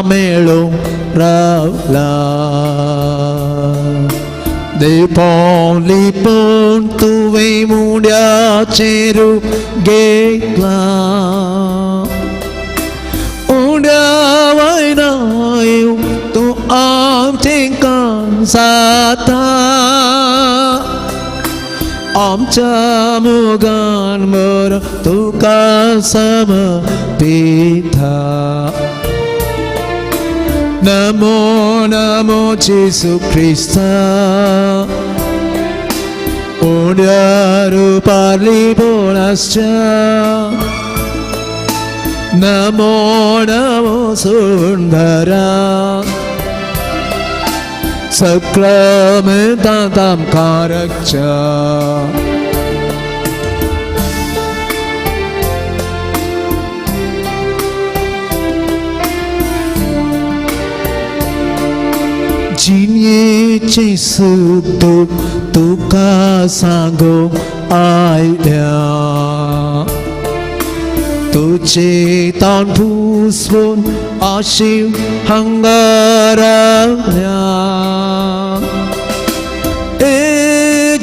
मेळूंक रावला लिपोन लिपोन तुवें मुंड्याचेर घेतला उंड्या वयनाय तूं आमचें काम जाता आमच्या मोगान मर तुका समर्पिता नमो नमो जेसू क्रिस्ता उंड्या रुपाली बोलासच्या नमो नमो सुंदरा सक्रमेंतांत आमकां रक्षा जिणेचें सूख दूख तुका सांगूंक आयल्या तुजे तान पुसवून आशीव हांगा रावल्या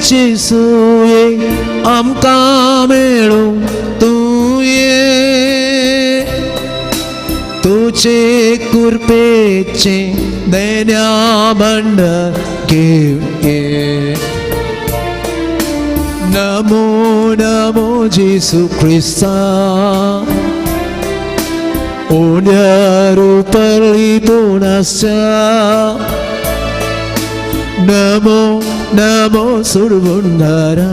जेसूये आमकां मेळूंक तूं ये तुजे कृपेचें देण्या भंडार घेवन ये नमो नमो जेसू क्रिस्ता उंड्या रुपाली बोलासच्या नमो नमो सुरवुंदरा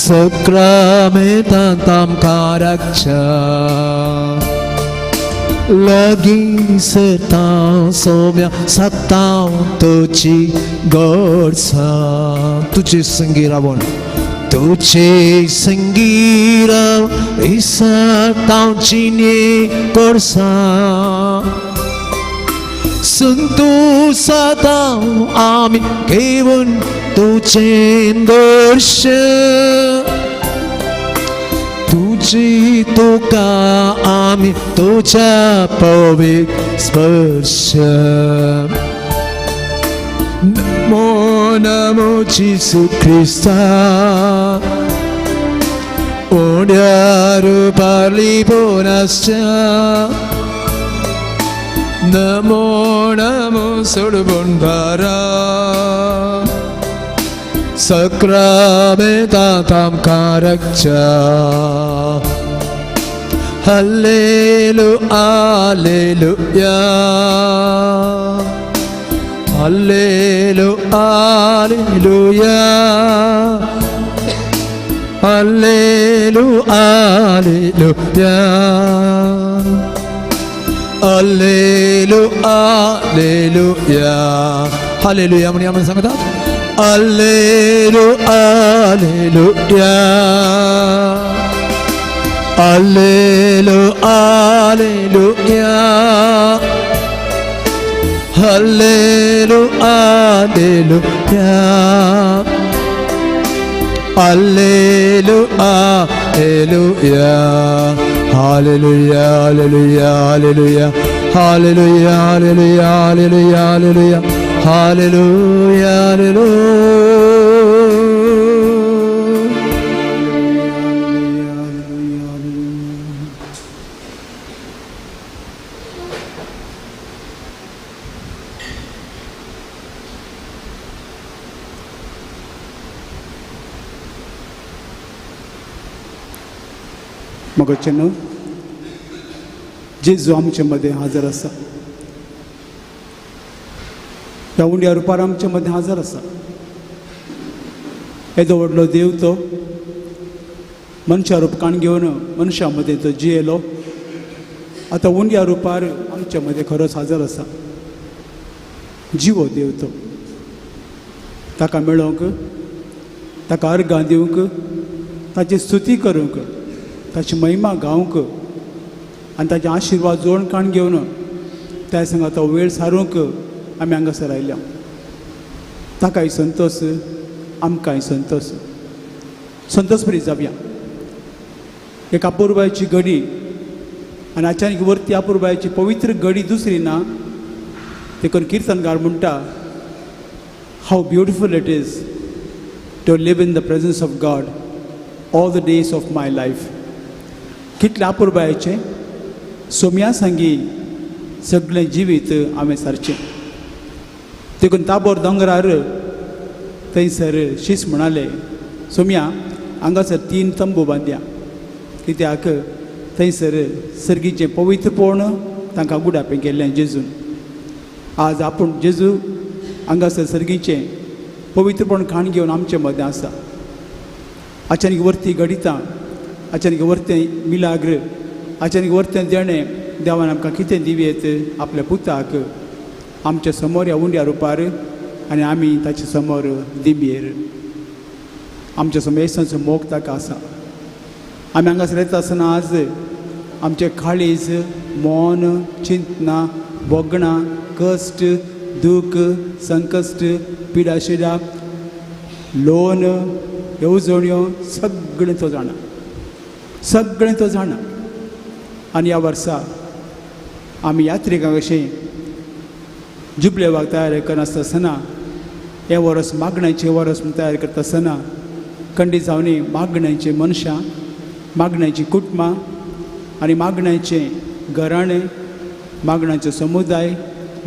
सक्रमेंतांत आमकां रक्षा लागीं सरतां सोम्या सतां तुजी गोडसा तुजे संगी रावून तुजे संगी राव इसतां जिणे गोडसा संतोषातां आमी घेवन तुजें दर्शन तुजी तुका आमी तुज्या पवित्र स्पर्श नमो नमो जेसू क्रिस्ता उंड्या रुपाली बोलासच्या नमो नमो सुरवुंदरा सक्रमेंतांत आमकां रक्षा hallelujah hallelujah hallelujah hallelujah hallelujah hallelujah hallelujah म्हणून आमी सांगतात hallelujah hallelujah hallelujah hallelujah hallelujah hallelujah hallelujah hallelujah hallelujah hallelujah hallelujah hallelujah मगचें जेजू आमचे मदें हाजर आसा ह्या उंड्या रुपार आमचे मदें हाजर आसा येदो व्हडलो देव तो मनशा रुपकान घेवन मनशा मदें तो जियेलो आतां उंड्या रुपार आमचे मदें खरोच हाजर आसा जिवो देव तो ताका मेळोवंक ताका अर्गां दिवंक ताची स्तुती करूंक ताची महिमा गावंक आनी ताचे आशिर्वाद जोड काण घेवन त्या संगा तो वेळ सारूंक आमी हांगासर आयल्या ताकाय संतोश आमकांय संतोश संतोष बरी जावया एक अपुर्बाची घडी आनी अचानक वरती अपुरबायची पवित्र घडी दुसरी ना देखून कीर्तनकार म्हणटा how beautiful it is to live in the presence of God all the days of my life. कितले अपुरबायेचें सोम्या सांगी सगळें जिवीत हांवें सारचें. देखून ताबोर दोंगरार थंयसर शीस म्हणाले सोम्या हांगासर 3 तंबू बांदया कित्याक थंयसर सर्गीचें पवित्रपण तांकां गुडापें केल्लें जेजून. आज आपूण जेजू हांगासर सर्गीचें पवित्रपण खाण घेवन आमचे मदें आसा. अचानक वर्ती घडिता, अचानक वर्तें मिलाग्र, अचानक वर्तें देणें देवान आमकां कितें दिवेत आपल्या पुताक आमच्या समोर ह्या उंड्या रुपार आनी आमी ताचे समोर दिबेर. आमच्या समोर येसांचो मोग ताका आसा. आमी हांगासर येता आसतना आज आमचें काळीज, मोन, चिंतना, बोगणां, कश्ट, दूख, संकश्ट, पिडाशिडा, लोन, येवजण्यो सगळें तो जाणा, सगळें तो जाणा. आनी ह्या वर्सा आमी यात्रेक अशें जुबलेवाक तयार करनासतना हें वर्स मागण्याचें वर्स म्हूण तयार करता आसतना खंडीत जावनी मागण्याचीं मनशां, मागण्याचीं कुटुंबां आनी मागण्याचें घराणें, मागण्याचो समुदाय,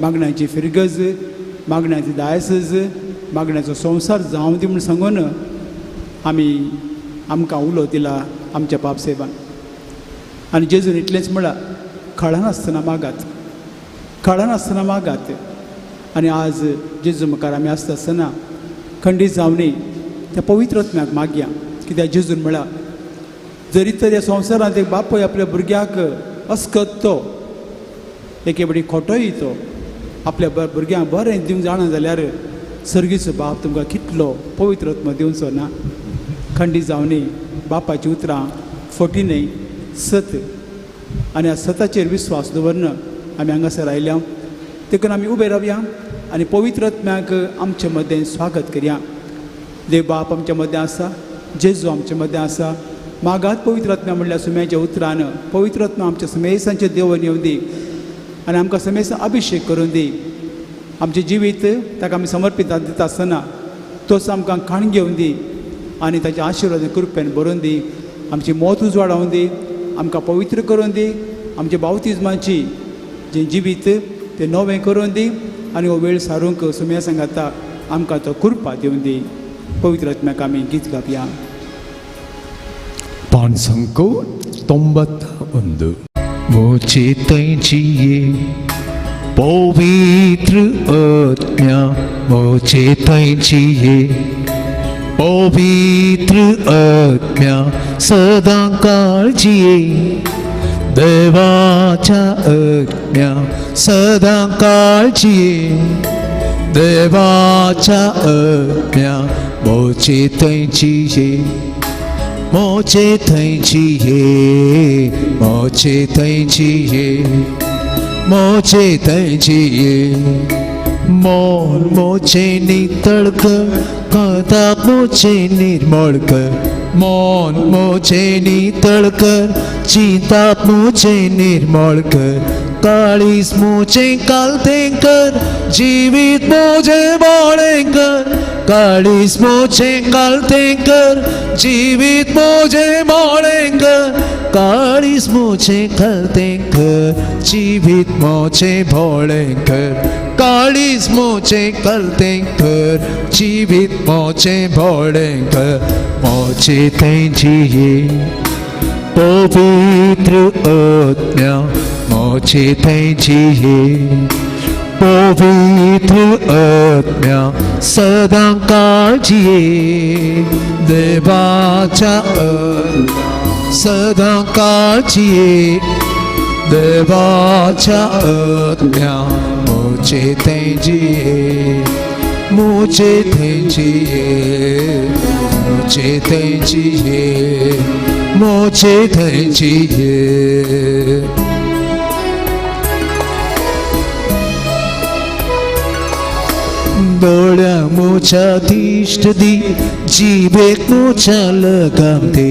मागण्याची फिरगज, मागण्याची दायसज, मागण्याचो संवसार जावं दी म्हूण सांगून आमकां उलो दिला आमच्या पापसेवान. आनी जेजून इतलेंच म्हणलां खळनासतना मागात, खळनासतना मागात. आनी आज जेजू मुखार आमी आसता आसतना खंडीत जावनी त्या पवित्रत्म्याक मागया. कित्याक जेजून म्हळां जरी तर ह्या संवसारांत एक बापूय आपल्या भुरग्याक अस्कत्तो एके बडी खोटोय तो आपल्या भुरग्यांक बरें दिवंक जाणा जाल्यार सर्गीचो बाप तुमकां कितलो पवित्रत्म दिवचो ना. खंडीत जावनी बापाची उतरां फटिनय सत आनी ह्या सताचेर विस्वास दवरन आमी हांगासर आयल्या. देखून आमी उबे रावया आनी पवित्रत्म्याक आमचे मदें स्वागत करया. देव बाप आमच्या मदें आसा, जेजू आमचे मदें आसा. मागात पवित्रत्म्या म्हणल्यार सुम्याच्या उतरान पवित्रत्म आमच्या समेसांचेर देंवन येवं दी आनी आमकां समेसा अभिशेक करून दी. आमचें जिवीत ताका आमी समर्पीत दिता आसतना तोच आमकां खाण घेवन दी आनी ताच्या आशिर्वाद कृपेन भरून दी. आमची मोत उजवाडावन दी, आमकां पवित्र करून दी. आमच्या बावतिजमाची जें जिवीत तें नवें करून दी आनी हो वेळ सारूंक सुम्या सांगाता आमकां तो कृपा दिवन दी. पवित्रत्म्याक आमी गीत गावया. पान संको 91 मोचे तैंचिये पवित्र आत्म्या मोचे तैंचिये पवित्र आत्म्या सदां काळजिये देवाच्या आत्म्या सदां काळजिये देवाच्या आत्म्या मोचे तैंचिये मोचे तैंचिये मोचे तैंचिये मोचे तैंचिये मोल मोचे नितळक कदाक मोचे निर्मळक मोन मोचे नितळक चिंताप मोचे निर्मळक काळीस मोचे कालतेंकर जिवीत मोजे बोळेंकर काळीस मोचे कालतेंकर जिवीत मोजे बोळेंकर काळीस मोचे कालतेंकर जिवीत मोचे बोळेंकर काळीस मोचे कालतेंकर जिवीत मोचे बोळेंकर मोचे तैंचिये पवित्र आत्म्या मोचे तैंचिये पवित्र आत्म्या सदां काळजिये देवाच्या आत्म्या सदां काळजिये देवाच्या आत्म्या मोचे तैंचिये मोचे तैंचिये मोचे तैंचिये मोचे तैंचिये दोळ्या मोच्या तिष्ट दी जिबेक मोच्या लगाम दे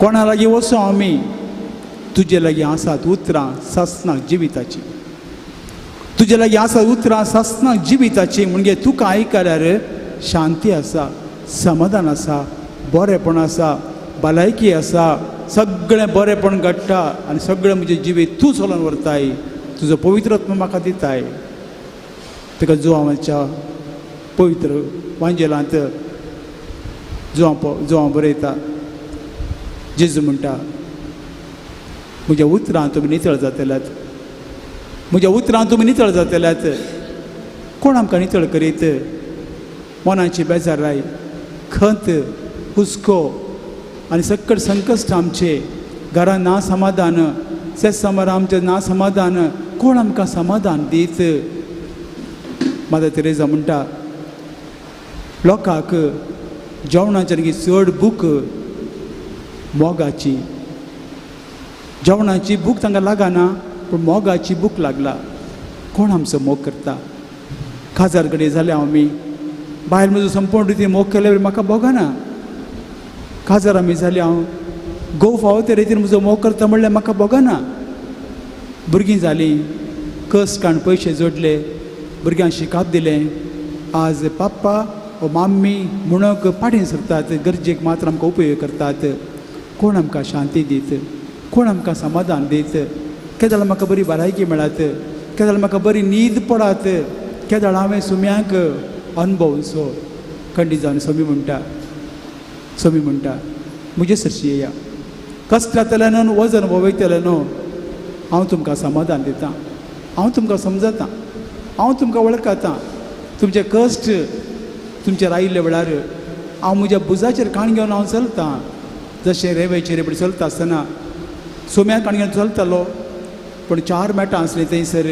कोणा लागीं वचो आमी तुजे लागीं आसात उतरां सासणां जिविताची. तुजे लागीं आसात उतरां सासणां जिविताची. म्हणजे तुका आयकल्यार शांती आसा, समाधान आसा, बरेपण आसा, भलायकी आसा, सगळें बरेपण घडटा आनी सगळें म्हजें जिवीत तूं चलोवन व्हरताय. तुजो पवित्र आत्मा म्हाका दिताय. ताका जोआंच्या पवित्र वांजेलांत जो हांव बरयता जेजू म्हणटा, म्हज्या उतरां तुमी नितळ जातल्यात, म्हज्या उतरां तुमी नितळ जातल्यात. कोण आमकां नितळ करीत? मनाची बेजाराय, खंत, हुस्को आनी सकट संकश्ट आमचे घरान ना समाधान, शेत समोर आमचें ना समाधान. कोण आमकां समाधान दीत? माता तेरेजा म्हणटा, लोकांक जेवणाची चड भूक मोगाची. जेवणाची भूक तांकां लागना, पूण मोगाची भूक लागला. कोण आमचो मोग करता? काजार कडेन जाले आमी भायर म्हजो संपूर्ण रितीन मोग केले म्हाका बोगना. काजार आमी जाली हांव गोव फावो ते रितीन म्हजो मोग करता म्हणल्यार म्हाका बोगना. भुरगीं जालीं, कस काण पयशे जोडले, भुरग्यांक शिकाप दिलें. आज पाप्पा ओ माम्मी म्हणून पाडीन सरतात, गरजेक मात्र आमकां उपयोग करतात. कोण आमकां शांती दीत? कोण आमकां समाधान दीत? केदाळ म्हाका बरी भलायकी मेळत, केदाळ म्हाका बरी न्हीद पडत, केदाळ हांवें सुम्यांक अनुभवचो. खंडी जावन सोमी म्हणटा म्हजे सरशी येया, कश्ट जातले न्हू, वजन वयतलें न्हू, हांव तुमकां समाधान दितां, हांव तुमकां समजतां, हांव तुमकां वळखतां. तुमचे कश्ट तुमचेर आयिल्ले वेळार हांव म्हज्या बुजाचेर काण घेवन हांव चलतां. जशें रेंवेचेर रेबडी चलता आसतना सोम्या काण घेवन चलतालो, पूण 4 मॅटां आसलीं थंयसर,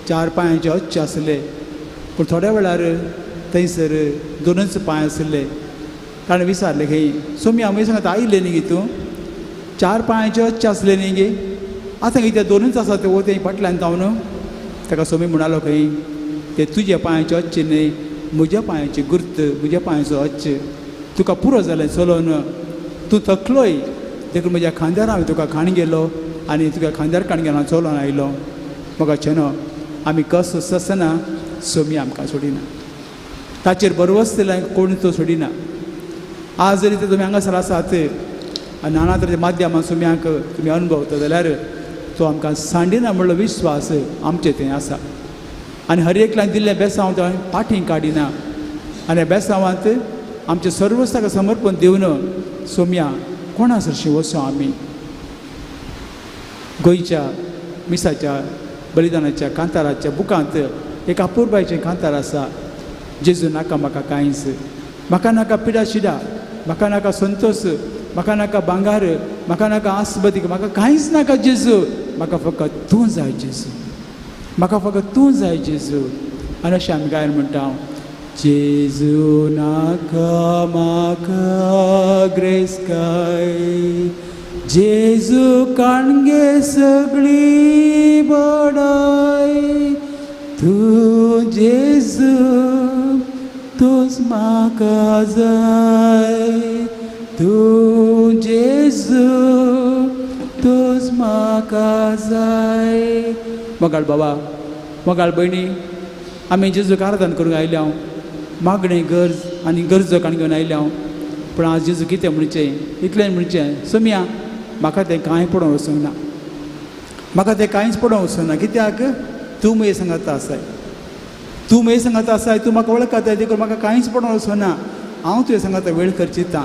4 पांयाचे अच्छे आसले. पूण थोड्या वेळार थंयसर 2च पांय आसले. ताणें विचारलें खंय सोमी हांव सांगत आयिल्लें न्ही गे तूं, 4 पांयाचे अच्छे आसले न्ही गे, आतां कितें 2च आसा ते वो थंय फाटल्यान जावन. ताका सोमी म्हणालो खंय ते तुज्या पांयाचे अच्छे न्ही, म्हज्या पांयाची गुर्त, म्हज्या पांयाचो अच्छ. तुका पुरो जालें चलोवन, तूं थकलोय, देखून म्हज्या खांद्यार हांवें तुका खाण गेलो आनी तुका खांद्यार काण घेवन हांव चलोवन आयलो. म्हाका चनो आमी कस आसतना सोमी आमकां सोडिना, ताचेर बरवस दिल्यार कोण तो सोडिना. आज जरी तुमी हांगासर आसात आनी नाना तरेच्या माध्यमान सोम्याक तुमी अनुभवता जाल्यार तो आमकां सांडिना म्हणलो विश्वास आमचे थंय आसा. आनी हर एकल्यान दिल्लें बेसांव तो पाठीं काडिना. आनी ह्या बेसांवांत आमचें सर्वच ताका समर्पण दिवन सोम्या कोणा सरशी वचो आमी. गोंयच्या मिसाच्या बलिदानाच्या कांताराच्या बुकांत एक अपुर्बायेचें कांतार आसा. जेजू नाका म्हाका कांयच, म्हाका नाका पिडा शिडा, म्हाका नाका संतोश, म्हाका नाका भांगार, म्हाका नाका आस्पदीक, म्हाका कांयच नाका जेजू, म्हाका फकत तूं जाय जेजू, म्हाका फकत तूं जाय जेजू. आनी अशें आमी गायन म्हणटा हांव, जेजू नाका म्हाका ग्रेस काय, जेजू काणगे सगळी बडाय, तूं जेजू तूंच म्हाका जाय, तूं जेजू तूंच म्हाका जाय. मोगाळ बाबा, मोगाळ भयणी, आमी जेजूक आराधन करूंक आयले हांव, मागणें गरज आनी गरजो काण घेवन आयले हांव. पूण आज जेजू कितें म्हणचें, इतलें म्हणचें सोम्या म्हाका तें कांय पडों वचूंक ना, म्हाका तें कांयच पडों वचूंक ना. कित्याक तूं म्हजे सांगाता आसाय, तूं म्हजे सांगाता आसाय, तूं म्हाका वळखताय, देखून म्हाका कांयच पडों वचूंक ना. हांव तुवें सांगाता वेळ खर्चितां,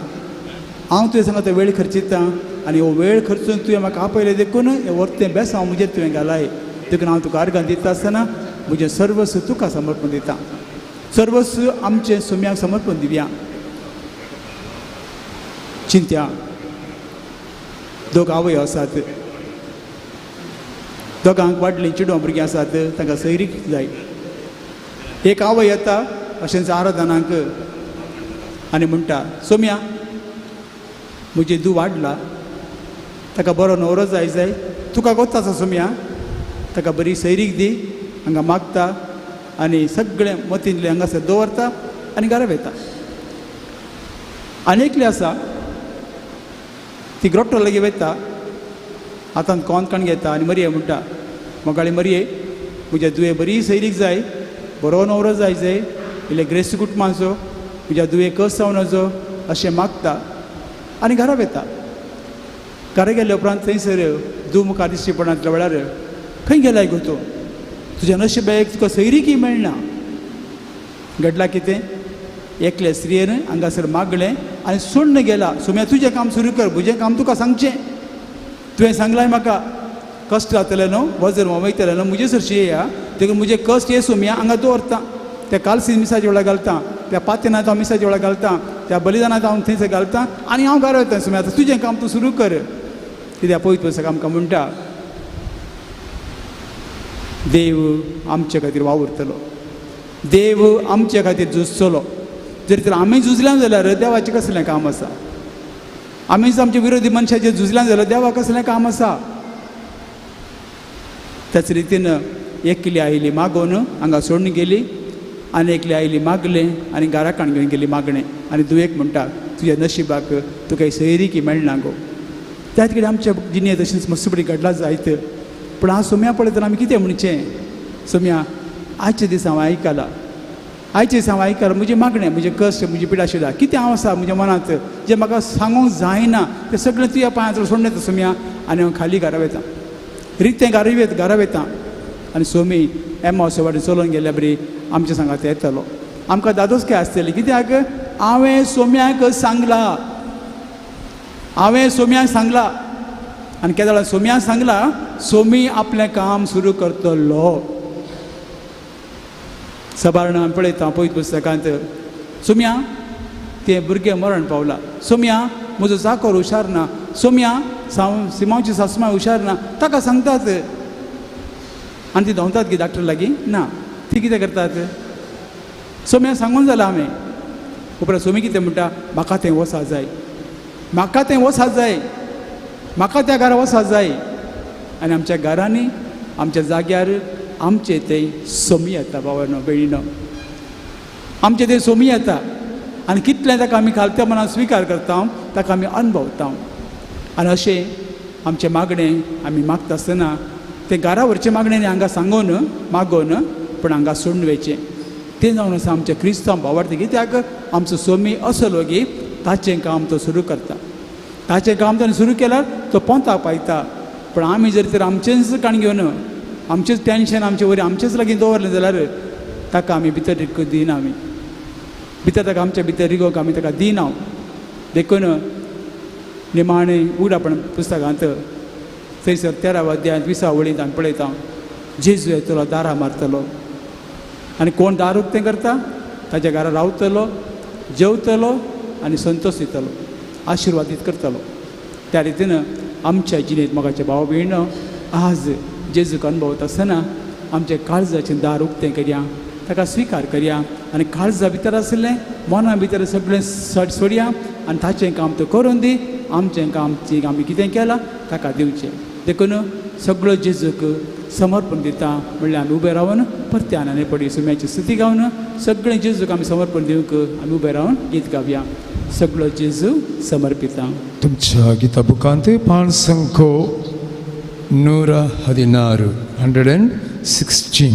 हांव तुवें सांगाता वेळ खर्चितां आनी हो वेळ खर्चून तुवें म्हाका आपयलें, देखून हें वर्तें बेस हांव म्हजेर तुवें घालाय. देखून हांव तुका अर्गां दिता आसतना म्हजें सर्वस्व तुका समर्पण दितां. सर्वस्व आमचें सोम्याक समर्पण दिवया. चिंत्या 2 आवय आसात, दोगांक वाडलीं चेडवां भुरगीं आसात, तांकां सैरीक जाय. एक आवय येता अशेंच आराधनाक आनी म्हणटा, सोम्या म्हजें दूं वाडला, ताका बरो न्हवरो जाय, तुका कोत्ता आसा सोम्या, ताका बरी सैरीक दी, हांगा मागता आनी सगळें मतींतलें हांगासर दवरता आनी घरा वयता. आनी एकली आसा ती ग्रोट्टो लागी वयता हातांत कोंत काण घेता आनी मरये म्हणटा मोगाळी मरये म्हज्या दुये बरी सैरीक जाय बरो नवरो जाय इल्ले ग्रेस्त कुटुंबाचो म्हज्या दुये कस जावन वचो अशें मागता आनी घरा वयता. घरा गेल्या उपरांत थंयसर दू मुखार दिश्टी पडनातल्या वेळार खंय गेलाय गो तूं तुज्या नशिबाक तुका सैरीकय मेळना. घडलां कितें एकले स्त्रियेन हांगासर मागलें आनी सोडून गेला. सोम्या तुजें काम सुरू कर म्हजें काम तुका सांगचें. तुवें सांगलाय म्हाका कश्ट जातले न्हू वजर वयतले न्हू म्हजे सरशी येया देखून म्हजे कश्ट हे सोम्या हांगा दवरता. त्या कालसी मिसाच्या वेळार घालता त्या पातेनांत हांव मिसाच्या वेळार घालता त्या बलिदानांत हांव थंयसर घालता आनी हांव घरा वयता. सोम्या आतां तुजें काम तूं सुरू कर. कित्याक पवित्र पुस्तक आमकां म्हणटा देव आमचे खातीर वावुरतलो देव आमचे खातीर झुजतलो. जर तर आमी झुजल्या जाल्यार देवाचें कसलें काम आसा. आमीच आमच्या विरोधी मनशाचेर झुजल्या जाल्यार देवाक कसलें काम आसा. त्याच रितीन एकली आयली मागोवन हांगा सोडून गेली आनी एकली आयली मागलें आनी घरा काण घेवन गेली मागणें आनी दुयेक म्हणटा तुज्या नशिबाक तुका सैरीक मेळना गो. त्याच कडेन आमच्या जिणेंत तशेंच मस्त बरी घडलां जायत. पूण हांव सोम्या पळयतना आमी कितें म्हणचें सोम्या आयचे दीस हांव आयकलां आयचे दीस हांव आयकलां म्हजें मागणें म्हजें कश्ट म्हजी पिडा शिडा कितें हांव आसा म्हज्या मनांत जें म्हाका सांगूंक जायना तें सगळें तुज्या पांयाचो सोडून येता सोम्या आनी हांव खाली घरा वयतां. रित्तें घरा वयतां आनी सोमी एम्मा असो वाटेन चलोवन गेल्या बरी आमच्या सांगात येतलो. आमकां दादोस काय आसतली कित्याक हांवें सोम्याक सांगलां आनी केदां सोम्याक सांगलां सोमी आपलें काम सुरू करतलो. सबारण आमी पळयता पवित्र पुस्तकांत सोम्या तें भुरगें मरण पावलां. सोम्या म्हजो चाकर हुशार ना. सोम्या सिमांवची सासूमाय हुशार ना. ताका सांगतात आनी ती धांवतात की डॉक्टर लागीं ना ती कितें करतात सोम्या सांगून जालां हांवें. उपरांत सोमी कितें म्हणटा म्हाका तें वचूंक जाय म्हाका त्या घरा वचूंक जाय. आनी आमच्या घरांनी आमच्या जाग्यार आमचे ते सोमी येता भावानो भयणीनो आमचे ते सोमी येता आनी कितलें ताका आमी खालत्या मनान स्विकार करता ताका आमी अनुभवता. आनी अशें आमचें मागणें आमी मागता आसतना तें घरा व्हरचें मागणें हांगा सांगून मागोवन पूण हांगा सोडून वयचें तें जावन आसा आमच्या क्रिस्तांव भावार्थी. कित्याक आमचो सोमी असलो की ताचें काम तो सुरू करता. ताचें काम ताणें सुरू केल्यार तो पोंताक पावयता. पूण आमी जर तर आमचेंच काण घेवन आमचेंच टेंशन आमचें वरी आमचेंच लागीं दवरलें जाल्यार ताका आमी भितर रिकोवंक दिना. आमी भितर ताका आमच्या भितर रिकोवंक आमी ताका दिना. देखून निमाणें उगडापण पुस्तकांत थंयसर 13 अध्यायांत 20 वळींत आमी पळयता जेजू येतलो दारां मारतलो आनी कोण दार उक्तें करता ताच्या घरा रावतलो जेवतलो आनी संतोश दितलो आशिर्वादीत करतलो. त्या रितीन आमच्या जिणेंत मोगाचे भाव भयण आज जेजूक अनुभवता आसतना आमच्या काळजाचें दार उक्तें करया ताका स्विकार करया आनी काळजा भितर आशिल्लें मना भितर सगळें सोडया आनी ताचें काम तो करून दी. आमचें काम आमी कितें केलां ताका दिवचें. देखून सगळो जेजूक समर्पण दिता म्हणल्यार आमी उबे रावन परत्यान आनी पडी सुम्याची स्तुती गावन सगळें जेजूक आमी समर्पण दिवंक आमी उबे रावन गीत गावया. सगळो जेजू समर्पिता. तुमच्या गिता बुकांत पान संख्यो 116 116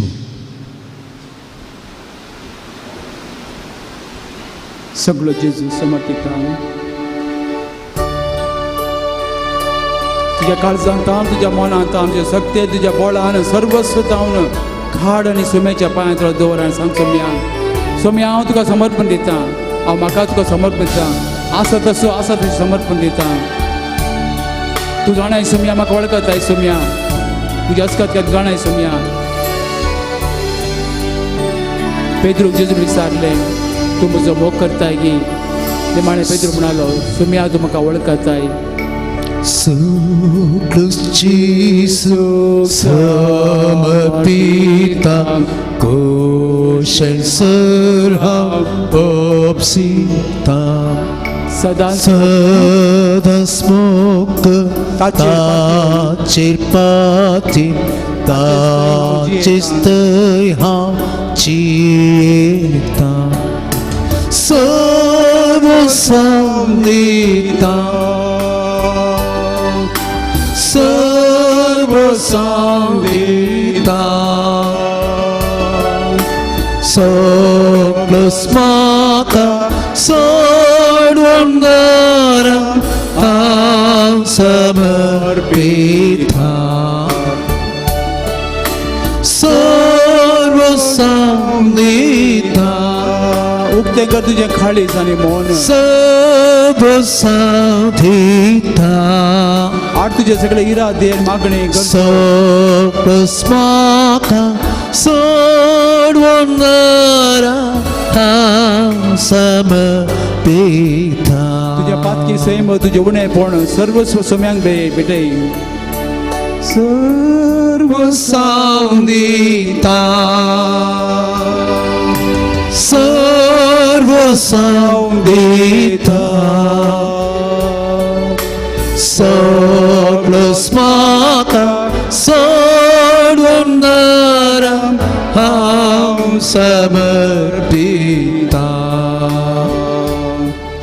सगळो जेजू समर्पिता. तुज्या काळजांत तुज्या मनांत आमच्या सक्ते तुज्या बोळान सर्वस्व जावन खाड आनी सोम्याच्या पांयां दवर आनी सांग सोम्या हांव तुका समर्पण दिता. हांव म्हाका तुका समर्पण दिता. आसा तशें समर्पण दिता. तूं जाणाय सोम्या म्हाका वळखताय सोम्या तुजी अस्कत काय तूं जाणाय सोम्या. पेद्रूक जेजू विचारलें तूं म्हजो मोग करताय गी निमाणें पेद्रू म्हणालो सोम्या तूं म्हाका वळखताय. समर्पिता कोशल सर्हापसिता सदा स्मोक ताचेर पाती ताचेर स्तय हांव चियेता. सर्व संदिता संदिता सगळंच म्हाका सोडून घरा हांव समर्पिता सर्व संदिता उक्ते कर तुझे खालीच आणि मौन सर्व संदिता आठ तुझे सगळे इरादे मागणे सगळंच म्हाका सोडून घरा हांव समर्पिता तुझ्या पातकी सैम तुझे उणेपण सर्वस्व सोम्यांक भेटय सर्व संदिता सर्व संदिता सगळंच म्हाका सोडून घरा हांव समर्पिता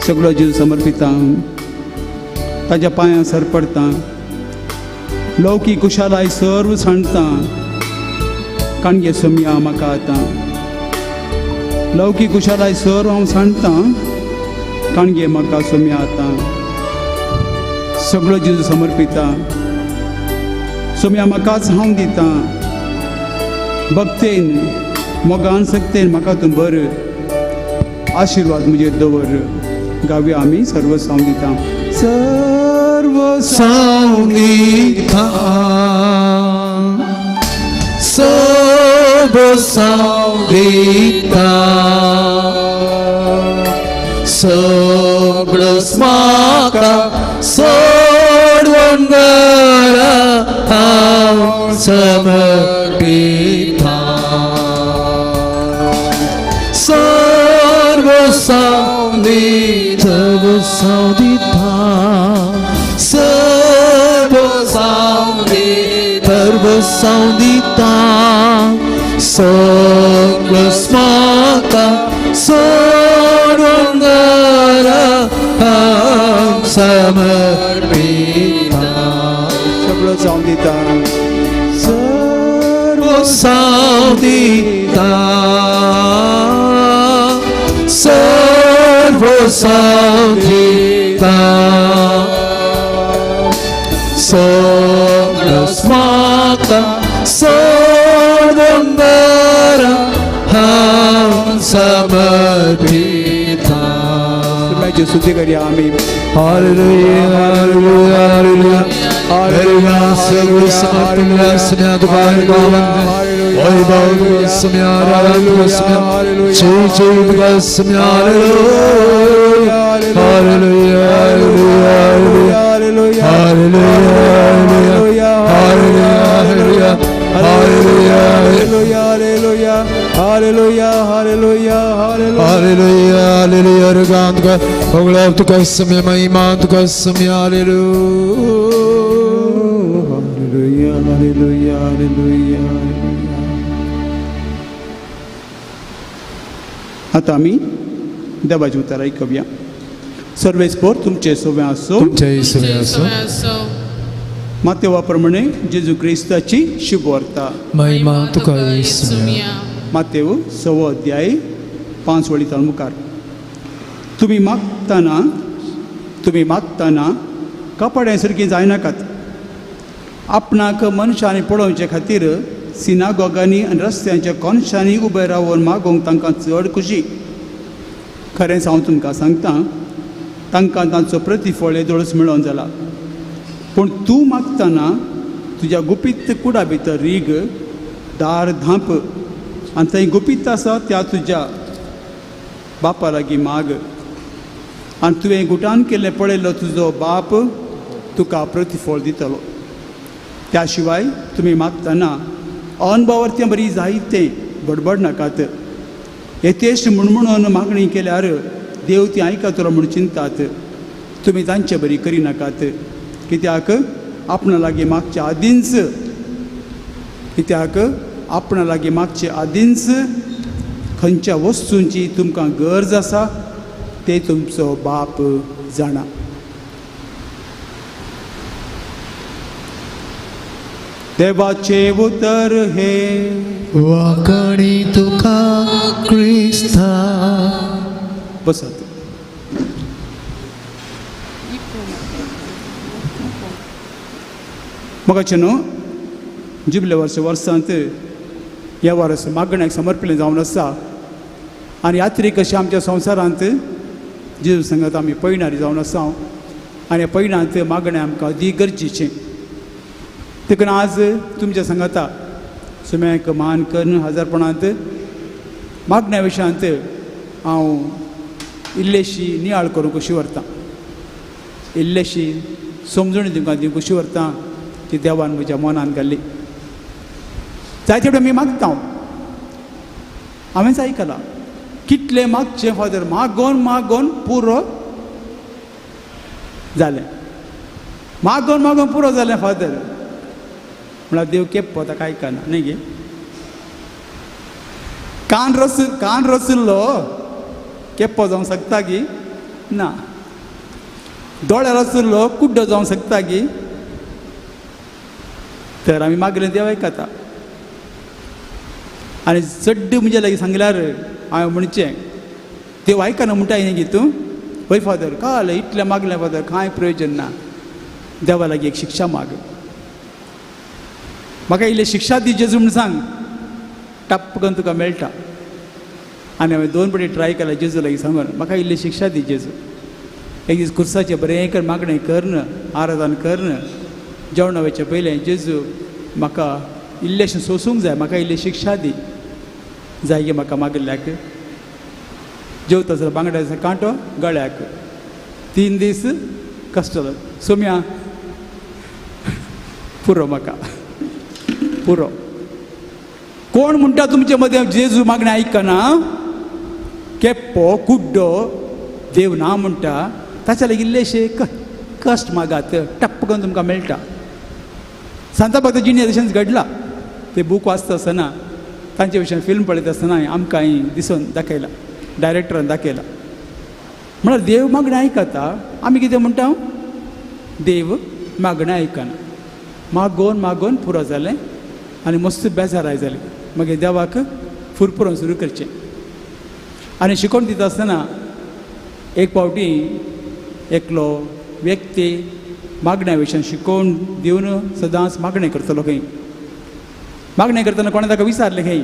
सगळं जीव समर्पिता ताच्या पांयां सरपडता लौकीक कुशालाय सर्व सांडता काणगे सोम्या म्हाका आतां लौकीक कुशालाय सर्व हांव सांडता काणगे म्हाका सोम्या आतां सगळो जीव समर्पिता सोम्या म्हाकाच हांव दिता भक्तेन मोगान सक्तेन म्हाका तूं बर आशिर्वाद म्हजेर दवर गावया आमी सर्व हांव दिता सर्व संदिता सर्व संदिता सगळंच म्हाका सोडून घरा हांव समर्पिता सर्व संदिता सर्व संदिता सगळंच म्हाका सोडून घरा हांव समर्पिता सगळं जावन दिता सर्व संदिता सर्व संदिता सगळंच म्हाका सोडून घरा हांव समर्पिता तुमची स्तुती करया आमी हालेलुया हालेलुया हालेलुया हालेलुया सर्व समर्पण स्नेह दुबार गोविंद ओय बाबू स्म्या हालेलुया जय जय स्म्या hallelujah hallelujah hallelujah hallelujah hallelujah hallelujah hallelujah hallelujah hallelujah hallelujah hallelujah hallelujah hallelujah रगांत का पगला तुका समय महिमा तुका समय हालेलुया हालेलुया हालेलुया आता आमी देवाची उतर आयकूया सर्वेस्पोर तुमचे सोवे आसो तुमच्या इसुवे असो मातेवा प्रमाणे जेजू क्रिस्ताची शुभ वार्ता महिमा तुका इसुवे मातेव 6 अध्याय 5 वळींतल्यान मुखार तुम्ही मागताना कपड्यां सारकी जायनाकात आपणाक मनशांनी पळोवचे खातीर सिनागोगांनी आनी रस्त्यांच्या कोनशांनी उबे रावन मागोवंक तांकां चड खुशी खरेंच हांव तुमकां सांगता तांकां तांचो प्रतिफळ येदोळच मेळोन जाला पूण तूं मागताना तुज्या गुपीत कुडा भितर रीग दार धांप आनी थंय गुपीत आसा त्या तुज्या बापा लागीं माग आनी तुवें गुटान केल्लें पळयल्लो तुजो बाप तुका प्रतिफळ दितलो त्या शिवाय तुमी मागताना अनभावार्थी बरी जायतें बडबड नाकात येतेश्ट म्हणून मागणी केल्यार देव ती आयकतलो म्हूण चिंतात तुमी तांचे बरी करिनाकात कित्याक आपणा लागीं मागचे आदींच खंयच्या वस्तूंची तुमकां गरज आसा ते तुमचो बाप जाणा देवाचे उतर हे वाकणी तुका क्रिस्ता. बसत. मगाचे न्हू जुबले वर्सांत ह्या वर्स मागण्याक समर्पिल्लें जावन आसा आनी यात्री कशी आमच्या संवसारांत जेजू सांगत आमी पळयणारी जावन आसा आनी ह्या पळयणांत मागणें आमकां अदीक गरजेचें. देखून आज तुमच्या सांगाता सुम्याक मान करून हजरपणांत मागण्या विशयांत हांव इल्लेशी नियाळ करूंक कशी व्हरतां, इल्लेशी समजून तुमकां दिवंक कशी व्हरतां ती देवान म्हज्या मनांत घाल्ली. जायते कडेन मी मागता हांवेंच आयकलां कितले मागचे फादर मागोन मागोन पुरो जालें, मागोन मागोन पुरो जालें फादर. म्हळ्यार देव केप्पो ताका आयकना न्ही गे. कान रचल्लो केप्पो जावंक शकता गी ना, दोळे रचल्लो कुड्डो जावंक शकता गी. तर आमी मागलें देव आयकता. आनी चड्ड म्हणजे लागीं सांगल्यार हांवें म्हणचें देव आयकना म्हणटा न्ही गे तूं. हय फादर कळ्ळें इतलें मागलें फादर कांय प्रयोजन ना. देवा लागीं एक शिक्षा माग. म्हाका इल्ली शिक्षा दी जेजू म्हूण सांग, टप्प करून तुका मेळटा. आनी हांवें 2 फावटी ट्राय केला जेजू लागीं सांगून म्हाका इल्ली शिक्षा दी जेजू. एक दीस खुर्साचें बरें कर मागणें करन आराधन करन जेवणा वयचे पयलें जेजू म्हाका इल्लेशें सोंसूंक जाय, म्हाका इल्ली शिक्षा दी. जाय गे म्हाका मागल्याक. जेवता जाल्यार बांगड्याचो कांटो गळ्याक. 3 दीस कश्टलो सोम्या पुरो म्हाका पुरो. कोण म्हणटा तुमचे मदें जेजू मागणें आयकना, केप्पो कुड्डो देव ना म्हणटा, ताच्या लागीं इल्लेशे कश्ट मागात टप्प करून तुमकां मेळटा. सांता भक्त जिणे तशेंच घडलां. ते बूक वाचता आसतना तांचे विशयी फिल्म पळयता आसतना आमकां दिसून दाखयला, डायरेक्टरान दाखयला. म्हळ्यार देव मागणें आयकता. आमी कितें म्हणटा देव मागणें आयकना. मागोन मागोन पुरो जालें आनी मस्त बेजार जालें. मागीर देवाक फुरफुरोवन सुरू करचें. आनी शिकोवन दिता आसतना एक फावटी एकलो व्यक्ती मागण्या विशयान शिकोवन दिवन सदांच मागणें करतलो खंय. मागणें करतना कोणें ताका विचारलें खंय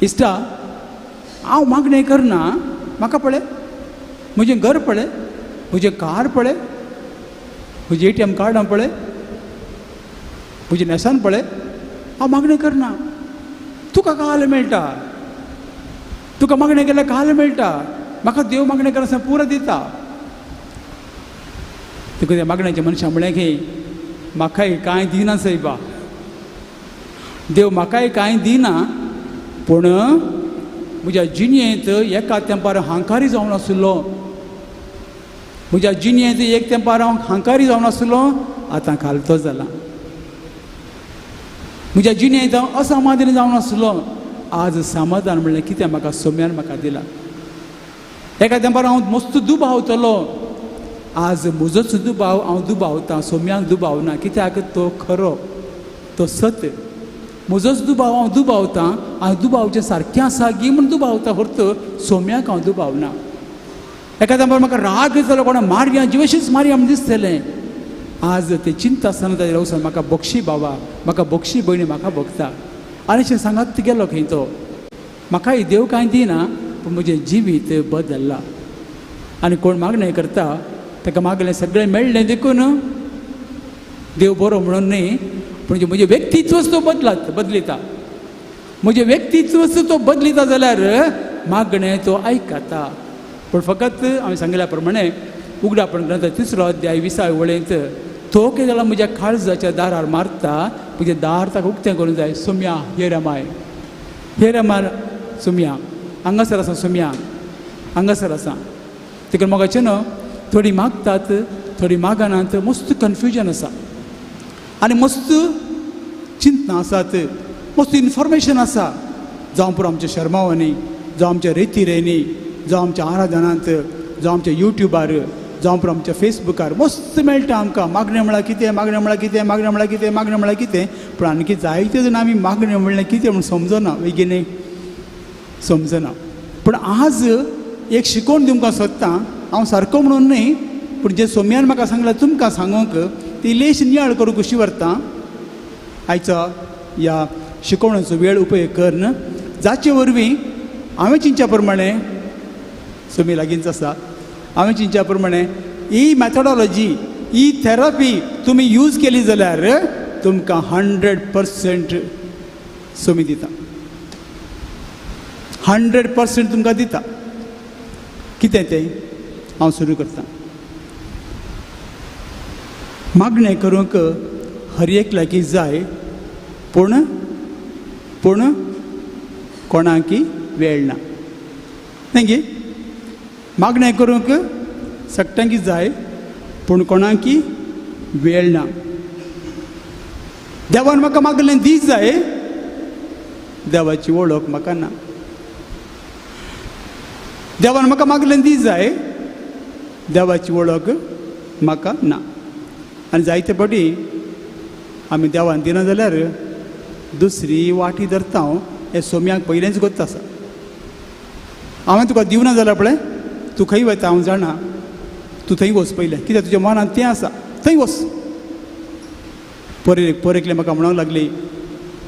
इश्टा हांव मागणें करना, म्हाका पळय म्हजें घर पळय, म्हजें कार पळय, म्हजें ATM कार्ड पळय, म्हजें नेसान पळय, हांव मागणें करना. तुका काल मेळटा, तुका मागणें केल्यार काल मेळटा. म्हाका देव मागणें करना पुरो दिता. तुका त्या मागण्याच्या मनशां म्हळें की म्हाकाय कांय दिना सायबा, देव म्हाकाय कांय दिना, पूण म्हज्या जिणेंत एका तेंपार हांकारी जावन आसलो, म्हज्या जिणेंत एक तेंपार हांव हांकारी जावन आसलो, आतां खालतो जाला. म्हज्या जिणेंत हांव असमाधानी जावन आसलो, आज समाधान म्हणलें कितें म्हाका सोम्यान म्हाका दिला. एका तेंपार हांव मस्त दुबावतलो, आज म्हजोच दुबाव हांव दुबावतां, सोम्याक दुबावना. कित्याक तो खरो, तो सत्य. म्हजोच दुबाव हांव दुबावतां, हांव दुबावचें सारकें आसा गी म्हूण दुबावता, फक्त सोम्याक हांव दुबावना. एका तेंपार म्हाका राग येतालो, कोणा मारया जिवशीच मारया म्हूण दिसतलें. आज तें चिंता आसतना ताजेर वचून म्हाका बक्षी बाबा, म्हाका बक्षी भयणी म्हाका भोगता. आनी अशें सांगत गेलो खंय तो. म्हाकाय देव कांय दिना, पूण म्हजें जिवीत बदल्ला. आनी कोण मागणें करता ताका मागलें सगळें मेळ्ळें देखून देव बरो म्हणून न्ही, पूण म्हजें व्यक्तित्वच तो बदलिता. म्हजें व्यक्तित्वच तो बदलिता जाल्यार मागणें तो आयकता. पूण फकत हांवें सांगल्या प्रमाणे उगडापण ग्रंथ 3रो अध्याय 20वे वळेंत तो कितें जाला म्हज्या काळजाच्या दारार मारता, म्हजें दार ताका उक्तें करूंक जाय. सोम्या हेर माय, हेर मार सोम्या, हांगासर आसा सोम्या, हांगासर आसा. देखून मोगाचें न्हू थोडीं मागतात, थोडीं मागनात. मस्त कन्फ्युजन आसा आनी मस्त चिंतना आसात, मस्त इन्फॉर्मेशन आसा. जावं पुरो आमच्या शर्मावनी, जावं आमच्या रेती रेनी, जावं आमच्या आराधनांत, जावं आमच्या युट्यूबार जावं पर आमच्या फेसबुकार मस्त मेळटा आमकां मागणें म्हळ्यार कितें मागणें म्हळ्यार कितें मागणें म्हळ्यार कितें मागणें म्हळ्यार कितें पूण आनी जायते जाण आमी मागणें म्हणलें कितें म्हूण समजना बेगीन समजना पूण आज एक शिकोवन तुमकां सोदतां हांव सारको म्हणून न्ही पूण जे सोम्यान म्हाका सांगलां तुमकां सांगूंक ती इल्लीशी नियाळ करूंक कशी व्हरता आयचो ह्या शिकोवण्याचो वेळ उपयोग करन जाचे वरवीं हांवें चिंच्या प्रमाणे सोमी लागींच आसा हांवें चिंच्या प्रमाणे ही मॅथडॉलॉजी ही थेरपी तुमी यूज केली जाल्यार तुमकां 100% सोमी दिता 100% तुमकां दिता कितें तें हांव सुरू करतां मागणें करूंक हर एकल्याकी जाय पूण कोणाकी वेळ ना तेंगे मागणें करूंक सगळ्यांकी जाय पूण कोणाकी वेळ ना देवान म्हाका मागलें दी जाय देवाची वळख म्हाका ना देवान म्हाका मागलें दी जाय देवाची वळख म्हाका ना आनी जायते फावटी आमी देवान दिना जाल्यार दुसरी वाटी धरता हांव हे सोम्याक पयलेंच गोत्त आसा हांवें तुका दिवना जाल्यार पळय तूं खंय वता हांव जाणा तूं थंय वच पयलें कित्याक तुज्या मनांत तें आसा थंय वच पोरेकले म्हाका म्हणूंक लागली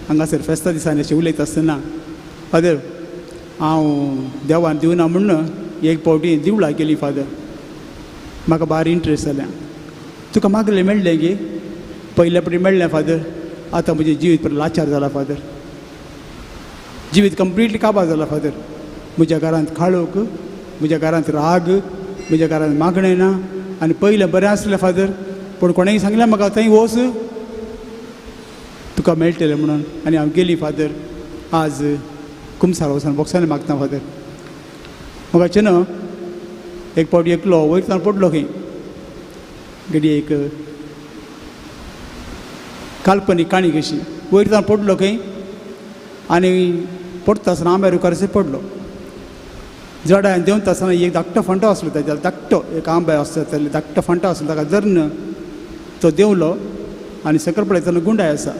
हांगासर फेस्ता दिसांनी अशें उलयता आसतना फादर हांव देवान दिवना म्हणून एक फावटी दिवळा गेली फादर म्हाका बारी इंट्रस्ट जाल्या तुका मागलें मेळ्ळें गे पयल्या फावटी मेळ्ळें फादर आतां म्हजें जिवीत पर लाचार जाला फादर जिवीत कंप्लिटली काबार जाला फादर म्हज्या घरांत खाळोक म्हज्या घरांत राग म्हज्या घरांत मागणें ना आनी पयलें बरें आसलें फादर पूण कोणेंय सांगलें म्हाका थंय वच तुका मेळटलें म्हणून आनी हांव गेली फादर आज कुमसार वचून बॉक्सांनी मागता फादर म्हाका न्हू एक फावटी एकलो वयरसान पडलो खंय घडी एक काल्पनीक काणी कशी वयरसान पडलो खंय आनी पडटा आसतना आंब्यार उकारसे पडलो जडान देंवता आसतना एक धाकटो फंटो आसलो ताच्या धाकटो एक आंबे आसता धाकटो फंटो आसलो ताका जरन तो देंवलो आनी सकयल पळयतना गुंडाय आसा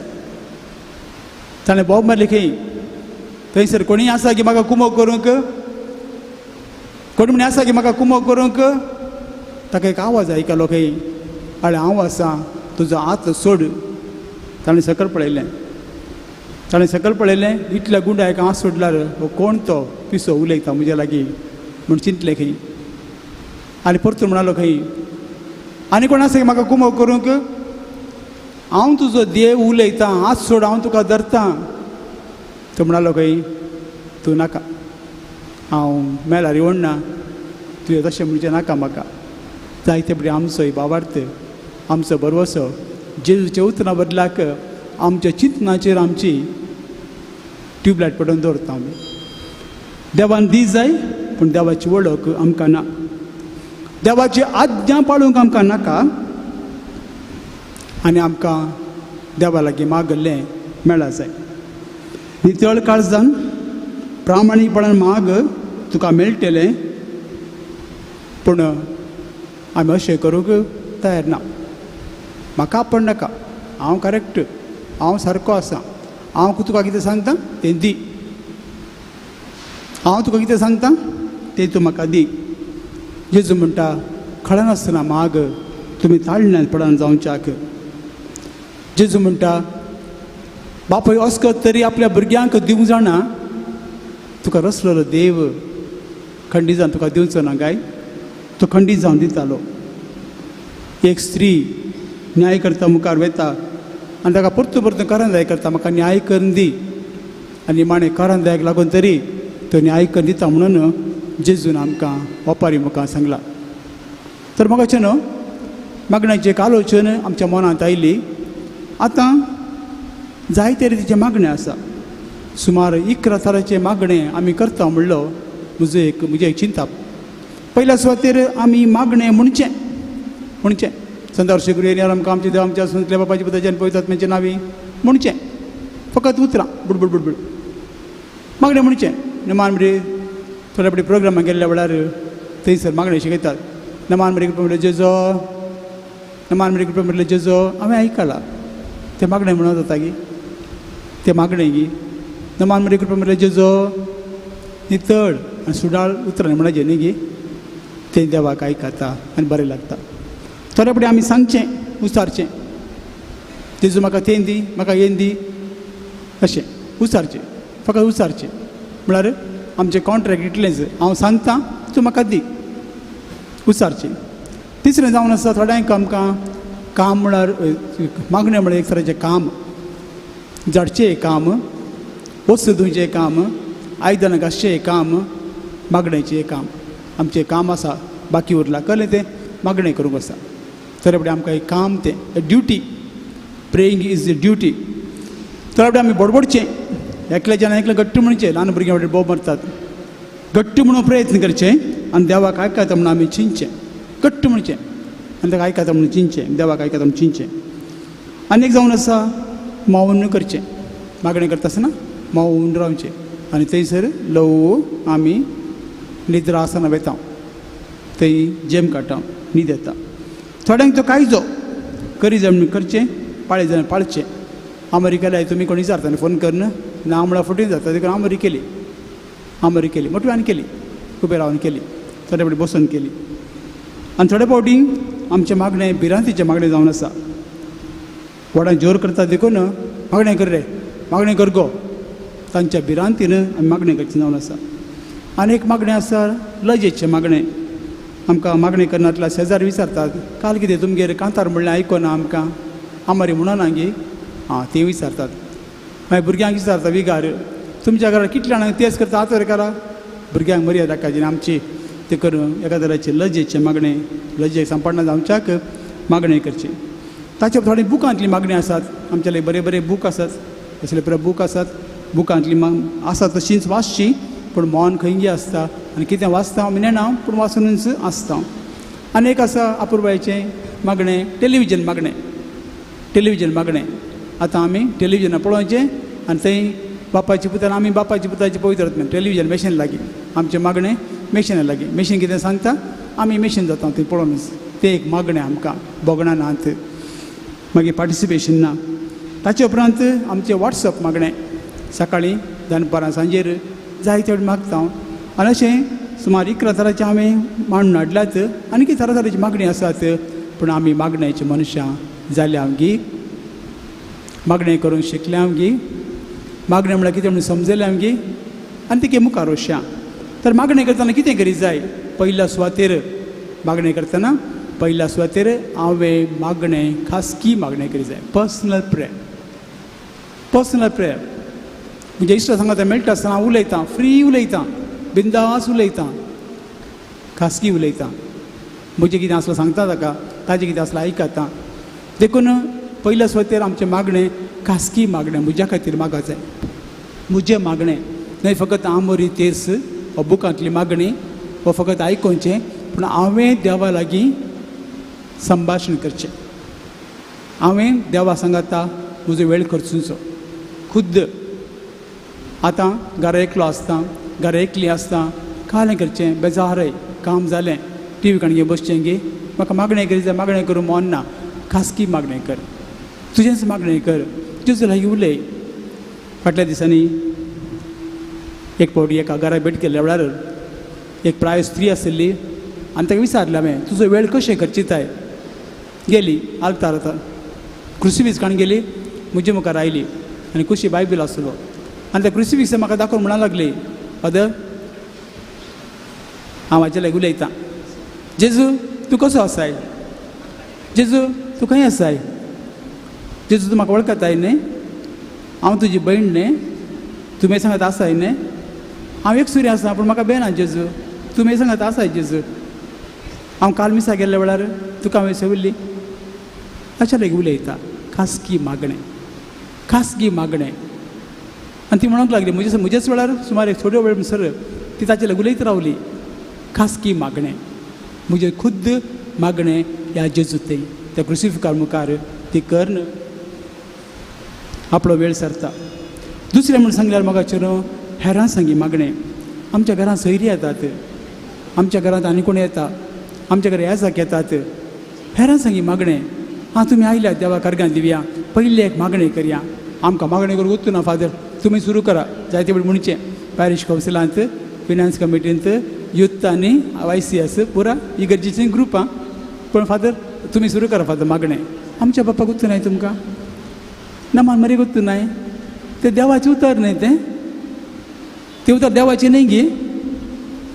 ताणें बोब मारली खंय थंयसर कोणीय आसा की म्हाका कुमो करूंक कोणी म्हणे आसा की म्हाका कुमो करूंक ताका एक आवाज आयकलो खंय आनी हांव आसा तुजो हात सोड ताणें सकयल पळयलें इतल्या गुंडायक हात सोडल्यार हो कोण तो पिसो उलयता म्हज्या लागीं म्हूण चिंतलें खंय आनी परतून म्हणालो खंय आनी कोण आसा की म्हाका कुमो करूंक हांव तुजो देव उलयतां हात सोड हांव तुका धरतां तो म्हणालो खंय तूं नाका हांव मेल्यार येवना तुवें तशें म्हणचें नाका म्हाका जायते बरें आमचो भावार्थ आमचो बरवसो जेजूच्या उतरां बदलाक आमच्या चिंतनाचेर आमची ट्यूबलायट पडोवन दवरता आमी देवान दी जाय पूण देवाची वळख आमकां ना देवाची आज्ञा पाळूंक आमकां नाका आनी आमकां देवा लागीं मागल्लें मेळा जाय नितळ काळजान प्रामाणीकपणान माग तुका मेळटलें पूण आमी अशें करूंक तयार ना म्हाका आपण नाका हांव करेक्ट हांव सारको आसा हांव तुका कितें सांगता तें दी हांव तुका कितें सांगता तें तूं म्हाका दी जेजू म्हणटा खळनासतना माग तुमी ताळण्यान पडन जावच्याक जेजू म्हणटा बापूय अस्कत तरी आपल्या भुरग्यांक दिवंक जाणा तुका रसलेलो देव खंडी जावन तुका दिवचो ना काय तो खंडी जावन दितालो एक स्त्री न्याय करता मुखार वता आनी ताका परतून करंदाय करता म्हाका न्याय करून दी आनी माणे करंदायक लागून तरी तो न्याय करून दिता म्हणून जेजून आमकां ओपारी मुखार सांगला तर म्हाका न्हू मागण्याची एक आलोचन आमच्या मनांत आयली आतां जायते रितीचे मागणें आसा सुमार 11 तरांचे मागणें आमी करता म्हणलो म्हजी एक चिंता पयल्या सुवातेर आमी मागणें म्हणचें संदर्श गुरु आमकां आमचे देव आमच्या संतल्या बापाची पुताच्यान पवित्रात्म्याचे नावी म्हणचें फकत उतरां बुडबुड बुडबुड मागणें म्हणचें निमान म्हणजे थोड्या फावटी प्रोग्रामाक गेल्ल्या वेळार थंयसर मागणें शिकयतात नमान बरी कृपा म्हटलं जेजो नमान बरी कृपा म्हटलं जेजो हांवें आयकलां तें मागणें म्हणत जाता गी तें मागणें गी नमान बरी कृपा म्हटलं जेजो नितळ आनी सुडाळ उतरां म्हणजें न्ही गी तें देवाक आयकता आनी बरें लागता थोडे फुडें आमी सांगचें उसारचें जेजू म्हाका तें दी म्हाका हें दी अशें उसारचें फकत उसारचें म्हळ्यार आमचें कॉन्ट्रॅक्ट इतलेंच हांव सांगतां तूं म्हाका दी उसारचें तिसरें जावन आसा थोड्यांक आमकां काम म्हळ्यार मागणें म्हळ्यार एक तरेचें काम झाडचें काम वस्त धुवचें काम आयदनां घासचें काम मागणेचें काम आमचें काम आसा बाकी उरलां कळ्ळें तें मागणें करूंक आसा थोडे फुडें आमकां एक काम तें ड्युटी प्रेयींग इज द ड्युटी थोडे फुडें आमी बडबडचें एकल्याच्यान एकलें घट्ट म्हणचें ल्हान भुरग्यां फुडें बोब मारतात घट्ट म्हणून प्रयत्न करचें आनी देवाक आयकता म्हणून आमी चिंतचें घट्ट म्हणचें आनी ताका आयकता म्हणून चिंतचें देवाक आयकता म्हणून चिंतचें आनी एक जावन आसा मौन करचें मागणें करता आसतना मौन रावचें आनी थंयसर ल्हव आमी निद्रा आसना वेता थंय जेम काडटा न्हीद येता थोड्यांक तो कायजो करी जाय म्हणून करचें पाळी जाय पाळचें आमरी केल्यार तुमी कोणी विचारता न्ही फोन करन ना म्हळ्यार फुटीन जाता देखून आमरी केली मोटव्यान केली उबे रावन केली थोडे फावटी बसून केली आनी थोडे फावटी आमचें मागणें भिरांतीचें मागणें जावन आसा व्हडां जोर करता देखून मागणें कर रे मागणें कर गो तांच्या भिरांतीन आमी मागणें करचें जावन आसा आनी एक मागणें आसा लजेचें मागणें आमकां मागणें करनातल्या शेजारी विचारतात काल कितें तुमगेर कांतार म्हणलें आयकोना आमकां आमारी म्हणना गी आं ते विचारतात मागीर भुरग्यांक विचारता विगार तुमच्या घरांत कितले जाणांक तेच करता आतर करा भुरग्यांक मर्यादा दाखोवची आमची ते करून एका तराचें लजेचें मागणें लजेक सांपडना जावच्याक मागणें करचें ताचे थोडे बुकांतली मागणी आसात आमचे बरे बरे बूक आसात तसले बरे बूक आसात बुकांतली आसा तशींच वाचची पूण मौन खंयी आसता आनी कितें वाचता हांव नेना पूण वाचूनच आसता आनी एक आसा अपुरबायेचें मागणें टेलिविजन मागणें आतां आमी टेलिविजन पळोवचें आनी थंय बापायच्या पुतान आमी बापायच्या पुताची पवित्र टेलिविजन मॅशीन लागीं आमचें मागणें मॅशिना लागीं मॅशीन कितें सांगता आमी मॅशीन जाता थंय पळोवनच तें एक मागणें आमकां बोगणा नात मागीर पार्टिसिपेशन ना ताचे उपरांत आमचें वॉट्सअप मागणें सकाळीं दनपारां सांजेर जाय तेवटें मागता आनी अशें सुमार 11 तरांचे हांवें मांडून हाडल्यात आनी कितें तरातरेची मागणी आसात पूण आमी मागण्याचीं मनशां जाल्या गी मागणें करूंक शिकल्या गी मागणें म्हळ्यार कितें म्हणून समजल्या गी आनी तिके मुखार वचया तर मागणें करतना कितें करीत जाय पयल्या सुवातेर मागणें करतना पयल्या सुवातेर हांवें मागणें खासगी मागणें करीत जाय पर्सनल प्रेयर म्हणजे इश्ट सांगात मेळटा आसतना हांव उलयतां फ्री उलयतां बिंदास उलयतां खासगी उलयतां म्हजें कितें आसलें सांगता ताका ताजें कितें आसलें आयकतां देखून पयल्या सुवातेर आमचें मागणें खासगी मागणें म्हज्या खातीर मागत जाय म्हजें मागणें न्हय फकत आमोरी तेस हो बुकांतली मागणी हो फकत आयकोवचें पूण हांवें देवा लागीं संभाशण करचें हांवें देवा सांगाता म्हजो वेळ खर्चुचो खुद्द आतां घरा एकलो आसता घरा एकली आसता कालें करचें बेजारय काम जालें टी व्ही काणगे बसचें गे म्हाका मागणें करीत जाय मागणें करूं मन ना खासगी मागणें कर तुजेंच मागणें कर तुजें लागीं उलय फाटल्या दिसांनी एक फावटी एका घरा भेट केल्ल्या वेळार एक प्राय स्त्री आशिल्ली आनी ताका विचारलें हांवें तुजो वेळ कशें करचिताय गेली आलतार आतां क्रुसिफिक्स काण गेली म्हज्या मुखार आयली आनी कुशी बायबल आसलो आनी त्या क्रुसिफिक्स म्हाका दाखोवन म्हणूंक लागली फादर हांव हाचे लागीं उलयतां जेजू तूं कसो आसाय जेजू तूं खंय आसाय जेजू तूं म्हाका वळखताय न्ही हांव तुजी भयण न्ही तुमी सांगात आसाय न्ही हांव एक सुरी आसा पूण म्हाका बेना जेजू तुमी सांगात आसाय जेजू हांव काल मिसा गेल्ल्या वेळार तुका हांवें सेविल्ली ताच्या लागीं उलयता खासगी मागणें आनी ती म्हणूंक लागली म्हजेच वेळार सुमार एक थोड्यो वेळ सर ती ताचे लागीं उलयत रावली खासगी मागणें म्हजें खुद्द मागणें ह्या जेजू त्या क्रुसिफिकार मुखार ती करन आपलो वेळ सरता दुसरें म्हणून सांगल्यार म्हाका चेडो हेरां सांगी मागणें आमच्या घरांत सयरी येतात आमच्या घरांत आनी कोण येता आमचे कडेन येसाक येतात हेरां सांगी मागणें हां तुमी आयल्यात देवा कारगान दिवया पयले एक मागणें करया आमकां मागणें करूंक वचूं ना फादर तुमी सुरू करा जायते वेळ म्हणचें पॅरिश कावन्सिलांत फिनान्स कमिटींत युथ आनी YCS पुरा इगर्जेचें ग्रूप आं पण फादर तुमी सुरू करा फादर मागणें आमच्या बापाक वचूं नाय तुमकां नमान मरे वचूं नाय तें देवाचें उतर न्हय तें उतर देवाचें न्हय गे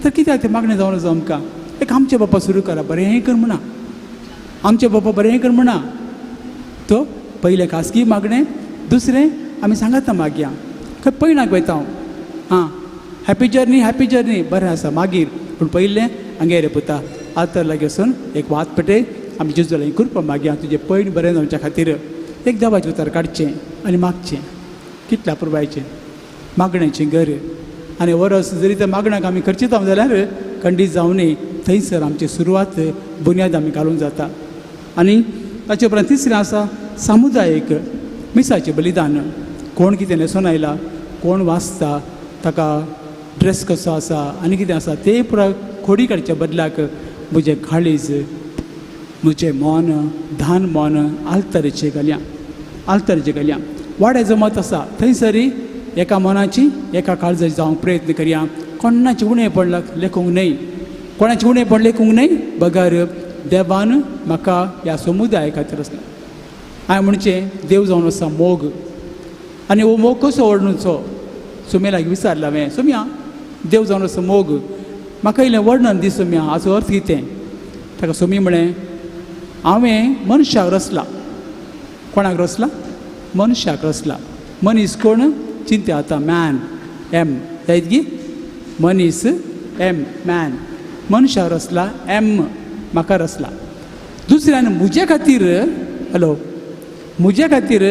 तर कित्याक तें मागणें जावन आसा आमकां एक आमचे बापा सुरू करा बरें कर म्हणा आमचे बापा बरें कर म्हणा तो पयलें खासगी मागणें दुसरें आमी सांगात मागया खंय पयणाक वयता हांव हां हॅपी जर्नी बरें आसा मागीर पूण पयलें आंगे रे पुता आतर लागीं वचून एक वात पेटय आमी जेजूला करपा मागया तुजें पयण बरें जावच्या खातीर एक देवाचें उतर काडचें आनी मागचें कितल्या पुरबायचें मागण्याचें घर आनी वरस जरी त्या मागण्याक आमी खर्चिता जाल्यार खंडीत जावनी थंयसर आमची सुरवात बुन्याद आमी घालूंक जाता आनी ताचे उपरांत तिसरें आसा सामुदायीक मिसाचें बलिदान कोण कितें न्हेसून आयला कोण वाचता ताका ड्रेस कसो आसा आनी कितें आसा तें पुराय खोडी काडच्या बदलाक म्हजें काळीज म्हजें मन धान मन आल्तरेचें घालया वाडे जमत आसा थंयसरी एका मनाची एका काळजाची जावंक प्रयत्न करया कोणाचें उणें पडलां लेखूंक न्हय कोणाचें उणें पडलें लेखूंक न्हय बगर देवान म्हाका ह्या समुदाया खातीर आसलें हांवें म्हणचें देव जावन आसा मोग आनी हो मोग कसो वर्णूचो सुमे लागीं विचारलें हांवें सुम्या देव जावन आसा मोग म्हाका इल्लें वर्णन दी सुम्या हाचो अर्थ कितें ताका सुमी म्हळें हांवें मनशाक रचला कोणाक रचला मनशाक रचला मनीस कोण चिंते आतां मॅन एम जायत गी मनीस एम मॅन मनशाक रचला एम म्हाका रचला दुसऱ्यान म्हजे खातीर म्हजे खातीर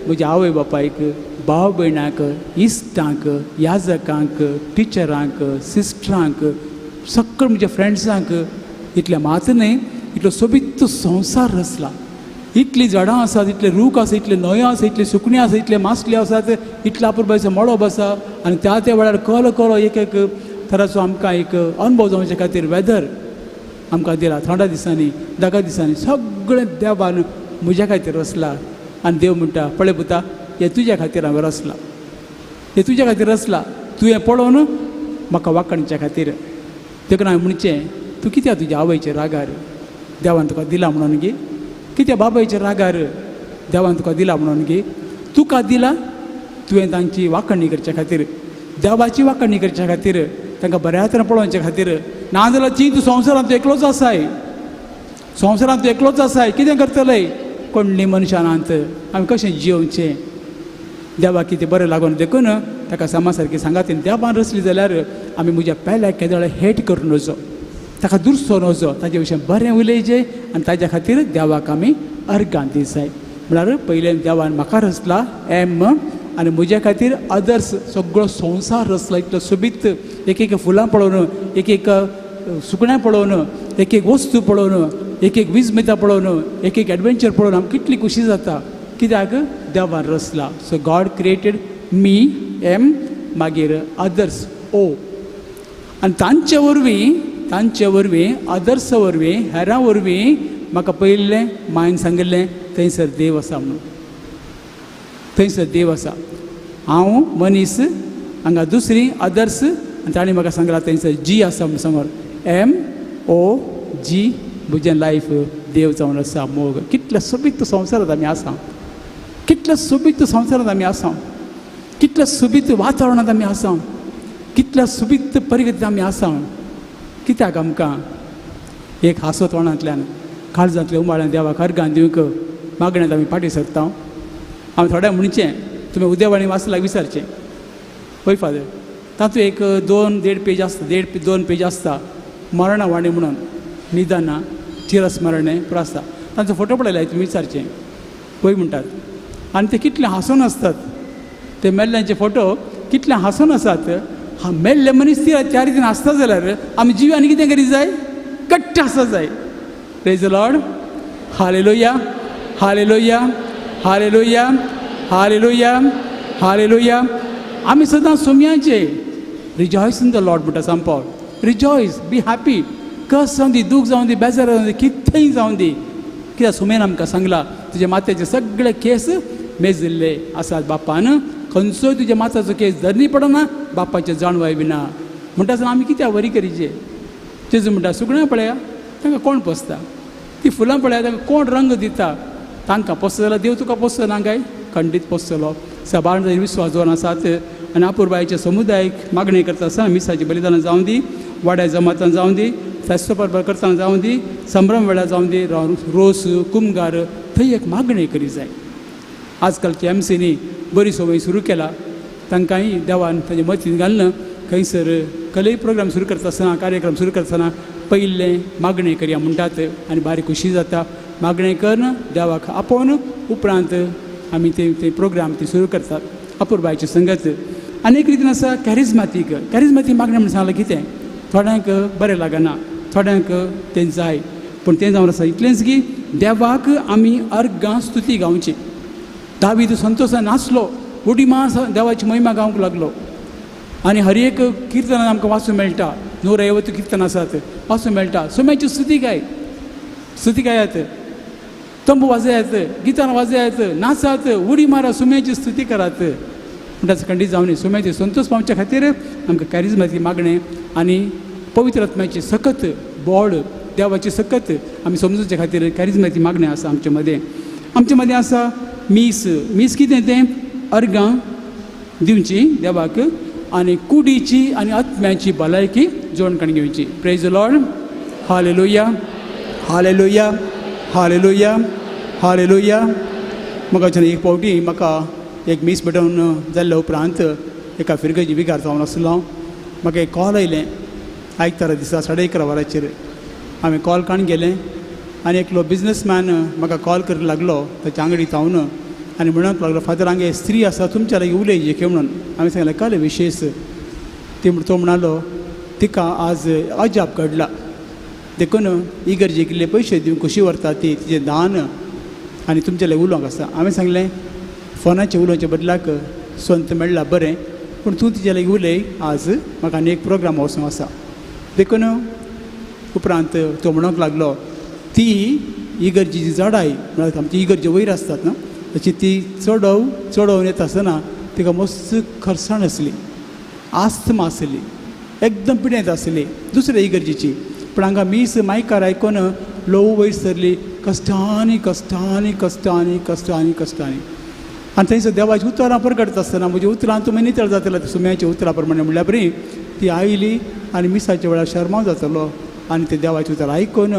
म्हज्या आवय बापायक भाव भयणाक इश्टांक याजकांक टिचरांक सिस्टरांक सक्कळ म्हज्या फ्रेंड्सांक इतलें मात न्हय इतलो सोबीत संवसार रचला इतलीं झाडां आसात इतले रूख आसा इतले न्हंयो आसा इतले सुकणीं आसा इतले मासले आसात इतलो अपुरबायचो मळब आसा आनी त्या वेळार कलो एक तराचो आमकां एक अनुभव जावचे खातीर वेदर आमकां दिला थंडा दिसांनी दागा दिसांनी सगळें देवान म्हज्या खातीर रचला आनी देव म्हणटा पळय पुता हें तुज्या खातीर हांवें रचला तूं हें पळोवन म्हाका वाखणच्या खातीर देखून हांवें म्हणचें तूं कित्याक तुज्या आवयचे रागार देवान तुका दिला म्हणून गे कित्याक बाबायच्या रागार देवान तुका दिला म्हणून गे तुका दिला तुवें तांची वाखणी करच्या खातीर देवाची वाखणी करच्या खातीर तांकां बऱ्या तरेन पळोवच्या खातीर नाजाल्यार ती तूं संवसारांत तूं एकलोच आसाय कितें करतले कोणली मनशानांत आमी कशें जियोवचें देवाक कितें बरें लागून देखून ताका सामा सारकी सांगातीन देवान रचली जाल्यार आमी म्हज्या पेल्याक केदळे हेट करून वचो ताका दुरसोन वचो ताजे विशयी बरें उलयचें आनी ताज्या खातीर देवाक आमी अर्गां दी जाय म्हळ्यार पयलें देवान म्हाका रचला एम आनी म्हज्या खातीर अदर्स सगळो संवसार रचला इतलो सोबीत एक फुलां पळोवन एक सुकण्यां पळोवन एक वस्तू पळोवन एक विस्मिता पळोवन एक एडवेंचर पळोवन आमकां कितली खुशी जाता कित्याक देवान रचला सो गॉड क्रिएटेड मी एम मागीर अदर्स ओ आनी तांचे वरवीं अदर्स वरवीं हेरां वरवीं म्हाका पयलें मायन सांगिल्लें थंयसर देव आसा म्हणून थंयसर देव आसा हांव मनीस हांगा दुसरी अदर्स आनी ताणें म्हाका सांगलां थंयसर जी आसा म्हणून समोर MOG म्हजें लायफ देव जावन आसा मोग कितल्या सोबीत संवसारांत आमी आसा कितल्या सोबीत संवसारांत आमी आसा कितल्या सोबीत वातावरणांत आमी आसा कितल्या सोबीत परिगतींत आमी आसा कित्याक आमकां एक हांसत तोंडांतल्यान काळजांतल्या उमाळ्यान देवाक अर्गां दिवंक मागण्यांत आमी फाटीं सरता हांव थोड्या म्हणचें तुमी उद्देवाणी वाचलां विचारचें पळय फादर तातूंत एक 2.5 पेज आसता 2 पेज आसता मरणवाणी म्हणून निदाना चिरस्मरणें पुरो आसता तांचो फोटो पळयला तुमी विचारचें पळय म्हणटात आनी ते कितले हांसून आसतात ते मेल्ल्यांचे फोटो कितले हांसून आसात हा मेल्ले मनीस त्या रितीन आसता जाल्यार आमी जीव आनी कितें करीत जाय कट्ट आसता जाय praise the Lord hallelujah hallelujah hallelujah hallelujah hallelujah आमी सदां सोमयाचे रिजॉयस इन द लॉर्ड म्हणटा सांग पावल रिजॉयस बी हॅपी कस जावन दी दूख जावन दी बेजार जावन दी कितेंय जावन दी कित्याक सुमेन आमकां सांगला तुज्या माथ्याचे सगळे केस मेजिल्ले आसात बापान खंयचोय तुज्या माथ्याचो केस धरनी पडना बापाचे जाणवाय बिना म्हणटा आसतना आमी कित्याक वरी करीचे जेजू म्हणटा सुकण्यां पळया तांकां कोण पोसता ती फुलां पळया तांकां कोण रंग दिता तांकां पोसता जाल्यार देव तुका पोसना काय खंडीत पोसतलो सबार विस्वास दवरून आसात आनी अपुरबायेच्या समुदायाक मागणी करता आसतना मिसाची बलिदानां जावं दी वाड्या जमातान जावं दी फेस्तोपर करतना जावं दी संभ्रम वेळार जावं दी रोस कुमगार थंय एक मागणी करी जाय आजकालच्या एमसीनी बरी संवय सुरू केला तांकांय देवान ताचे मतींत घालना खंयसर कलई प्रोग्राम सुरू करता आसतना कार्यक्रम सुरू करतना पयलें मागणी करया म्हणटात आनी बारीक खुशी जाता मागणी करन देवाक आपोवन उपरांत आमी ते प्रोग्राम ती सुरू करतात अपुरबायची संगत आनीक रितीन आसा कॅरिझमॅटीक मागणी म्हणून सांगलें कितें थोड्यांक बरें लागना थोड्यांक तें जाय पूण तें जावन आसा इतलेंच की देवाक आमी अर्गां स्तुती गावची दावीद संतोशान नाचलो उडी मार देवाची महिमा गावंक लागलो आनी हर एक किर्तनान आमकां वाचूंक मेळटा 150 किर्तन आसात वाचूंक मेळटा सुम्याची स्तुती गायात तंबू वाजयात गितार वाजयात नाचात उडी मारा सुम्याची स्तुती करात म्हणटा खंडीत जावं न्ही सुम्याची संतोश पावच्या खातीर आमकां कॅरिझमॅटीक मागणें आनी पवित्र आत्म्याची सकत बोड देवाची सकत आमी समजुच्या खातीर कॅरिझमॅटीक मागणें आसा आमचे मदें आसा मीस कितें तें अर्गां दिवची देवाक आनी कुडीची आनी आत्म्याची भलायकी जोडकण घेवची praise the Lord hallelujah hallelujah hallelujah hallelujah म्हाका एक फावटी म्हाका एक मीस मेळोवन जाल्ल्या उपरांत एका फिरगेची विकार जावन आसलो म्हाका एक कॉल आयलें आयतारा दिसा 11:30 वरांचेर हांवें कॉल काडून गेलें आनी एकलो बिजनसमॅन म्हाका कॉल करपाक लागलो ताच्या आंगडी जावन आनी म्हणूंक लागलो फादर हांगे स्त्री आसा तुमच्या लागीं उलयची म्हणून हांवें सांगलें काले विशेश तो म्हणालो तिका आज अजाप घडला देखून इगर्जेक इल्ले पयशे दिवंक कशी व्हरता ती तिजें दान आनी तुमच्या लागीं उलोवंक आसा हांवें सांगलें फोनाचेर उलोवचे बदलाक संत मेळ्ळा बरें पूण तूं तिच्या लागीं उलय आज म्हाका आनी एक प्रोग्राम वचूंक आसा देखून उपरांत तो म्हणूंक लागलो ती इगर्जेची जडाय म्हळ्यार आमची इगर्जे वयर आसतात ना तशी ती चडोवन येता आसतना तिका मस्त खरसाण आसली आस्थमा आसली एकदम पिडेत आसली दुसऱ्या इगर्जेची पूण हांगा मीस मायकार आयकून लोव वयर सरली कश्टांनी कश्टांनी कश्टांनी कश्टांनी कश्टांनी आनी थंयसर देवाची उतरां परगडता आसतना म्हजी उतरां तुमी नितळ जातलें सुम्याच्या उतरां प्रमाणे म्हणल्यार बरी ती आयली आनी मिसाच्या वेळार शर्माव जातलो आनी ते देवाची उतर आयकून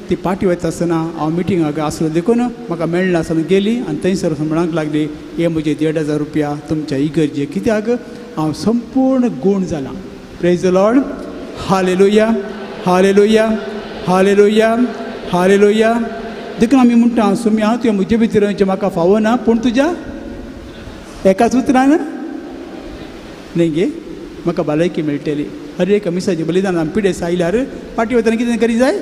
ती पाटी वयता आसतना हांव मिटिंगाक आसलो देखून म्हाका मेळना आसतना गेली आनी थंयसर म्हणूंक लागली हे म्हजे 1,500 रुपया तुमच्या इगर्जेक कित्याक हांव संपूर्ण गूण जालां praise the Lord hallelujah hallelujah hallelujah hallelujah देखून आमी म्हणटा सुम्या तुवें म्हजे भितर म्हाका फावना पूण तुज्या एकाच उतरान न्ही गे म्हाका भलायकी मेळटली हर एक मिसाची बलिदान आमी पिडेस आयल्यार पाटी वयतना कितें करी जाय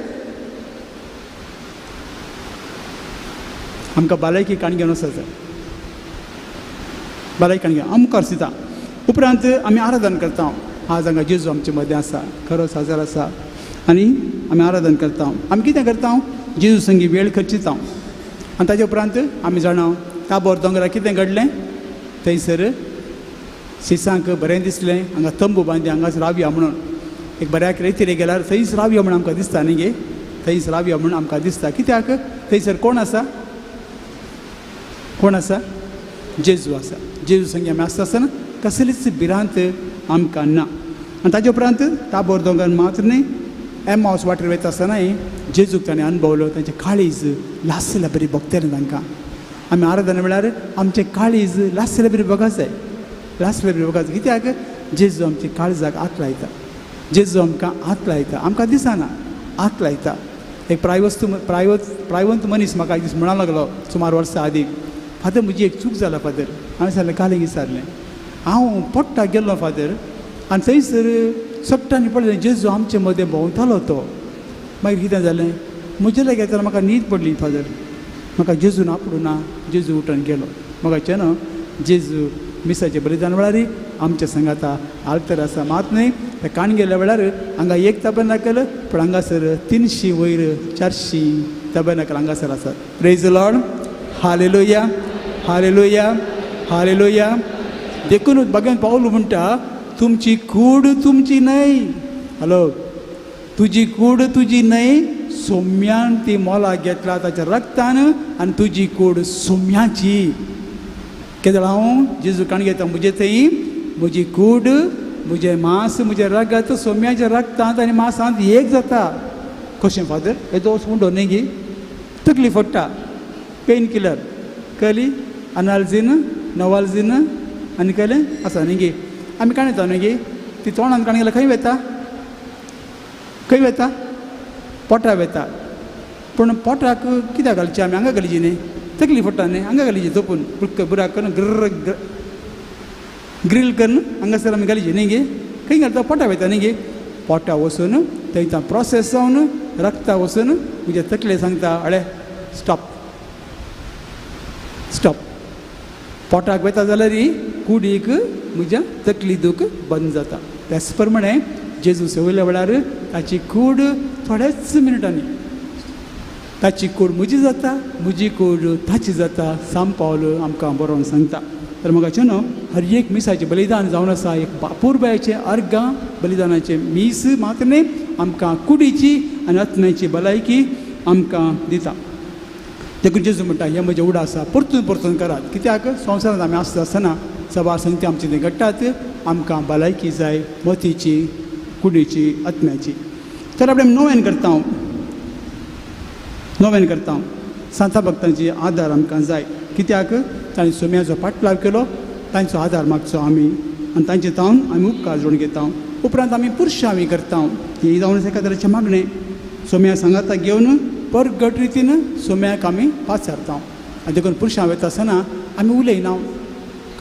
आमकां भलायकी काण घेवन वचत जाय भलायकी काण घेवन अमकार सिता उपरांत आमी आराधन करता आज हांगा जेजू आमचे मदें आसा खरोच हजर आसा आनी आमी आराधन करता आमी कितें करता जेजू संगी वेळ खर्चिता आनी ताजे उपरांत आमी जाणा ताबोर दोंगरा कितें घडलें थंयसर शिसांक बरें दिसलें हांगा तंबू बांदी हांगाच रावया म्हणून एक बऱ्याक रेतीर गेल्यार थंयच रावया म्हणून आमकां दिसता न्ही गे थंयच रावया म्हणून आमकां दिसता कित्याक थंयसर कोण आसा जेजू आसा जेजू संगी आमी आसता आसतना कसलीच भिरांत आमकां ना आनी ताजे उपरांत ताबोर दोंगर मात्र न्ही एमावस वाटेर वयता आसतनाय जेजूक ताणें अनुभवलो तांचें काळीज लासल्या बरी भोगतलें तांकां आमी आराधना वेळार आमचें काळीज लासल्या बरी भोगत जाय लासल्या बरी भोगत कित्याक जेजू आमच्या काळजाक हात लायता जेजू आमकां हात लायता आमकां दिसना हात लायता एक प्रायवंत मनीस म्हाका एक दीस म्हणूंक लागलो सुमार वर्सां आदीं फादर म्हजी एक चूक जाला फादर हांवें सांगलें कालें विचारलें हांव पोट्टा गेल्लो फादर आनी थंयसर सट्टांनी पडलें जेजू आमचे मदें भोंवतालो तो मागीर कितें जालें म्हजे लागीं येताना म्हाका न्हीद पडली फादर म्हाका जेजून आपडूं ना जेजू उठून गेलो म्हाका न्हू जेजू मिसाचे बलिदान वेळार आमच्या संघात आल्तर आसा मात न्हय ते काण गेल्या वेळार हांगा एक तबरनाकल पूण हांगासर 300 वयर 400 तबरनाकल हांगासर आसात. Praise the Lord. Hallelujah hallelujah hallelujah. देखून भगवान पाऊल म्हणटा तुमची कूड तुमची न्हय. हॅलो, तुजी कूड तुजी न्हय, सोम्यान ती मोला घेतला ताच्या रक्तान आनी तुजी कूड सोम्याची. कित्याक हांव जेजू काण घेता म्हजे थंय म्हजी कूड म्हजें मांस म्हजें रगत सोम्याच्या रक्तांत आनी मांसांत एक जाता. कशें फादर येदो उंडो न्ही गी तकली फडटा पेन किलर कली अनाल्जीन नवाल्जीन आनी कळ्ळें आसा न्ही गे. आमी काण येता न्ही गे ती तोंडान काण गेल्यार खंय वता खंय वता पोटा वता. पूण पोटाक कित्याक घालचें आमी हांगा घालची न्ही तकली फडटा न्ही हांगा घालची जपून बुडक बुराक करून ग्रिल करून हांगासर आमी घालची न्ही गे. खंय घालता पोटा वयता न्ही गे. पोटा वचून थंयच्यान प्रोसेस जावन रक्ता वचून म्हज्या तकले सांगता अळे स्टॉप स्टॉप. पोटाक वता जाल्यार कुडीक म्हज्या तकली दूख बंद जाता. त्याच प्रमाणे जेजू सेवयल्या वेळार ताची कूड थोड्याच मिनटांनी ताची कूड म्हजी जाता म्हजी कूड ताची जाता. साम पावल आमकां बरोवन सांगता. तर म्हाका न्हू हर एक मिसाचें बलिदान जावन आसा. एक बापूरबायेचें अर्गां बलिदानाचें मीस मात्र न्ही आमकां कुडीची आनी आत्म्याची भलायकी आमकां दिता. देखून जेजू म्हणटा हें म्हजें उडो आसा परतून परतून करात. कित्याक संवसारांत आमी आसता आसतना सवार संगती आमचे थंय घडटात. आमकां भलायकी जाय मोतीची कुडीची आत्म्याची. तर आपण नोवेन करता नोवेन करता सांता भक्तांची आदार आमकां जाय. कित्याक तांणी सोम्याचो पाटलाव केलो तांचो आदार मागचो आमी आनी तांचे तावन आमी उपकार जोडून घेता. उपरांत आमी पुरशांवी करता. ही जावन एका तरेचें मागणें सोम्या सांगाता घेवन परगट रितीन सोम्याक आमी पाचारता. आनी देखून पुरशां वयता आसतना आमी उलयना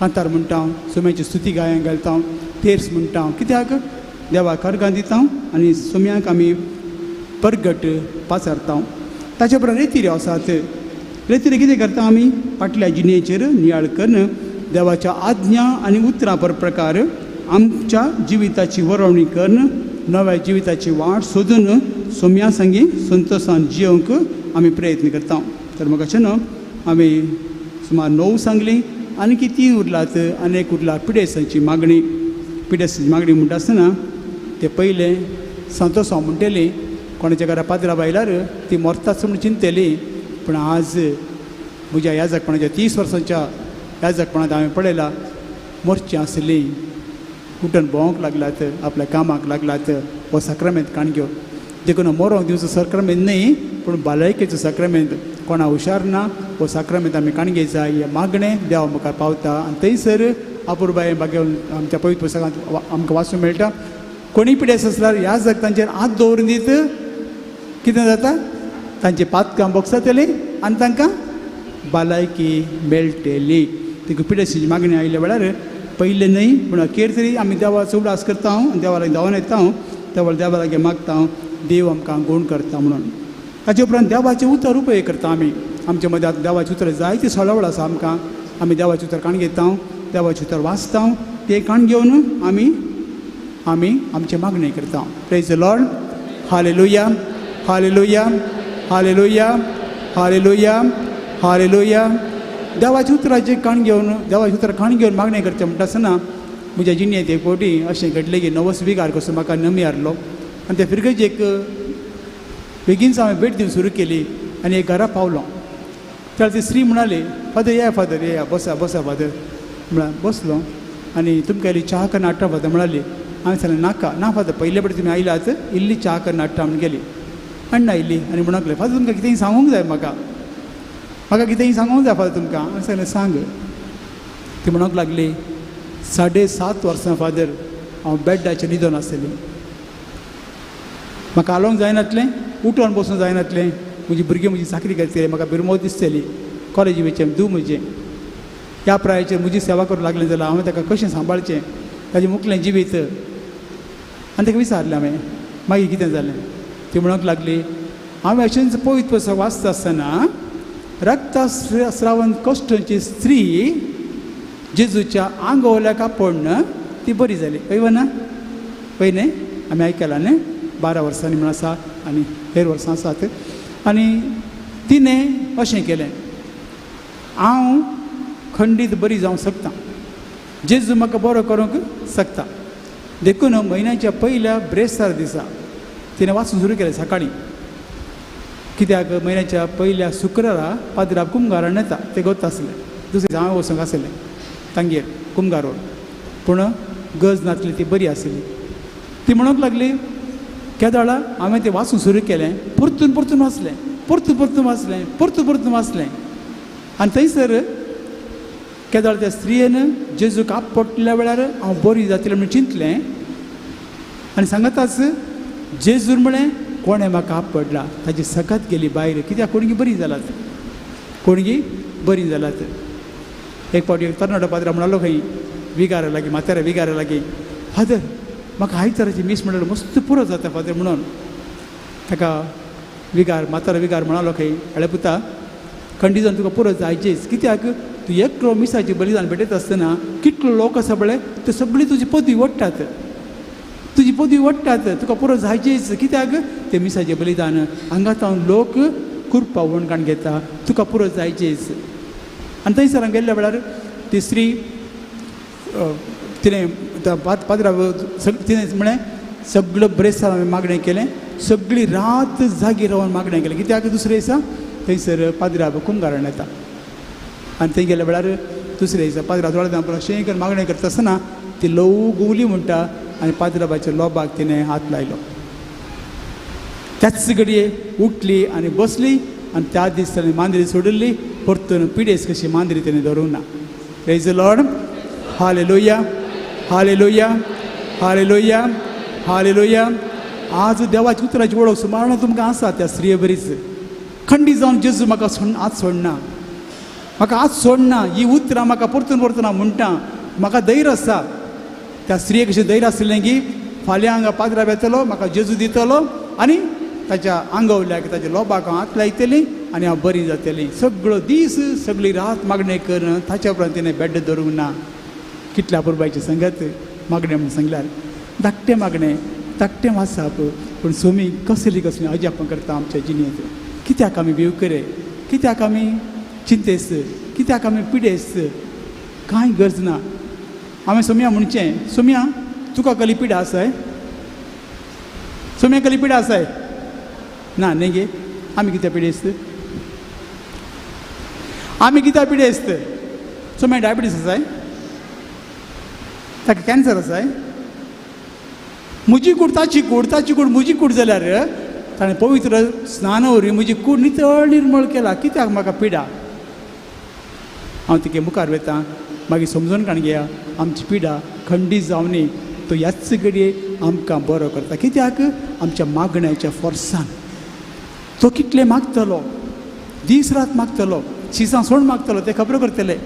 कांतार म्हणटा सोम्याची स्तुती गायन घालता तेर्स म्हणटा. कित्याक देवाक अर्गां दिता आनी सोम्याक आमी परगट पाचारता. ताचे उपरांत रेती आसात. रेतीर कितें करता आमी फाटल्या जिणेचेर नियाळ करून देवाच्या आज्ञा आनी उतरां प्रकार आमच्या जिविताची वरवणी करून नव्या जिविताची वाट सोदून सोम्या सांगी संतोशान जियोंक आमी प्रयत्न करता. तर म्हाका न्हू आमी सुमार 9 सांगली आनी 3 उरलात आनी एक उरला पिडेसाची मागणी. पिडेसाची मागणी म्हणटा आसतना ते पयले संतोशां म्हणटली कोणाच्या घरा पाद्रा बायल्यार ती मरताच म्हूण चिंतली. पूण आज म्हज्या याजकपणाच्या 30 वर्सांच्या याजकपणांत हांवें पळयलां मरचीं आसलीं उठून भोंवंक लागलात आपल्या कामाक लागलात हो सक्रामेंत काणग्यो. देखून मरोंक दिवचो सक्रामेंत न्ही पूण भलायकेचो सक्रामेंत. कोणा हुशार ना हो सक्रामेंत आमी काणगे जाय. हे मागणें देवा मुखार पावता आनी थंयसर अपुरबाय बागेवन आमच्या पवित्र पुस्तकांत आमकां वाचूंक मेळटा. कोणी पिडेस आसल्यार ह्या जगतांचेर हात दवरून दीत कितें जाता तांची पातकां बोगसतलीं आनी तांकां भलायकी मेळटली. देखून पिडेसाची मागणी आयिल्ल्या वेळार पयलें न्हय पूण अखेर तरी आमी देवाचो उडास करता देवा लागीं धांवन येता देवा देवा लागीं मागता देव आमकां गूण करता म्हणून. ताचे उपरांत देवाचें उतर उपयोग करता आमी. आमच्या मदीं आतां देवाचें उतर जायती सळवळ आसा आमकां. आमी देवाचें उतर काण घेता देवाचें उतर वाचता तें काण घेवन आमी आमची मागणी करता. Praise the Lord. Hallelujah hallelujah hallelujah hallelujah hallelujah. देवाच्या उतराचें काण घेवन देवाचें उतर काण घेवन मागणी करचें म्हणटा आसतना म्हज्या जिणेंत एक फावटी अशें घडलें की नवो विगार कसो म्हाका नमी हारलो आनी त्या फिरगेचेक बेगीनच हांवें भेट दिवंक सुरू केली आनी एक घरा पावलो. त्यावेळार ती स्त्री म्हणाली फादर या बसा बसा फादर म्हळ्यार बसलो आनी तुमकां इल्ली च्या करून हाडटा फादर म्हणाली. हांवें सांगलें नाका ना फादर पयले फावटी तुमी आयलात इल्ली च्या करून हाडटा म्हणून गेली. हाडना आयली आनी म्हणूंक लागलें फादर तुमकां कितेंय सांगूंक जाय म्हाका कितेंय सांगूंक जाय फादर तुमकां. हांवें सांगलें सांग. ती म्हणूंक लागली 7.5 वर्सां फादर हांव बेड्डाचेर न्हिदोन आसतलें. म्हाका हालोवंक जायनासलें उठोन बसूंक जायनासलें. म्हजी भुरगीं म्हजी चाकरी करतली म्हाका भिरमोत दिसतली कॉलेजी वयचें दूं म्हजें. ह्या प्रायाचेर म्हजी सेवा करूंक लागलें जाल्यार हांवें ताका कशें सांबाळचें ताजें मुखलें जिवीत. आनी ताका विचारलें हांवें मागीर कितें जालें. ती म्हणूंक लागली हांवें अशेंच पवित्र पुस्तक वाचता आसतना रक्तस्रावन कश्टांची स्त्री जेजूच्या आंगवल्या का पडणं ती बरी जाली पळय ना पळय न्ही आमी आयकलां न्ही 12 वर्सांनी म्हण आसा आनी हेर वर्सां आसात आनी तिणें अशें केलें हांव खंडीत बरी जावंक शकता जेजू म्हाका बरो करूंक शकता देखून म्हयन्याच्या पयल्या ब्रेस्तार दिसा तिणें वाचून सुरू केलें सकाळीं कित्याक म्हयन्याच्या पयल्या शुक्रारा पाद्रा कुंभारान येता तें गोत आसलें दुसरे हांवें वचूंक आसलें तांगेर कुंभारोड पूण गज नासली ती बरी आसली ती म्हणूंक लागली केदाळा हांवें तें वाचून सुरू केलें परतून परतून वाचलें परतून परतून वाचलें परतून परतून वाचलें आनी थंयसर केदाळ त्या स्त्रियेन जेजूक आपटल्या वेळार हांव बरी जातलें म्हूण चिंतलें आनी सांगताच जेजून म्हळें कोणें म्हाका आपटला ताजी सकात गेली भायर कित्याक कोणगी बरी जालात कोणगी बरी जालात एक फावटी तरणाटो पाद्रा म्हणलो खंय विगारा लागीं म्हाताऱ्या विगारा लागीं फादर म्हाका आयताराची मीस म्हणल्यार मस्त पुरो जाता फादर म्हणून ताका विगार म्हातारो विगार म्हणालो खंय हळे पुता खंडी जावन तुका पुरो जायचेच कित्याक तूं एकलो मिसाची बलिदान भेटयता आसतना कितलो लोक आसा पळय ते सगळी तुजी पदवी ओडटात तुजी पदवी ओडटात तुका पुरो जायचेच कित्याक ते मिसाचें बलिदान हांगातावन लोक कुरपा वणकाण घेता तुका पुरो जायचेच आनी थंयसर गेल्ल्या वेळार ती स्त्री तिणें पाद्रा तिणें म्हळें सगळें ब्रेस्तार हांवें मागणें केलें सगळी रात जागी रावन मागणें केलें कित्याक दुसरे दिसा थंयसर पाद्रा कुंभारान येता आनी थंय गेल्या वेळार दुसरे दिसा पाद्रा थोड्या अशें करून मागणें करता आसतना ती ल्हव गुवली म्हणटा आनी पाद्राबाच्या लोबाक तिणें हात लायलो त्याच घडये उठली आनी बसली आनी त्या दीस ताणें मांद्री सोडिल्ली परतून पिडेस कशी मांद्री तिणें धरूंक ना praise the Lord hallelujah hallelujah hallelujah hallelujah आज देवाच्या उतराची वळख सुमार तुमकां आसा त्या स्त्रिये बरीच खंडी जावन जेजू म्हाका आज सोडना म्हाका आज सोडना ही उतरां म्हाका परतून परतून हांव म्हणटा म्हाका धैर्य आसा त्या स्त्रियेक अशें धैर्य आसलें की फाल्यां हांगा पाद्रा येतलो म्हाका जेजू दितलो आनी ताच्या आंगवल्याक ताच्या लोबाक हांव हात लायतलीं आनी हांव बरी जातलीं सगळो दीस सगळी रात मागणें करून ताच्या उपरांत तिणें बेड्ड धरूंक ना कितल्या पुरबायची संगत मागणें म्हूण सांगल्यार धाकटें वाचप पूण सोमी कसली कसली अजापां करता आमच्या जिणेंत कित्याक आमी भिवकरे कित्याक आमी चिंतेस्त कित्याक आमी पिडेस्त कांय गरज ना हांवें सोम्या म्हणचें सोम्या तुका कसली पिडा आसाय सोम्या कसली पिडा आसाय ना न्ही गे आमी कित्याक पिडेस्त आमी कित्याक पिडेस्त सोम्या डायबिटीस आसाय ताका कॅन्सर आसाय म्हजी कूड ताची कूड म्हजी कूड जाल्यार ताणें पवित्र स्नान व्हरून म्हजी कूड नितळ निर्मळ केला कित्याक म्हाका पिडा हांव तिगे मुखार वेता मागीर समजून काण घेया आमची पिडा खंडी जावनी तो ह्याच घडये आमकां बरो करता कित्याक आमच्या मागण्याच्या फोर्सान तो कितले मागतलो दीस रात मागतलो शिसां सोड मागतलो ते खबर करतले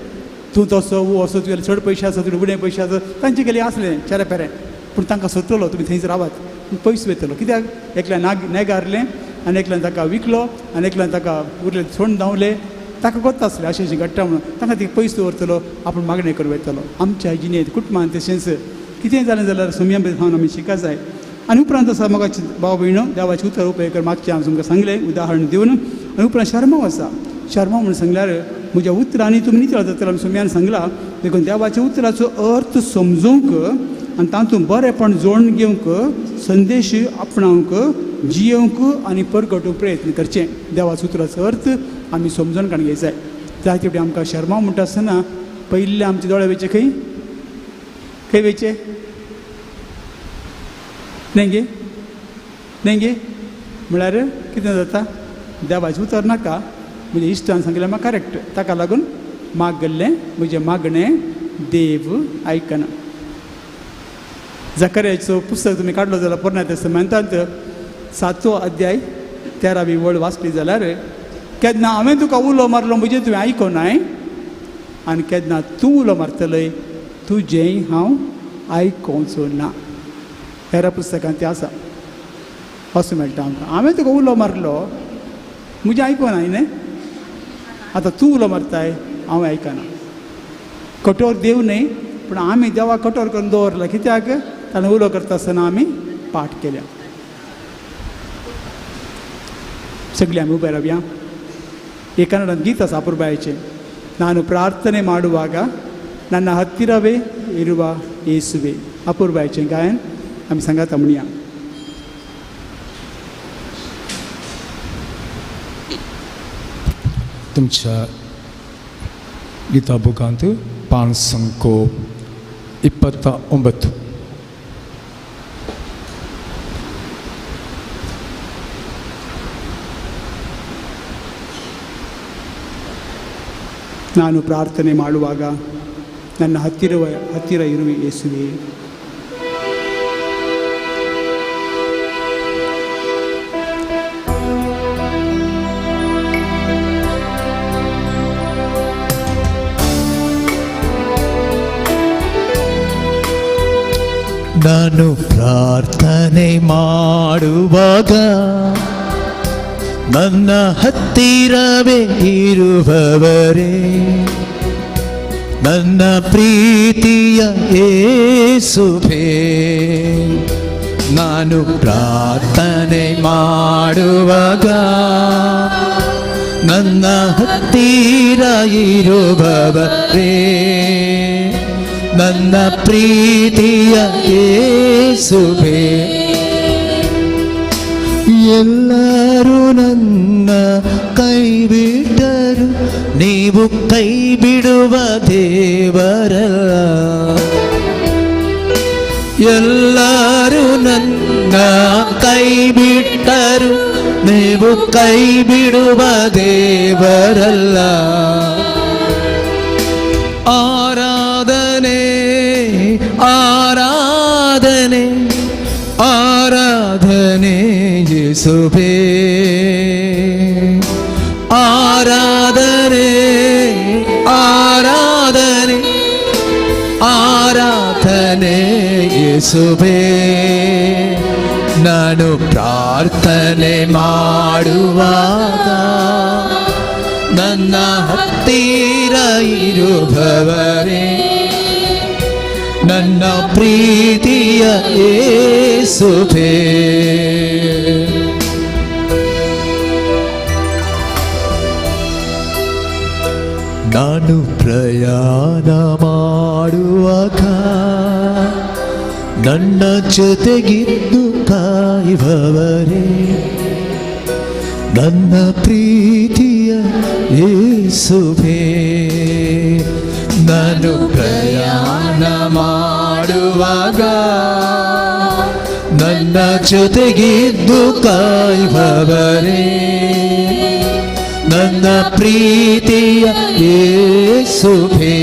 तूं तसो वो असो तुगेले चड पयशे आसा तुगे उणे पयशे आसा तांचे गेले आसले चेरेपेरे पूण तांकां सोदतलो तुमी थंयच रावात पयस वयतलो कित्याक एकल्यान नेगारलें आनी एकल्यान ताका विकलो आनी एकल्यान ताका उरले सोडून धांवले ताका कोत्ता आसलें अशें अशें घडटा म्हणून तांकां ती पयस दवरतलो आपूण मागणें करून वयतलो आमच्या जिणेंत कुटुंबान तशेंच कितेंय जालें जाल्यार सोम्या हांव आमी शिका जाय आनी उपरांत आसा मोगाची भाव भयणो देवाची उतर उपेग कर मागचें हांव तुमकां सांगलें उदाहरण दिवन आनी उपरांत शर्माव आसा शर्माव म्हणून सांगल्यार म्हज्या उतरांनी तुमी नितळ जातलो आमी सोम्यान सांगलां देखून देवाच्या उतराचो अर्थ समजूंक आनी तातूंत बरेंपण जोडून घेवंक संदेश आपणावंक जियोवंक आनी परगटूंक प्रयत्न करचें देवाच्या उतराचो अर्थ आमी समजून काण घेवंक जाय जाय तेवटें आमकां शर्माव म्हणटा आसतना पयले आमचे दोळे वयचे खंय खंय वयचे न्ही गे म्हळ्यार कितें जाता देवाचें उतर नाका म्हज्या इश्टान सांगलें म्हाका करेक्ट ताका लागून मागल्लें म्हजें मागणें देव आयकना जकर्याचो पुस्तक तुमी काडलो जाल्यार पोरण्या तेस्तामेंतांत 7 अध्याय 13वी वळ वाचली जाल्यार केन्ना हांवें तुका उलो मारलो म्हणजे तुवें आयकोनाय आनी केन्ना तूं उलो मारतलय तुजें हांव आयकोवचो ना हेरा पुस्तकांत तें आसा असो मेळटा आमकां हांवें तुका उलो मारलो म्हजें आयकोनाय न्ही आतां तूं उलो मारताय हांव आयकना कठोर देव नाही, पण आम्ही देवा कठोर करून दवरला. कित्याक ताणें उलो करता आसतना आमी पाठ केल्या. सगळीं आमी उबे रावया. ಈ ಕನ್ನಡದ ಗೀತ ಸಾಪುರ್ಬಾಯಿಚೆ. ನಾನು ಪ್ರಾರ್ಥನೆ ಮಾಡುವಾಗ ನನ್ನ ಹತ್ತಿರವೇ ಇರುವ ಯೇಸುವೆ. ಅಪೂರ್ಬಾಯಿಚೆ ಗಾಯನ್ ಆమె ಸಂಗಾತ ಮುನಿಯ. तुमच्या गीता बुकांत 529. ನಾನು ಪ್ರಾರ್ಥನೆ ಮಾಡುವಾಗ ನನ್ನ ಹತ್ತಿರ ಇರುವ ಯೇಸುವೆ. ನಾನು ಪ್ರಾರ್ಥನೆ ಮಾಡುವಾಗ ನನ್ನ ಹತ್ತಿರವೇ ಇರುವವರೇ, ನನ್ನ ಪ್ರೀತಿಯ ಯೇಸುವೇ. ನಾನು ಪ್ರಾರ್ಥನೆ ಮಾಡುವಾಗ ನನ್ನ ಹತ್ತಿರ ಇರುವವರೇ, ನನ್ನ ಪ್ರೀತಿಯ ಯೇಸುವೇ. ಎಲ್ಲರೂ ನನ್ನ ಕೈ ಬಿಟ್ಟರು, ನೀವು ಕೈ ಬಿಡುವ ದೇವರಲ್ಲ. ಎಲ್ಲರೂ ನನ್ನ ಕೈ ಬಿಟ್ಟರು, ನೀವು ಕೈ ಬಿಡುವ ದೇವರಲ್ಲ. ಆರಾಧನೆ ಆರಾಧನೆ ಆರಾಧನೆ ಯೇಸುವೇ. ಆರಾಧನೆ ಆರಾಧನೆ ಆರಾಧನೆ ಯೇಸುವೇ. ನಾನು ಪ್ರಾರ್ಥನೆ ಮಾಡುವಾಗ ನನ್ನ ಹತ್ತಿರ ಇರುವವರೇ, ನನ್ನ ಪ್ರೀತಿಯ ಯೇಸುವೇ. ನಾನು ಪ್ರಯಾಣ ಮಾಡುವಾಗ ನನ್ನ ಜೊತೆಗಿದ್ದು ಕಾಯುವವರೇ, ನನ್ನ ಪ್ರೀತಿಯ ಯೇಸುವೇ. ನಾನು ಪ್ರಯಾಣ ಮಾಡುವಾಗ ನನ್ನ ಜೊತೆಗಿದ್ದು ಕಾಯುವವರೇ, ನನ್ನ ಪ್ರೀತಿಯ ಯೇಸುವೇ.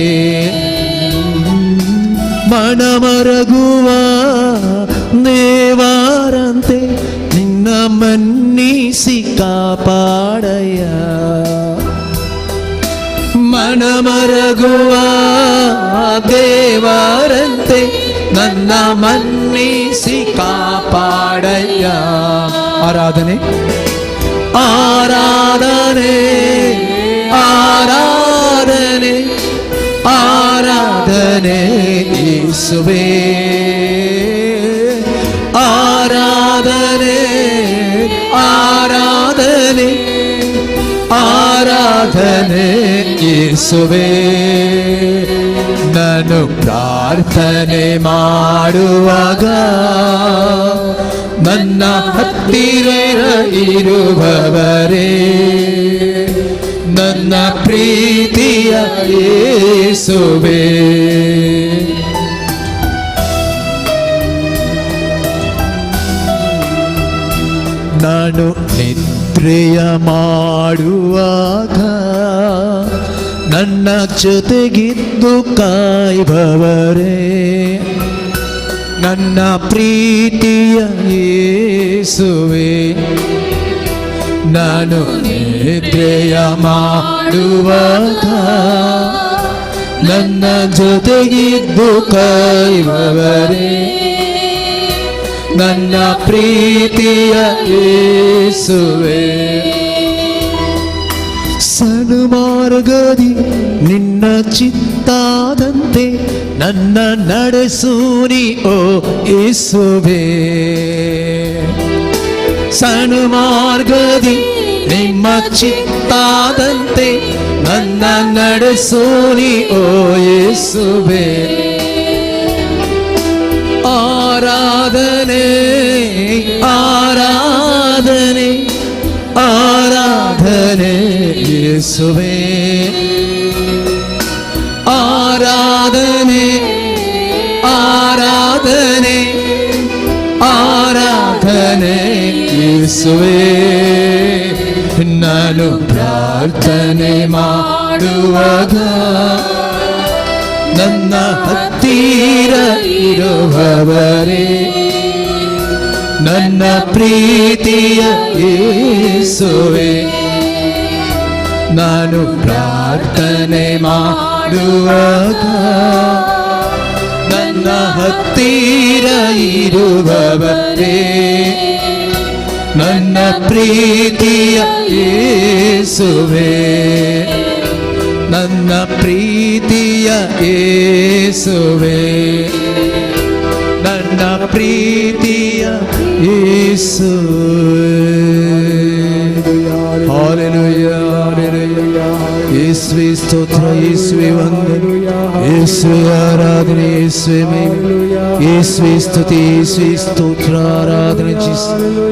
ಮನಮರಗುವ ದೇವರಂತೆ ನಿನ್ನ ಮನ್ನಿಸಿ ಕಾಪಾಡಯ್ಯ. ಮನಮರಗುವ ದೇವರಂತೆ ನನ್ನ ಮನ್ನಿಸಿ ಕಾಪಾಡಯ್ಯ. ಆರಾಧನೆ ಆರಾಧನೆ ಆರಾಧನೆ ಆರಾಧನೆ ಯೇಸುವೇ. ಆರಾಧನೆ ಆರಾಧನೆ ಆರಾಧನೆ ಯೇಸುವೇ. ನಾನು ಪ್ರಾರ್ಥನೆ ಮಾಡುವಾಗ ನನ್ನ ಹತ್ತಿರ ಇರುವವರೇ, ನನ್ನ ಪ್ರೀತಿಯ ಯೇಸುವೇ. ನಾನು ನಿದ್ರೆಯ ಮಾಡುವಾಗ ನನ್ನ ಜೊತೆಗಿದ್ದು ಕಾಯುವವರೇ, ನನ್ನ ಪ್ರೀತಿಯ ಯೇಸುವೇ. ನಾನು ನಿದ್ರೆಯ ಮಾಡುವಾಗ ನನ್ನ ಜೊತೆಗಿದ್ದು ಕಾಯುವವರೇ, ನನ್ನ ಪ್ರೀತಿಯ ಯೇಸುವೇ. ಸನ್ಮಾರ್ಗದಿ ನಿನ್ನ ಚಿತ್ತಾದಂತೆ ನನ್ನ ನಡೆಸೂನಿ ಓ ಯೇಸುವೇ ಸನ್ಮಾರ್ಗದಿ ನಿಮ್ಮ ಚಿತ್ತಾದಂತೆ ನನ್ನ ನಡೆಸೂನಿ ಓ ಯೇಸುವೇ ಆರಾಧನೆ ಆರಾಧನೆ ಆರಾಧನೆ ಯೇಸುವೇ ಆರಾಧನೆ ಆರಾಧನೆ ಆರಾಧನೆ ಯೇಸುವೇ ನಾನು ಪ್ರಾರ್ಥನೆ ಮಾಡುವಾಗ ನನ್ನ ಹತ್ತಿರ ಇರುವವರೇ ನನ್ನ ಪ್ರೀತಿಯ ಯೇಸುವೇ ನಾನು ಪ್ರಾರ್ಥನೆ ಮಾಡುವಾಗ ನನ್ನ ಹತ್ತಿರ ಇರುವವರೇ ನನ್ನ ಪ್ರೀತಿಯ ಯೇಸುವೇ ನನ್ನ ಪ್ರೀತಿಯ ಯೇಸುವೇ ನನ್ನ ಪ್ರೀತಿಯ ಯೇಸುವೇ Hallelujah, hallelujah. ಯೇಸುವೇ ಸ್ತೋತ್ರ ಯೇಸುವೇ ವಂದನೆ ಯೇಸುವೇ ಆರಾಧನೆ ಯೇಸುವೇ ಮಹಿಮೆ ಯೇಸುವೇ ಸ್ತುತಿ ಯೇಸುವೇ ಸ್ತೋತ್ರ ಆರಾಧನೆ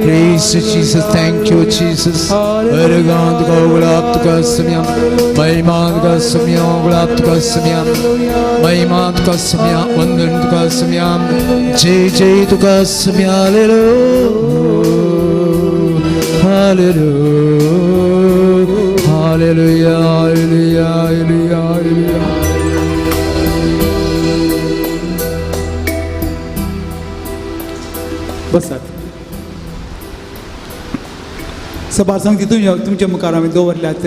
Praise you, Jesus. Thank you, Jesus. Arrogant gaulat kasmyam Maiman kasmyam gaulat kasmyam Maiman kasmyam vandan kasmyam Jai jai tu kasmyam Hallelujah Hallelujah Hallelujah Hallelujah Hallelujah बसात सभा सांगती तुमच्या मुखार आमी दवरल्यात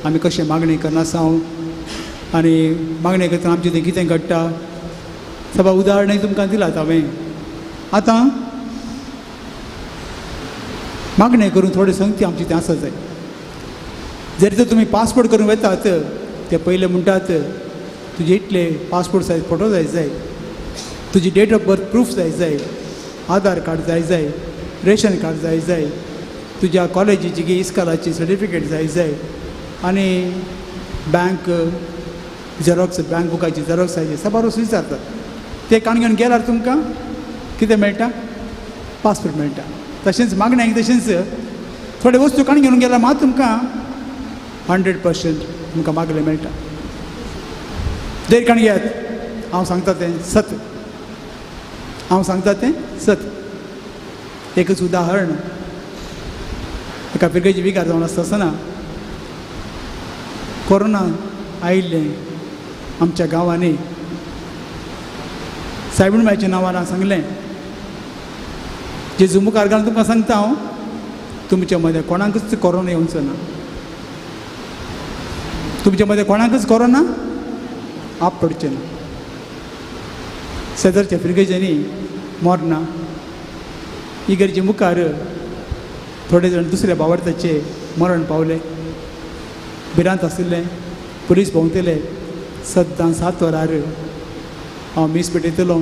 आमी कशें मागणी करना आसां आनी मागणी करतना आमचें थंय कितें घडटा सभा उदाहरणय तुमकां दिलात हांवें आतां मागणी करून थोडे संगती आमची तें आसा जाय जरी तर तुमी पासपोर्ट करून वेतात ते पयले म्हणटात तुजे इतले पासपोर्ट सायज फोटो जाय तुजी डेट ऑफ बर्थ प्रूफ जाय आधार कार्ड जाय रेशन कार्ड जाय तुज्या कॉलेजीची गी इस्कालाची सर्टिफिकेट जाय आनी बँक झेरॉक्स बँक बुकाची झेरॉक्स जाय सबारोस विचारतात ते काणगेन गेल्यार तुमकां कितें मेळटा पासपोर्ट मेळटा तशेंच मागण्यांक तशेंच थोडे वस्तू काणगेन गेल्यार मात तुमकां 100% तुमकां मागलें मेळटा देर काणग्यात हांव सांगता तें सत हांव सांगता तें सत एकच उदाहरण एका पिरगेची विकार जावन आसतना कोरोना आयिल्लें आमच्या गांवांनी सायबीणबाईच्या नांवान सांगलें जेजू मुखार घालून तुमकां सांगता हांव तुमच्या मदें कोणाकच कोरोना येवचो ना तुमच्या मदें कोणाकच कोरोना आप पडचें ना शेजारच्या पिरगेच्यांनी मोरना इगर्जे मुखार थोडे जाण दुसऱ्या भावार्थाचे मरण पावले भिरांत आशिल्लें पुलीस भोंवतले सद्दां 7 वरार हांव मीस पेटयतलो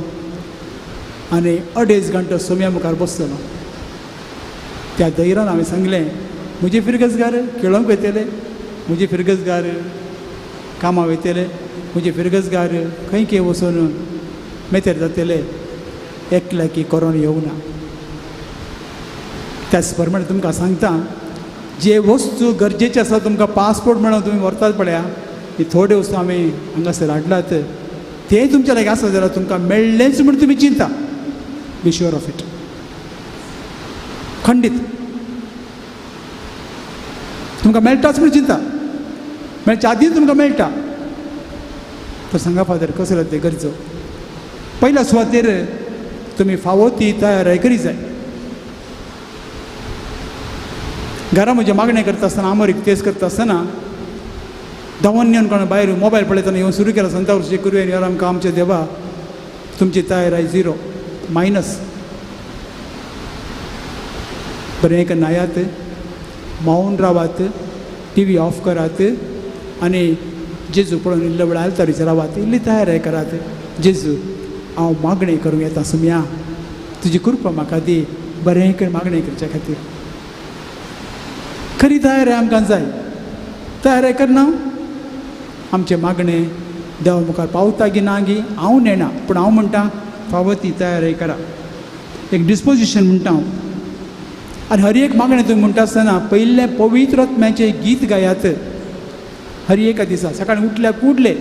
आनी 2.5 घंटो सोम्या मुखार बसतलो त्या धैर्यान हांवें सांगलें म्हजे फिरगजगार खेळोंक वयतले म्हजे फिरगजगार कामां वयतले म्हजे फिरगजगार खंय खंय वचून मेतेर जातले एकल्या की कोरोना येवं ना त्याच प्रमाणे तुमकां सांगता जे वस्तू गरजेचे आसा तुमकां पासपोर्ट मेळोवन तुमी व्हरतात पळया ही थोडे वस्तू आमी हांगासर हाडलात ते तुमच्या लागीं आसा जाल्यार तुमकां मेळ्ळेंच म्हूण तुमी चिंता बी शुअर ऑफ इट खंडीत तुमकां मेळटाच म्हूण चिंता मेळच्या आदीं तुमकां मेळटा तर सांगा फादर कसो जाता ते गरजो पयल्या सुवातेर तुमी फावो ती तयारी करी जाय घरा म्हजे मागणें करता आसतना आमोरीक तेच करता आसतना धांवून येवन कोण भायर मोबायल पळयतना येवन सुरू केला संता वर्षी करूया यर आमकां आमच्या देवा तुमची तयारी 0 मायनस बरें नायात मावून रावात TV ऑफ करात आनी जेजू पळोवन इल्लो वेळ आल्तारीचेर रावात, इल्ली तयारी करात. जेजू हांव मागणी करूंक येता सुम्या, तुजी कृपा म्हाका दी बरें कर मागणी करच्या खातीर. खरी तयारी आमकां जाय. तयारी करना आमचे मागणे देवा मुखार पावता की ना गी हांव नेना, पूण हांव म्हणटा फावो ती तयारी करा. एक डिस्पोजिशन म्हणटा हांव. आनी हर एक मागणें तुमी म्हणटा आसतना पयलें पवित्र आत्म्याचें गीत गायात. हर एका दिसा सकाळीं उठल्यार उठले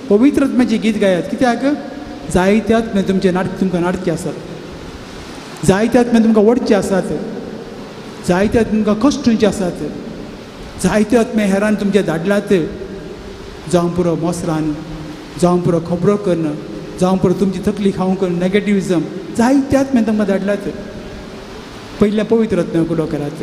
पवित्र आत्म्याचें गीत गायात. कित्याक जायते आत्मे तुमचे तुमकां नाडचे आसात, जायते आत्मे तुमकां ओडचे आसात, जायते आत्मे तुमकां कश्टूचे आसात, जायते आत्मे हेरान तुमचे धाडलात. जावं पुरो मोसरान, जावं पुरो खबरो करन, जावं पुरो तुमची तकली खावंक नॅगेटिविजम, जायते आत्मे तुमकां धाडलात. पयले पवित्र आत्म्याक उलो करात,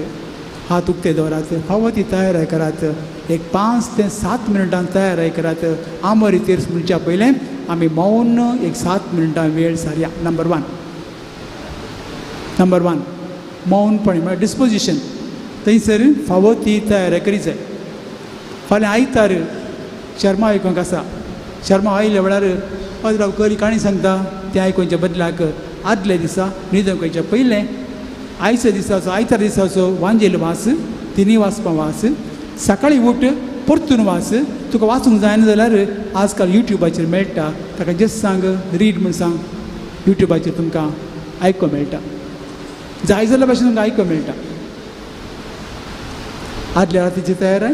हात उक्ते दवरात, फावो ती तयारी करात. एक 5 ते 7 मिनटां तयारी करात. आमोरी तेर्स म्हणच्या पयलें आमी मौन एक 7 मिनटां वेळ सारया. नंबर 1 मौनपणी म्हळ्यार डिस्पोजिशन. थंयसर फावो ती तयारी करी जाय. फाल्यां आयतार शर्मा आयकूंक आसा. शर्मा आयल्या वेळार पात्रांव करी काणी सांगता तें आयकोवच्या बदलाक आदले दिसा न्हिदोवच्या पयलें आयच्या दिसाचो आयतार दिसाचो वांजेल वास, तिनी वाचपां वास, सकाळीं उठ परतून वास. तुका वाचूंक जायना जाल्यार आजकाल युट्यूबाचेर मेळटा, ताका जस्ट सांग रीड म्हूण सांग, युट्यूबाचेर तुमकां आयकूंक मेळटा. जाय जाल्या भाशेन तुमकां आयकूंक मेळटा. आदल्या रातीची तयारी,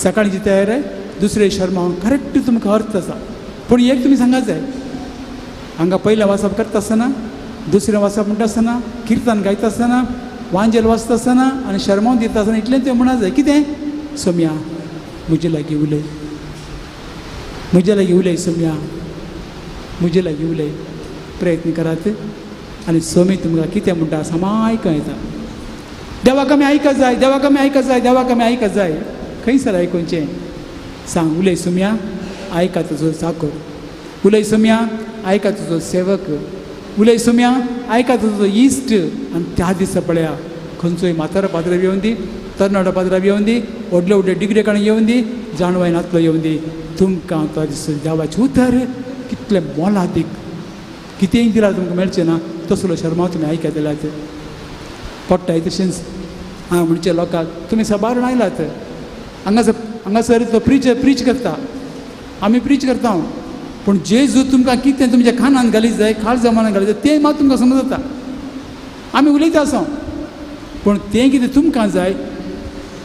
सकाळीची तयारी, दुसरे शर्मा करेक्ट तुमकां अर्थ आसा. पूण एक तुमी सांगात जाय, हांगा पयलें वाचप करता आसतना, दुसरें वाचप म्हणटा आसतना, किर्तन गायता आसतना, वांजेल वाचता आसतना आनी शर्मा दिता आसतना इतलें तें म्हणा जाय. कितें सोम्या म्हजे लागीं उलय, म्हजे लागीं उलय सोम्या, म्हजे लागीं उलय. प्रयत्न करात आनी सोमी तुमकां कितें म्हणटा सामा आयकूं येता. देवाक आमी आयकत जाय, देवाक आमी आयकत जाय, देवाक आमी आयकत जाय. खंयसर आयकुचें सांग. उलय सोम्या, आयका तुजो चाकर. उलय सोम्या, आयका तुजो सेवक. उलय सोम्या, आयका तुजो इश्ट. आनी त्या दिसा पळया खंयचोय म्हातारो पाद्र येवन दी, तरणाटो पाद्र येवन दी, व्हडले व्हडले डिग्रे काणी येवन दी, जाणवाय नातलो येवन दी. तुमकां तो दिस देवाचें उतर कितलें मोलादीक, कितेंय दिल्यार तुमकां मेळचें ना. तसलो शर्मा तुमी आयकत जाल्यार पडटाय. तशेंच हांव म्हणचे लोकांक तुमी सबारून आयलात, हांगासर तो प्रीच करता, आमी प्रीच करता. पूण जेजू तुमकां कितें तुमच्या कानान घालीत जाय, काळ जमान्यान घालीत जाय तें मात तुमकां समजता. आमी उलयता आसा, पूण तें कितें तुमकां जाय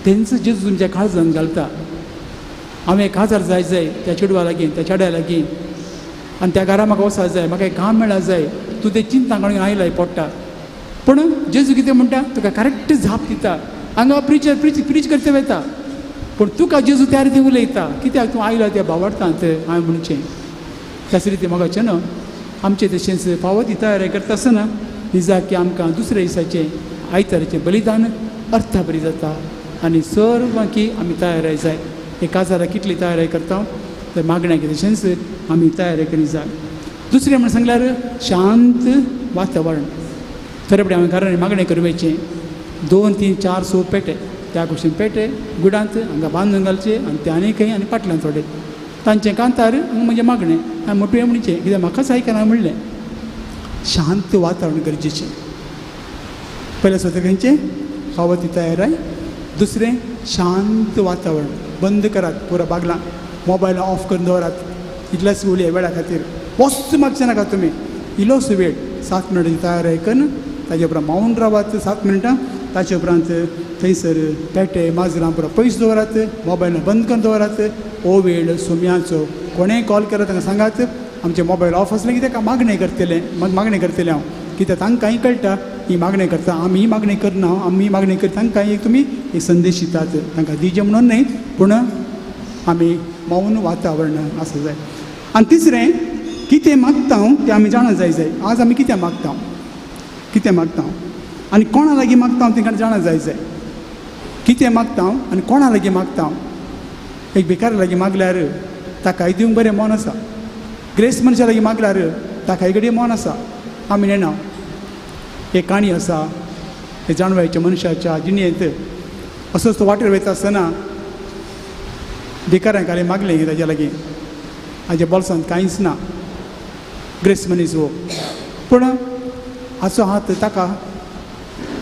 तेंच जेजू तुमच्या काळजान घालता. हांवें एक काजार जाय त्या चेडवा लागीं, त्या चेड्या लागीं, आनी त्या घरा म्हाका वचूंक जाय, म्हाका एक काम मेळा जाय, तूं तें चिंता काडून आयलाय पडटा. पूण जेजू कितें म्हणटा, तुका करेक्ट झाप दिता. हांगा प्रीच करता वयता, पूण तुका जेजू त्या रितीन उलयता. कित्याक तूं आयला त्या भावार्थांत हांवें म्हणचें. त्याच रितीन म्हाका न्हू आमचें तशेंच फावो ती तयारी करता आसतना दिसा की आमकां दुसऱ्या दिसाचें आयतारचें बलिदान अर्था बरी जाता. आनी सर्व की आमी तयारी जाय. एक काजाराक कितली तयारी करता तर मागण्याक तशेंच आमी तयारी करी जाय. दुसरें म्हण सांगल्यार शांत वातावरण. खरें हांवें घरांनी मागणें करपाचें 2, 3, 4 सो पेटे, त्या कुशीन पेटे गुडांत हांगा बांदून घालचे आनी ते आनी खंय आनी फाटल्यान थोडे तांचें कांतार म्हजें मागणें. हांवें मोठे म्हणचें कित्याक म्हाकाच आयकना म्हणलें. शांत वातावरण गरजेचें. पयलें स्वता खंयचें फावो ती तयारी. दुसरें शांत वातावरण. बंद करात पुरो बागलां, मोबायल ऑफ करून दवरात. इतलेंच उलय वेळा खातीर वस्त मागचें नाका तुमी. इल्लोच वेळ 7 मिनटांची तयारी करून ताजे उपरांत मौन रावात 7 मिनटां. ताचे उपरांत थंयसर पेटे माजरां पुरो पयस दवरात, मोबायल बंद करून दवरात. हो वेळ सोम्याचो. कोणेंय कॉल केलो तांकां सांगात आमचें मोबायल ऑफ आसलें कित्याक मागणें करतलें हांव. कित्याक तांकांय कळटा ही मागणें करता, आमी ही मागणें करना, आमी मागणें करता. तांकां एक तुमी एक संदेश दितात. तांकां दिजे म्हणून न्हय, पूण आमी मौन वातावरण आसूं जाय. आनी तिसरें कितें मागता तें आमी जाणा जाय. आज आमी कितें मागता आनी कोणा लागीं मागता तेंकां जाणा जाय. कितें मागता आनी कोणा लागीं मागता. एक भिकाऱ्या लागीं मागल्यार ताकाय दिवंक बरें मन आसा. ग्रेस मनशा लागीं मागल्यार ताकाय घडये मन आसा. आमी नेना. एक काणी आसा, हे जाणवायच्या मनशाच्या जिणेंत असोच तो वाटेर वयता आसतना भिकाऱ्यांक हांवें मागलें की ताच्या लागीं हाज्या बोल्सांत कांयच ना ग्रेस मनीस वो पूण हाचो हात ताका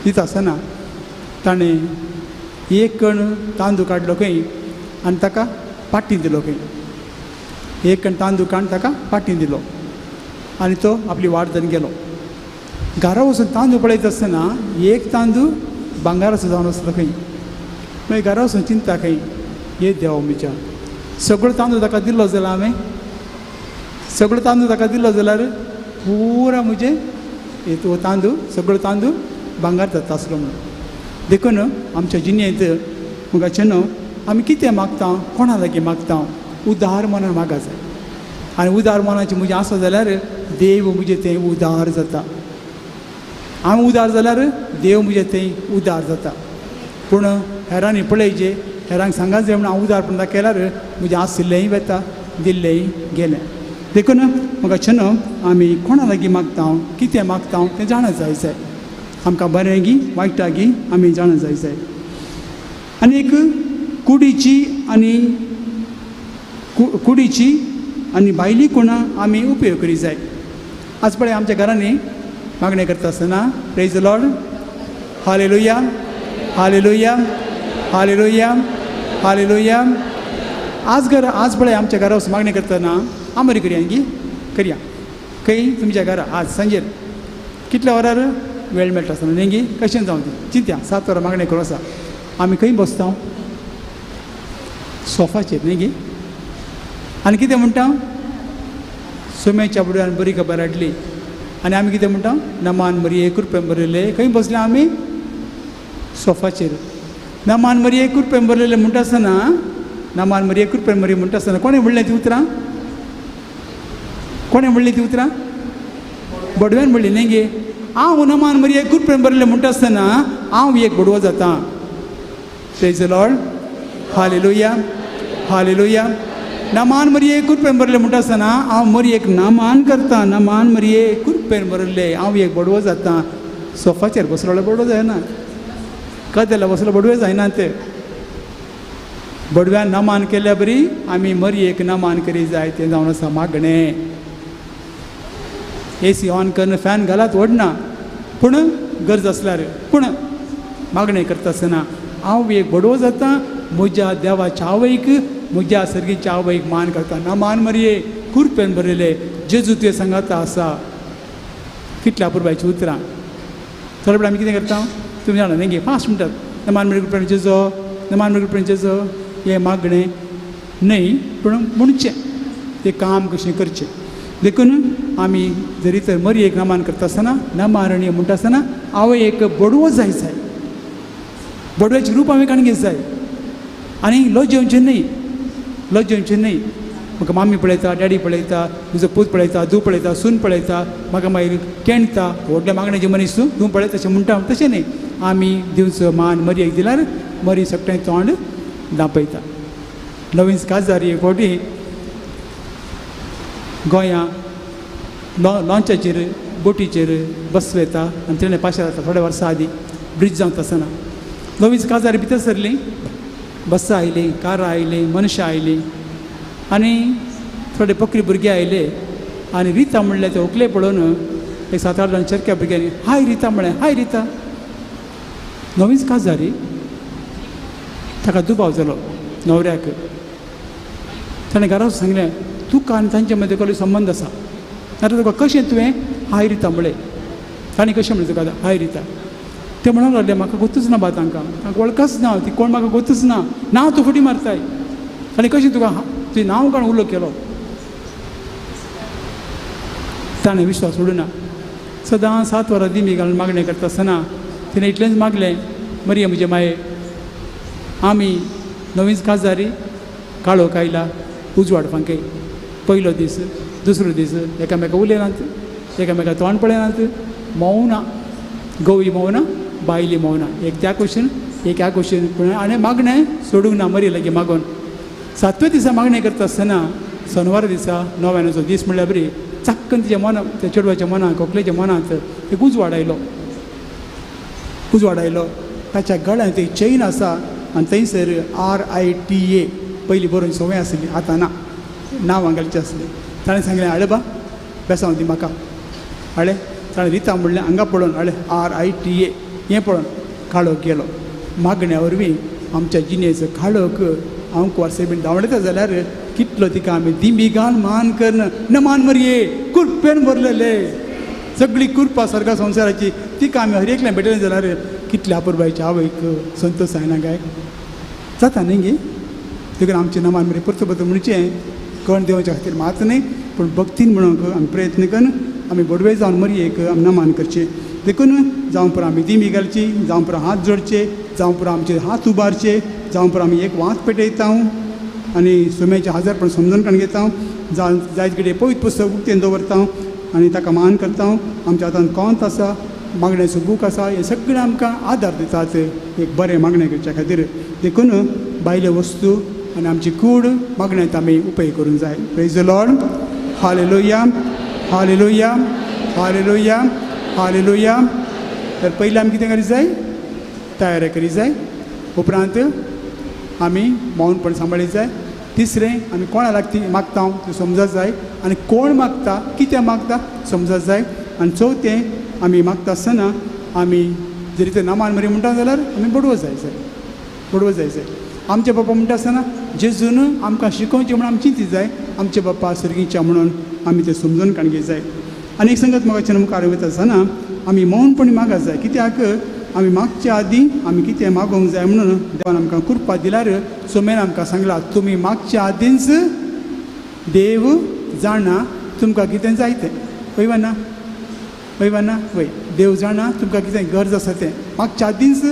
दिता आसतना ताणें एक कण तांदूळ काडलो खंय आनी ताका पाट्टी दिलो खंय एक कण तांदूळ काडून ताका पाट्टी दिलो आनी तो आपली वाट धरून गेलो घरा वचून तांदूळ पळयता आसतना एक तांदूळ भांगाराचो जावन आसलो खंय मागीर घरा वचून चिंता खंय हे देवा म्हज्या सगळो तांदूळ ताका दिलो जाल्यार हांवें सगळो तांदूळ ताका दिलो जाल्यार पुरा म्हजे तो तांदूळ सगळो तांदूळ भांगार जाता आसलो म्हणून देखून आमच्या जिणेंत मुगाचे न्हू आमी कितें मागता कोणा लागीं मागता उदार मनान मागा जाय आनी उदार मनाचें म्हजें आसा जाल्यार देव म्हजें तें उदार जाता हांव उदार जाल्यार देव म्हजें तें उदार जाता पूण हेरांनी पळयचें हेरांक सांगात जाय म्हणून हांव उदारपण दाखयल्यार म्हजें आशिल्लेंय वता दिल्लेंय गेलें देखून मुगाचे न्हू आमी कोणा लागीं मागता कितें मागता तें जाणा जाय आमकां बरें गी वायटा गी आमी जाणा जाय आनी एक कुडीची आनी भायली कोणां आमी उपयोग करी जाय आज पळय आमच्या घरांनी मागणें करता आसतना praise the Lord hallelujah hallelujah hallelujah hallelujah आज पळय आमच्या घरा वचून मागणें करतना हांव बरी करया खंय तुमच्या घरा आज सांजेर कितल्या वरार वेळ मेळटा आसतना न्ही गी कशें जावं ती चिंत्या 7 वरां मागणें करूं आसा आमी खंय बसता सोफाचेर न्ही गी आनी कितें म्हणटा सोम्याच्या बुडव्यान बरी खबर हाडली आनी आमी कितें म्हणटा नमान मरी 1 रुपया भरलेले खंय बसले आमी सोफाचेर नमान मरी 1 रुपया भरलेले म्हणटा आसतना नमान मरी 1 रुपया मरी म्हणटा आसतना कोणें म्हणलें ती उतरां बडव्यान म्हणली न्ही गे हांव नमान मरी 1 रुपया भरलेले म्हणटा आसतना हांव एक बडवो जाता praise the Lord hallelujah hallelujah नमान मरी 1 रुपया भरले म्हणटा आसतना हांव मरी एक नमान करता नमान मरी 1 रुपया भरले हांव एक बडवो जाता सोफाचेर बसलो बडवो जायना कदेला बसलो बडवे जायना ते बडव्यान नमान केल्या बरी आमी मरी एक नमान करी जाय तें जावन आसा मागणें AC ऑन करन फॅन घालात ओडना पूण गरज आसल्यार पूण मागणें करता आसतना हांव एक बडवो जाता म्हज्या देवाच्या आवयक म्हज्या सर्गीच्या आवयक मान करता नमान मरी 1 रुपयान भरलेले जेजू तुवें सांगाता आसा कितल्या पुरबायची उतरां थोडे वेळ आमी कितें करता तुमी जाणा न्ही गे फास्ट म्हणटात नमान मरी रुपयान जेजो नमान मरी रुपयान जेजो हें मागणें न्हय पूण म्हणचें तें काम कशें करचें देखून आमी जरी तर मरी एक नमान करता आसतना नमारणी म्हणटा आसतना आवय एक बडवो जाय बडव्याचें रूप हांवें काडून घेवंक जाय आनी लज जेवचें न्हय म्हाका मामी पळयता डॅडी पळयता तुजो पूत पळयता तूं पळयता सून पळयता म्हाका मागीर केणता व्हडल्या मागणेचें मनीस तूं पळयता तशें म्हणटा तशें न्ही आमी दिवचो मान मरयेक दिल्यार मरी सगळें तोंड दापयता नवीन काजार एक फावटी गोंयां लॉन्चाचेर बोटीचेर बस वयता आनी ट्रेन पाशार जाता थोड्या वर्सां आदीं ब्रिज जावंक आसतना नवीन काजार भितर सरलीं बसां आयलीं कारां आयलीं मनशां आयलीं आनी थोडे पकरी भुरगे आयले आनी रिता म्हणलें ते उकले पळोवन एक 7-8 जाण चरक्या भुरग्यांनी हाय रिता म्हळें हाय रिता नवीन काजारी ताका दुबाव जालो न्हवऱ्याक ताणें घरा सांगलें तुका आनी तांचे मदीं कसलो संबंद आसा नाजाल्यार तुका कशें तुवें हाय रिता म्हळें ताणें कशें म्हणलें तुका हाय रिता ते म्हणूंक लागले म्हाका गोतूच ना बा तांकां वळखच ना ती कोण म्हाका गोतूच ना नांव तूं फुटी मारताय आनी कशें तुका तुवें नांव काडून उलो केलो ताणें विश्वास सोडूना सदां 7 वरां दिमी घालून मागणें करता आसतना तिणें इतलेंच मागलें मरिया म्हजे माये आमी नवीन काजारी काळोख आयला उजवाडपाक पयलो दीस दुसरो दीस एकामेका उलयनात एकामेका तोंड पळयनात मौना गवळी मौना बायली मौना एक त्या क्वेश्चन एक ह्या क्वेश्चन पूण आनी मागणें सोडूंक ना मरी लागीं मागोन 7व्या दिसा मागणें करता आसतना शेनवारा दिसा 9व्याचो दीस म्हणल्यार बरी चक्कन तिच्या मनांत त्या चेडवाच्या मनांत कोंकलेच्या मनांत एक उजवाड आयलो ताच्या गळ्यांत एक चैन आसा आनी थंयसर RITA पयलीं बरोवंची संवय आसली आतां ना नांव घालचें आसलें ताणें सांगलें हाडे बा बेसांव दी म्हाका हाडे ताणें रिता म्हणलें हांगा पळोवन हाडे RITA हें पळोवन काळोख गेलो मागण्या वरवीं आमच्या जिणेचो काळोख हांव वर्सां बीन धांवडयता जाल्यार कितलो तिका आमी दिंबिगान मान करन न मान मरये कुरपेन भरलेले सगळी कुरपा सारका संवसाराची तिका आमी हर एकल्यान भेटले जाल्यार कितल्या अपुरबायच्या आवयक संतोश जायना काय जाता न्ही गे देखून आमचे नमान मरे परतो परतो म्हणचें कण देवच्या खातीर मात न्ही पूण भक्तीन म्हणूंक आमी प्रयत्न करून आमी बोडवे जावन मरयेक आमी नमान करचें देखून जावं पुरो आमी दिमी घालची जावं पुरो हात जोडचे जावं पुरो आमचे हात उबारचे जावं पुरो आमी एक वात पेटयता आनी सुम्याचे हजारपण समजून काण घेता जावं जायते कडेन पवित्र पुस्तक उक्तेन दवरता आनी ताका मान करता आमच्या हातान कोंत आसा मागण्याचो बूक आसा हे सगळें आमकां आदार दितात एक बरें मागणें करच्या खातीर देखून भायल्यो वस्तू आनी आमची कूड मागण्यांत आमी उपेग करूंक जाय praise the Lord hallelujah hallelujah hallelujah hallelujah तर पयलीं आमी कितें करूंक जाय तयारी करूंक जाय उपरांत आमी मौनपण सांबाळीत जाय तिसरें आमी कोणा लागती मागता तें समजत जाय आनी कोण मागता कितें मागता समजत जाय आनी चवथें आमी मागता आसतना आमी जरी ते नमान मरी म्हणटा जाल्यार आमी बडवत जाय आमचे बापा म्हणटा आसतना जेजून आमकां शिकोवचें म्हणून आमी चिंतीत जाय आमचे बापा सर्गीच्या म्हणून आमी तें समजून काणगेत जाय आनी एक संगत म्हाका मुखार वयता आसतना आमी मौनपणी मागत जाय कित्याक आमी मागच्या आदीं आमी कितें मागोवंक जाय म्हणून देवान आमकां कृपा दिल्यार सोमेन आमकां सांगलां तुमी मागच्या आदींच देव जाणा तुमकां कितें जाय तें वय ना वय देव जाणा तुमकां कितें गरज आसा तें मागच्या आदींच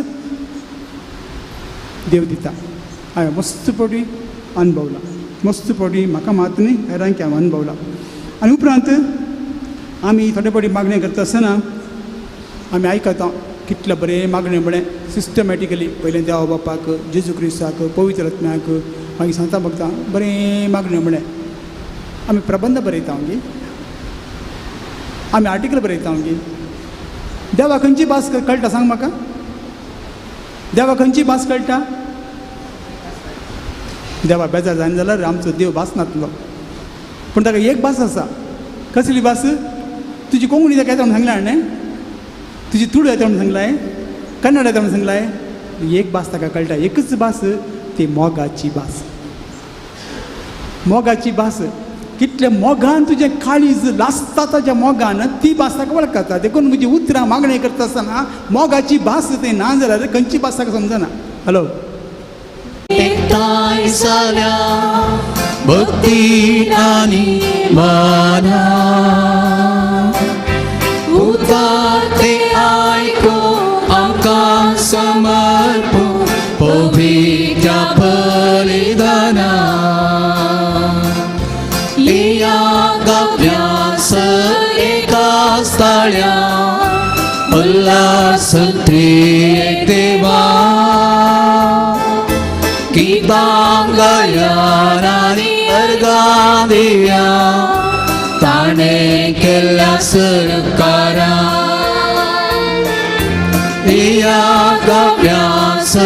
देव दिता हांवें मस्त पटी अनुभवला मस्त पटी म्हाका मात न्ही हेरांक हांवें अनुभवला आनी उपरांत आमी थोडे पटी मागणें करता आसतना आमी आयकता कितलें बरें मागणें बरें सिस्टमॅटिकली पयलें देवा बापाक जेजू क्रिस्ताक पवित्र आत्म्याक मागीर सांता भक्तां बरें मागणें बरें आमी प्रबंध बरयता गे आमी आर्टिकल बरयता गे देवा खंयची भास कळटा सांग म्हाका देवा खंयची भास कळटा देवा बेजार जायना जाल्यार आमचो देव भास नासलो पूण ताका एक भास आसा कसली भास तुजी कोंकणी ताका येता म्हणून सांगलें हाणें तुजी तुडू येता म्हणून सांगलाय कन्नड येता म्हणून सांगलाय एक भास ताका कळटा एकच भास ती मोगाची भास मोगाची भास कितले मोगान तुजें काळीज लासता ताच्या मोगान ती भास ताका वळखता देखून म्हजी उतरां मागणें करता आसतना मोगाची भास तें ना जाल्यार खंयची भास ताका समजना हॅलो एकठांय जाल्या भक्ती आनी माना उदाते आयको आमकां समर्पू पवित्र बलिदाना या गव्यास एका स्थळ्या उल्हास त्रिएक देवा किबांगयान आनी अर्गां दिव्या ताणें केल्या सरकारा या गव्यास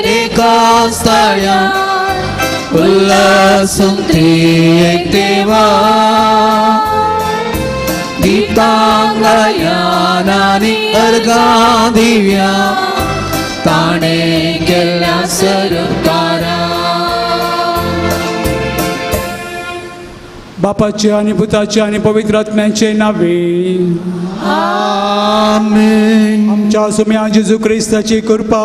एका स्थळ्या उल्हास त्रिएक देवा किबांगयान आनी अर्गां दिव्या ताणें केल्या सरकारा बापाचे आनी पुताचे आनी पवित्र आत्म्याचे नावे आमेन आमच्या सुम्या जेजू क्रिस्ताची कृपा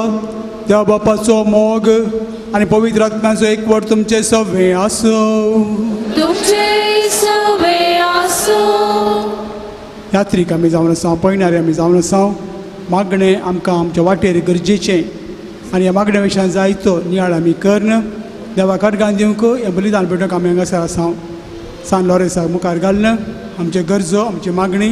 देवा बापाचो मोग आनी पवित्र आत्म्याचो एकवट तुमचे सगळे आसो यात्रीक आमी जावन आसा पयणारे आमी जावन आसा मागणें आमकां आमच्या वाटेर गरजेचें आनी ह्या मागण्या विशयान जायतो नियाळ आमी करन देवा कडगान दिवंक हें बलिदान पेटोवंक आमी हांगासर आसा सान लॉरेन्साक मुखार घालन आमचे गरजो आमची मागणी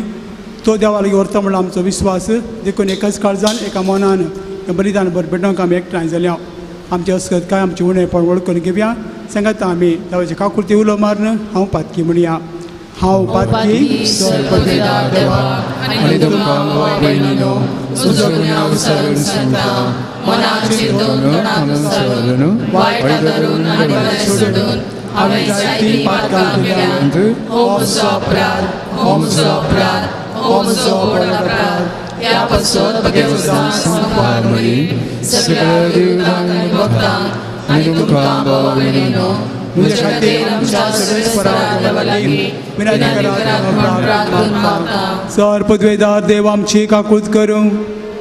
तो देवा लागीं व्हरता म्हणून आमचो विस्वास देखून एकाच काळजान एका मनान हें बलिदान पेटोवंक आमी एकठांय जाल्या आमचे अस्कत काय आमचे उणेपण वळखून घेवया सांगात आमी देवाचे काकुर्ती उलो मारन हांव पातकी म्हणया हांव पातकी सर्पदेदार देवाक आनी तुमकां भाव भयणीनो तुजो गुन्यांव विसरून सांगता मनाची तोंडानुसरून वायट धरून आनी बरें सोडून हांवें जायतीं पातकां केल्यात हो म्हजो अपराध हो म्हजो अपराध हो म्हजो व्हड अपराध ह्या पासून देवस्थान संपार मळी सगळ्या देवतांक आनी भक्तांक आनी तुमकां भाव भयणीनो तुझ्या खातीर आमच्या सगळ्या लागीं सर्पद्वेदार देव आमची काकूत करूं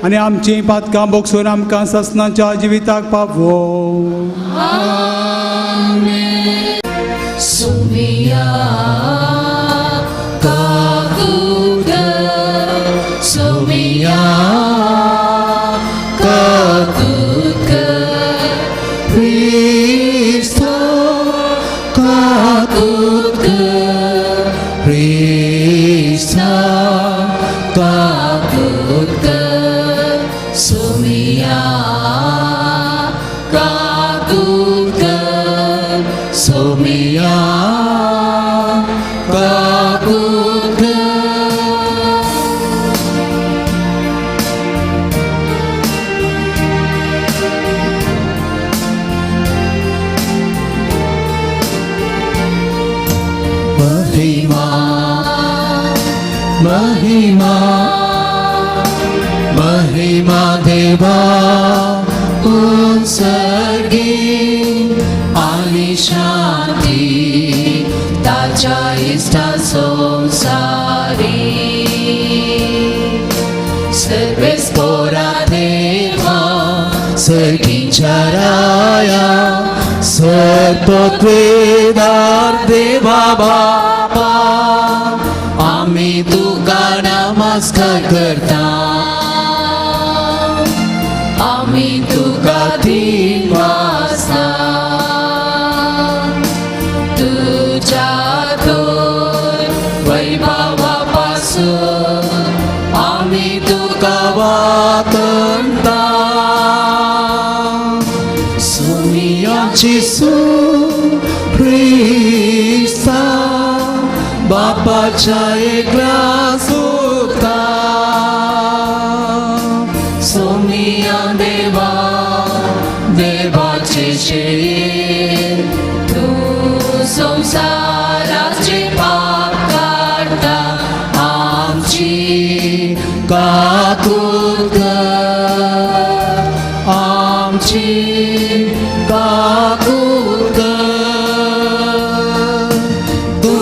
आनी आमची पातकां बोगसून आमकां ससनाच्या जिविताक पावो. Sumia kakuda Sumia kakuda Krista kakuda Krista kakuda Sumia kakuda Sumia kakuda Mahima Mahima Mahima Deva Unsargi आणि शांती ताच्या इष्टा संसारी सर्वेस्पोरा देवा सर्गीच्या राया सर्पद्वेदार देवा बापा आम्ही तुका नमस्कार करता आम्ही तुका दिन वाजता वैभवापासून आम्ही तुका वाकणता सुमियांची सुख्रिस्ता बापाच्या एकल्या सुता सोमिया देवा देवाचे शेर तू संसाराचे पाप काढता आमची काकूत कर आमची काकूत कर तू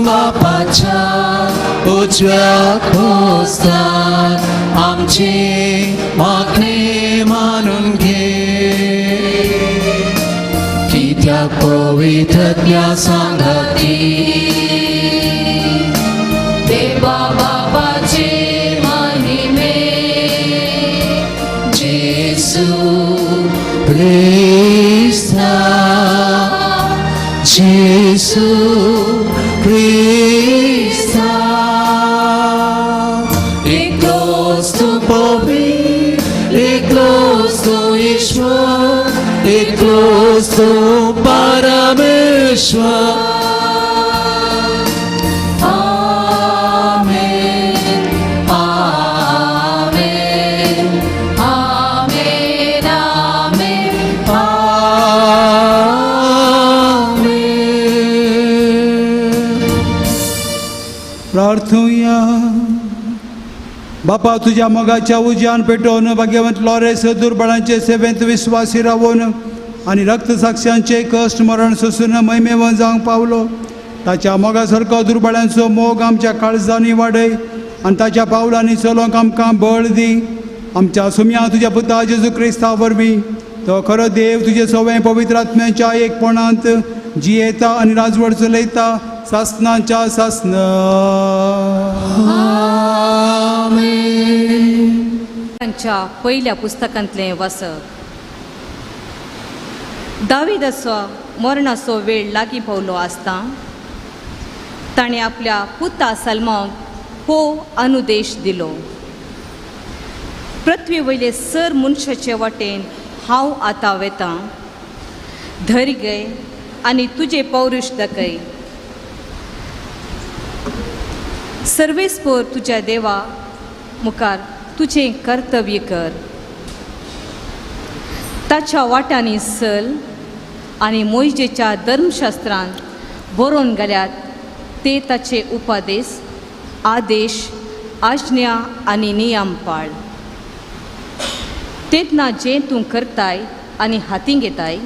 बापाच्या उजव्या पोस्तान आमची मागणी मानून घे कित्याक पवित्रज्ञा सांगती देवा बापाचे महिमे जेसू क्रिस्ता जेसू क्रिस्ता एकलोच तू पवित्र एकलोच तू ईश्वर एकलोच तू परमेश्वर प्रार्थूया. बापा तुझ्या मोगाच्या उज्यान पेटोवन भाग्यवंत लॉरेस दुर्बळांचे सेवेंत विश्वासी रावून आणि रक्तसाक्ष्यांचे कश्ट मरण सोसून महिमेवन जावंक पावलो. ताच्या मोगासारको दुर्बळांचो मोग आमच्या काळजांनी वाडय आनी ताच्या पावलांनी चलोवंक आमकां बळ दी. आमच्या सुम्या तुज्या पुता जेजू क्रिस्ता वरवीं तो खरो देव तुजे सवय पवित्र आत्म्याच्या एकपणांत जियेता आनी राजवड चलयता सासनाच्या सासन. पहिल्या पुस्तकांतलें वाचप. दाविदाचो मरणाचो वेळ लागीं पावलो आसता ताणें आपल्या पुता सल्माक हो अनुदेश दिलो. पृथ्वी वयले सर मनशाचे वाटेन हांव आतां वेतां. धैर्य आनी तुजे पौरुश दाखय. सर्वेस्पर तुझ्या देवा मुखार तुझें कर्तव्य कर. ताच्या वाटांनी सल आनी मोइशेच्या धर्मशास्त्रांत बरोवन घाल्यात ते ताचे उपदेश, आदेश, आज्ञा आनी नियम पाळ. तेन्ना जें तूं करताय आनी हातीं घेताय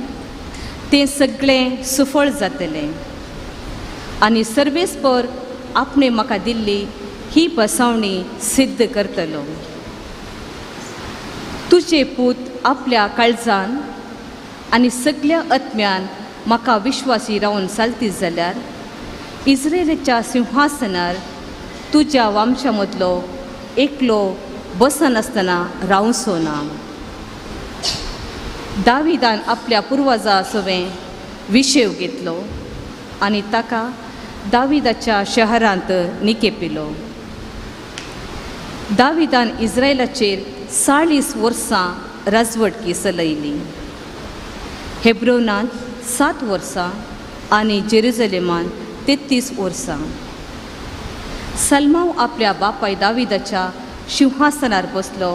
तें सगळें सुफळ जातलें. आनी सर्वेस्पर आपणे म्हाका दिल्ली ही बसवणी सिद्ध करतलो. तुजे पूत आपल्या काळजान आनी सगळ्या आत्म्यान म्हाका विश्वासी रावन चलती जाल्यार इस्रायेलाच्या सिंहासनार तुज्या वंशा मदलो एकलो बसनासतना रावचो ना. दाविदान आपल्या पुर्वजां सवें विशेव घेतलो आनी ताका दाविदाच्या शहरांत निकेपिलो. दाविदान इस्रायेलाचेर 40 वर्सां राजवटकी चलयली. हेब्रोनांत 7 वर्सां आनी जेरुसलेमांत 33 वर्सां. सलमाव आपल्या बापाय दाविदाच्या सिंहासनार बसलो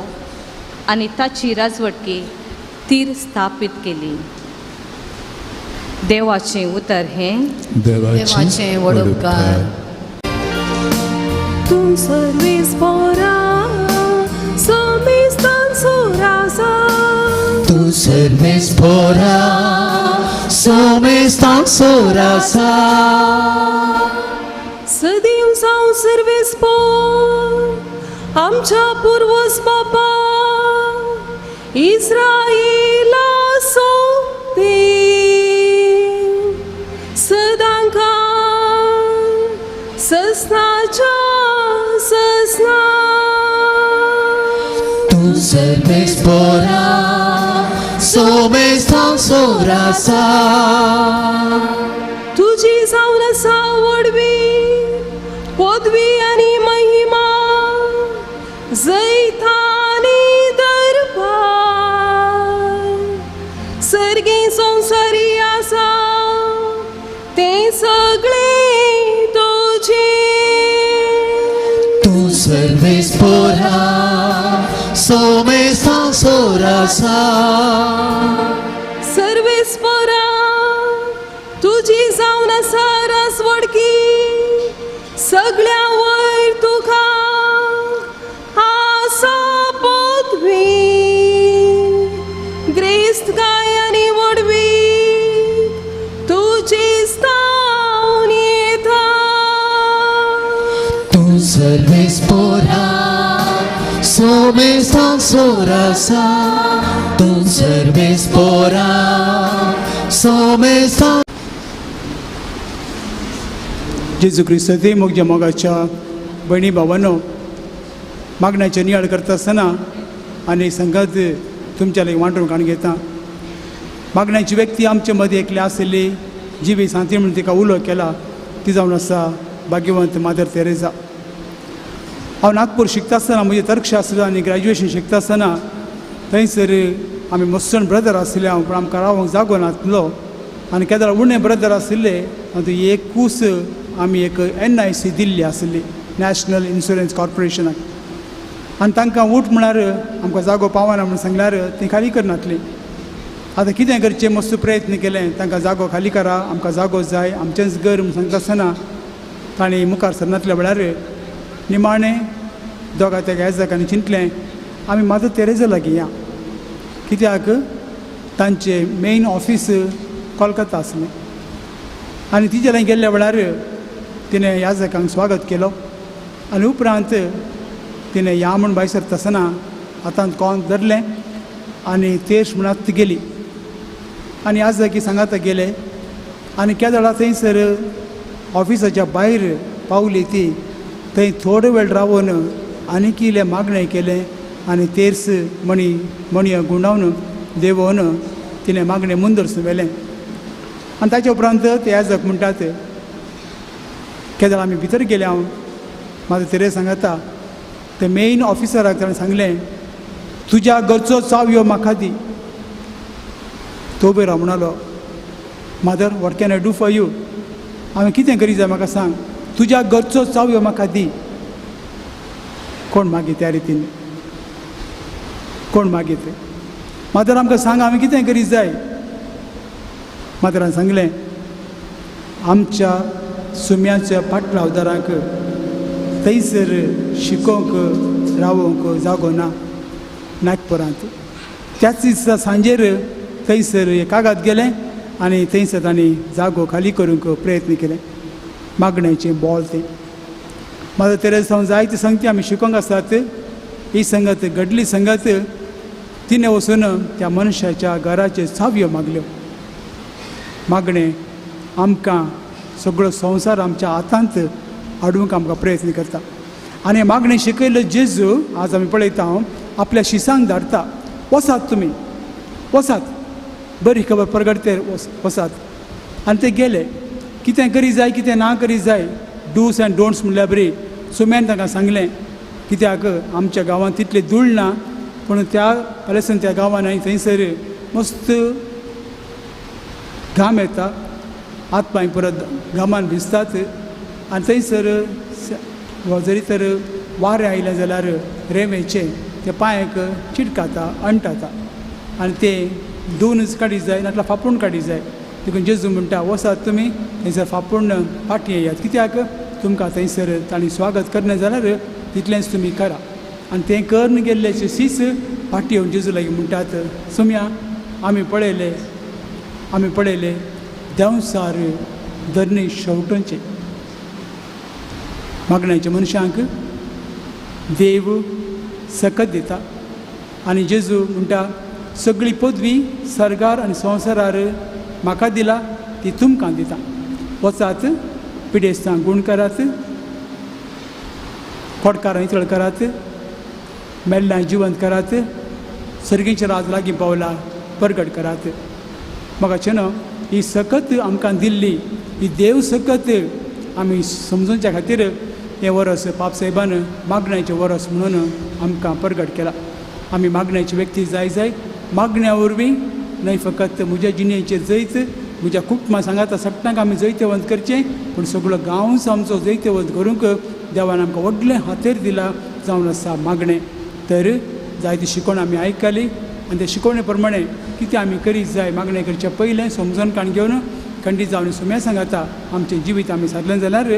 आनी ताची राजवटकी तीर स्थापीत केली. देवाचें उतर हें देवाचें वडोवकार. तूं सर्वेस्परा समेस्तान सोरासा. तूं सर्वेस्परा समेस्तान सोरासा. सदैव जावं सर्वेस्पर आमच्या पुर्वज बापा इस्रायेला सोते सदांका ससनाच्या ससना. तूं सर्वेस्परा समेस्तान सोरासा. तुजी जावन आसा वडवी पदवी आनी महिमा, जैतानी दरबार. सर्गे संवसारी आसा ते सगळे तुजे. तूं सर्वेस्परा समेस्तान सोरासा. सर्वेस्परा तुजी जावन आसा राजवडकी, सगळ्या वयर तुका आसा पदवी. ग्रेस्त गाय आनी वडवी तुजी स्थावन येता. तूं सर्वेस्परा समेस्तान सोरासा. तूं सर्वेस्परा समेस्तान. जेजू क्रिस्ताचे मोगच्या मोगाच्या भयणी भावांनो, मागण्याचे नियाळ करता आसतना आनी संगत तुमच्या लागीं वांटून काण घेता. मागण्याची व्यक्ती आमचे मदीं एकली आसली जी बी सांती म्हणून तिका उलो केला ती जावन आसा भाग्यवंत मादर तेरेसा. हांव नागपूर शिकता आसतना म्हजें तर्कशास्त्र आनी ग्रॅज्युएशन शिकता आसतना थंयसर आमी मस्सण ब्रदर आसले हांव, पूण आमकां रावंक जागो नासलो आनी केदार उणें ब्रदर आशिल्ले. आनी एक कूस आमी एक NIC दिल्ली आसली, नॅशनल इन्शुरन्स कॉर्पोरेशनाक. आनी तांकां उठ म्हळ्यार आमकां जागो पावना म्हणून सांगल्यार ती खाली करनातली. आतां कितें करचें मस्त प्रयत्न केले, तांकां जागो खाली करा, आमकां जागो जाय, आमचेंच घर म्हूण सांगता आसतना ताणीं मुखार सरनातल्या वेळार निमाणें दोगा त्या येजाकांनी चिंतलें आमी मादर तेरेसा लागीं या. कित्याक तांचें मेन ऑफीस कोलकाता आसलें. आनी तिजे लागीं गेल्ल्या वेळार तिणें याजकांक स्वागत केलो आनी उपरांत तिणें या म्हूण भायर सरता आसतना हातांत कोंत धरलें आनी तेर्स म्हणत गेली. आनी याजकी सांगाता गेले आनी केदळा थंयसर ऑफिसाच्या भायर पावली ती. थंय थोडो वेळ रावून आनीक इल्लें मागणें केलें आनी तेर्स मणयो गुंडावन देंवोवन तिणें मागणें मुंदरसून व्हेलें. आनी ताचे उपरांत ते याजक म्हणटात केदळ आमी भितर गेले. हांव म्हाजो तेरे सांगता ते मेन ऑफिसराक ताणें सांगलें तुज्या घरचो चाव्यो म्हाका दी. तो बी राव म्हणलो मादर what can I do for you. हांवें कितें करी जाय म्हाका सांग. तुज्या घरचो चाव्यो म्हाका दी. कोण मागीत त्या रितीन कोण मागीत मातर आमकां सांगा आमी कितें करीत जाय मातरान सांगलें आमच्या सुम्याच्या फाटलावदारांक थंयसर शिकोवंक रावोवंक जागो ना नागपुरांत त्याच दिसा सांजेर थंयसर कागाद गेलें आनी थंयसर तांणी जागो खाली करूंक प्रयत्न केले मागण्याचें बॉल तें माझं तेरेस हांव जायते संगती आमी शिकोवंक आसात ही संगत घडली संगत तिणें वचून त्या मनशाच्या घराच्यो चावयो मागल्यो मागणें आमकां सगळो संवसार आमच्या हातांत हाडूंक आमकां प्रयत्न करता आनी मागणें शिकयलो जेजू आज आमी पळयता आपल्या शिसांक धाडटा वसात तुमी वसात बरी खबर परगडते वसात आनी ते गेले कितें करी जाय कितें ना करी जाय डूस एंड डोंट्स म्हणल्यार बरी सुम्यान तांकां सांगलें कित्याक आमच्या गांवांत तितलें धूळ ना पूण त्या फाल्यां त्या गांवांत हांवें थंयसर मस्त घाम येता हात पांय परत घामान भिजतात आनी थंयसर जरी तर वारें आयलें जाल्यार रेंवेचें ते पांयाक चिडकाता अंटाता आनी ते धुवनच काडीत जाय नाजाल्यार फापूण काडीत जाय देखून जेजू म्हणटा वसात तुमी थंयसर फापूण फाटी येयात कित्याक तुमकां थंयसर तांणी स्वागत करना जाल्यार तितलेंच तुमी करा आनी तें करन गेल्लेचे सीस फाटी येवन जेजू लागीं म्हणटात सुम्या आमी पळयले देंवसार धरणी शेवटोंचे मागण्याच्या मनशांक देव सकत दिता आनी जेजू म्हणटा सगळी पदवी सरगार आनी संवसारार म्हाका दिला ती तुमकां दिता वचात पिडेस्तांक गूण करात खोडकारां इतळ करात मेल्लां जिवंत करात सर्गेचें राज लागीं पावला परगट करात म्हाका न्हू ही सकत आमकां दिल्ली ही देव सकत आमी समजूच्या खातीर हें वरस पापसाहेबान मागण्याचें वरस म्हणून आमकां परगट केला आमी मागण्याची व्यक्ती जाय मागण्या वरवीं न्हय फकत म्हज्या जिणेचें जैत म्हज्या कुटुंबा सांगाता सगळ्यांक आमी जैतवंत करचें पूण सगळो गांवच आमचो जैतवंत करूंक देवान आमकां व्हडलें हातेर दिलां जावन आसा मागणें तर जायती शिकोवण आमी आयकली आनी ते शिकोवणे प्रमाणे कितें आमी करीत जाय मागणें करचे पयलें समजणकाण घेवन खंडीत जावन सुम्या सांगाता आमचें जिवीत आमी सारलें जाल्यार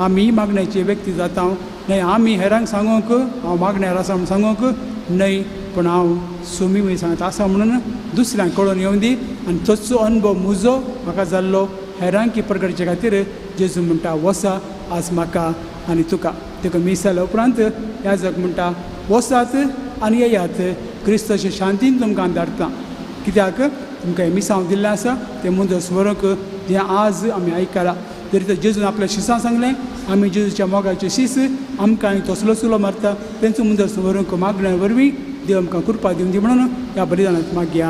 आमी मागण्याची व्यक्ती जाता न्हय आमी हेरांक सांगूंक हांव मागण्यार आसा म्हूण सांगूंक न्हय पूण हांव सुमी मय सांगता आसा म्हणून दुसऱ्यांक कळोवन येवं दी आनी तोचो अनुभव म्हजो म्हाका जाल्लो हेरांक परगडचे खातीर जेजू म्हणटा वसा आज म्हाका आनी तुका देखून मिसाल्या उपरांत याजक म्हणटा वसात आनी येयात क्रिस्ताचे शांतीन तुमकां धाडटा कित्याक तुमकां हें मिसांव दिल्लें आसा तें मुजस व्हरूंक जें आज आमी आयकलां जरी तर जेजून आपल्या शिसां सांगलें आमी जेजूच्या मोगाचे शीस आमकां आनी तसलो चुलो मारता तेंचो मुजस व्हरूंक मागण्या वरवीं देव आमकां कृपा दिवन दी म्हणून ह्या बलिदानांत मागया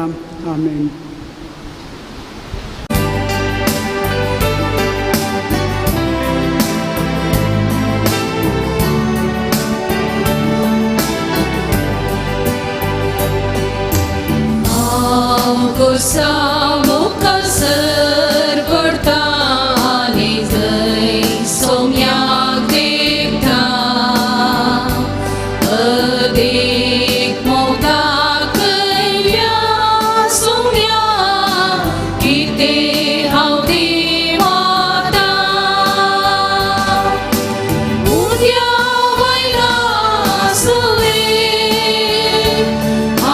आमेन. Samo kasar portane zai somyak dekta adik mota kaya somya kite haudi mata udia vaina suve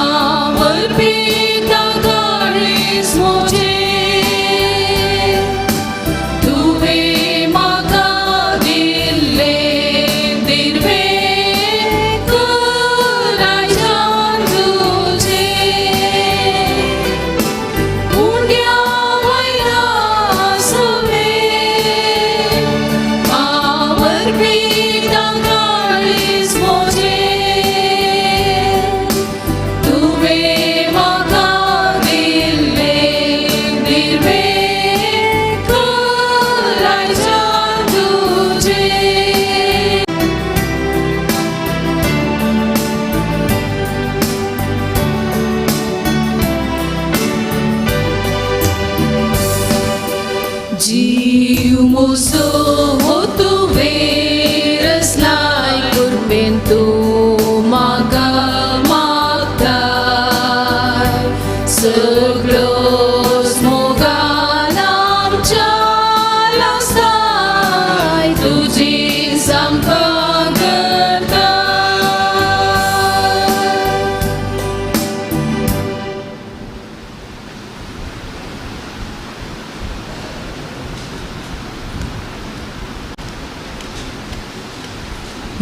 amal pita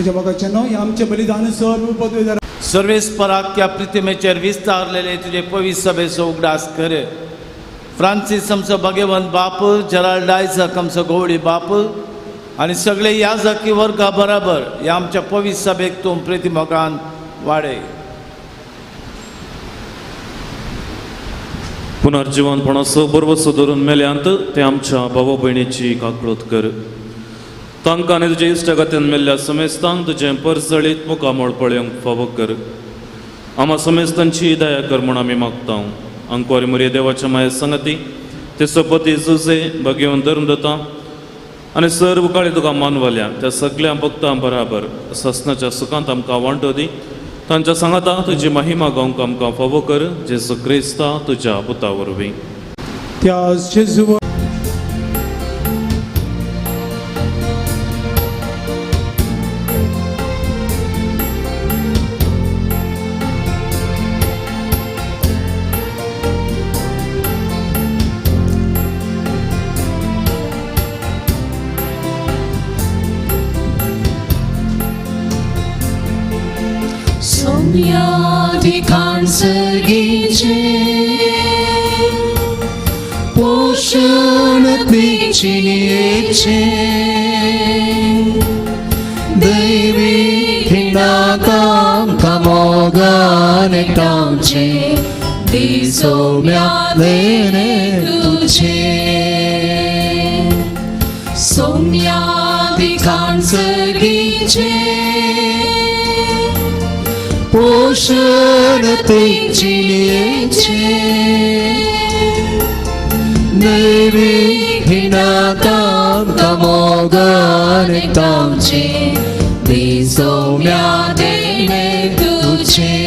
तुझ्या मोगाचे न्हू हे आमचे बलिदान सर्व पदवेदार सर्वेस्पराक प्रितिमेचेर विस्तारलेले तुझे पवित्र सभेचो उगडास कर. फ्रांसीस आमचो भगवंत बाप, जेराल्ड आयझक आमचो गवळी बाप आनी सगळे याजकी वर्गा बराबर ह्या आमच्या पवित्र सभेक तूं प्रितिमोगान वाडय. पुनर्जीवनपणाचो बरवसो धरून मेल्यांत ते आमच्या भावा भयणीची काकळत कर. तांकां आनी तुजे इश्टगत्यान मेल्ल्या समेस्तांक तुजें परसळीत मुखामोळ पळोवंक फावो कर. आम्हा समेस्तांची दया कर म्हूण आमी मागता. अंकुवारी मोरये देवाच्या माये संगती ते सपती जुजे भगवंत धर्मदत्ता आनी सर्व काळी तुका मानवाल्या त्या सगळ्या भक्तां बराबर ससनाच्या सुखांत आमकां वांटो दी. तांच्या सांगाता तुजी महिमा गावंक आमकां फावो कर. जेसू क्रिस्ता तुज्या पुता वरवीं. त्या जेजू सौम्याधिकांसर्गीचे पोषण पिचिनीचे दैवी हिंडाकाम कमोगाने टांचे दी सौम्या देने तुझे सौम्याधिकांसर्गीचे पोषण पिचिनीचे दैवी हिंडाकाम कमोगाने टांचे दी सौम्या देने तुझे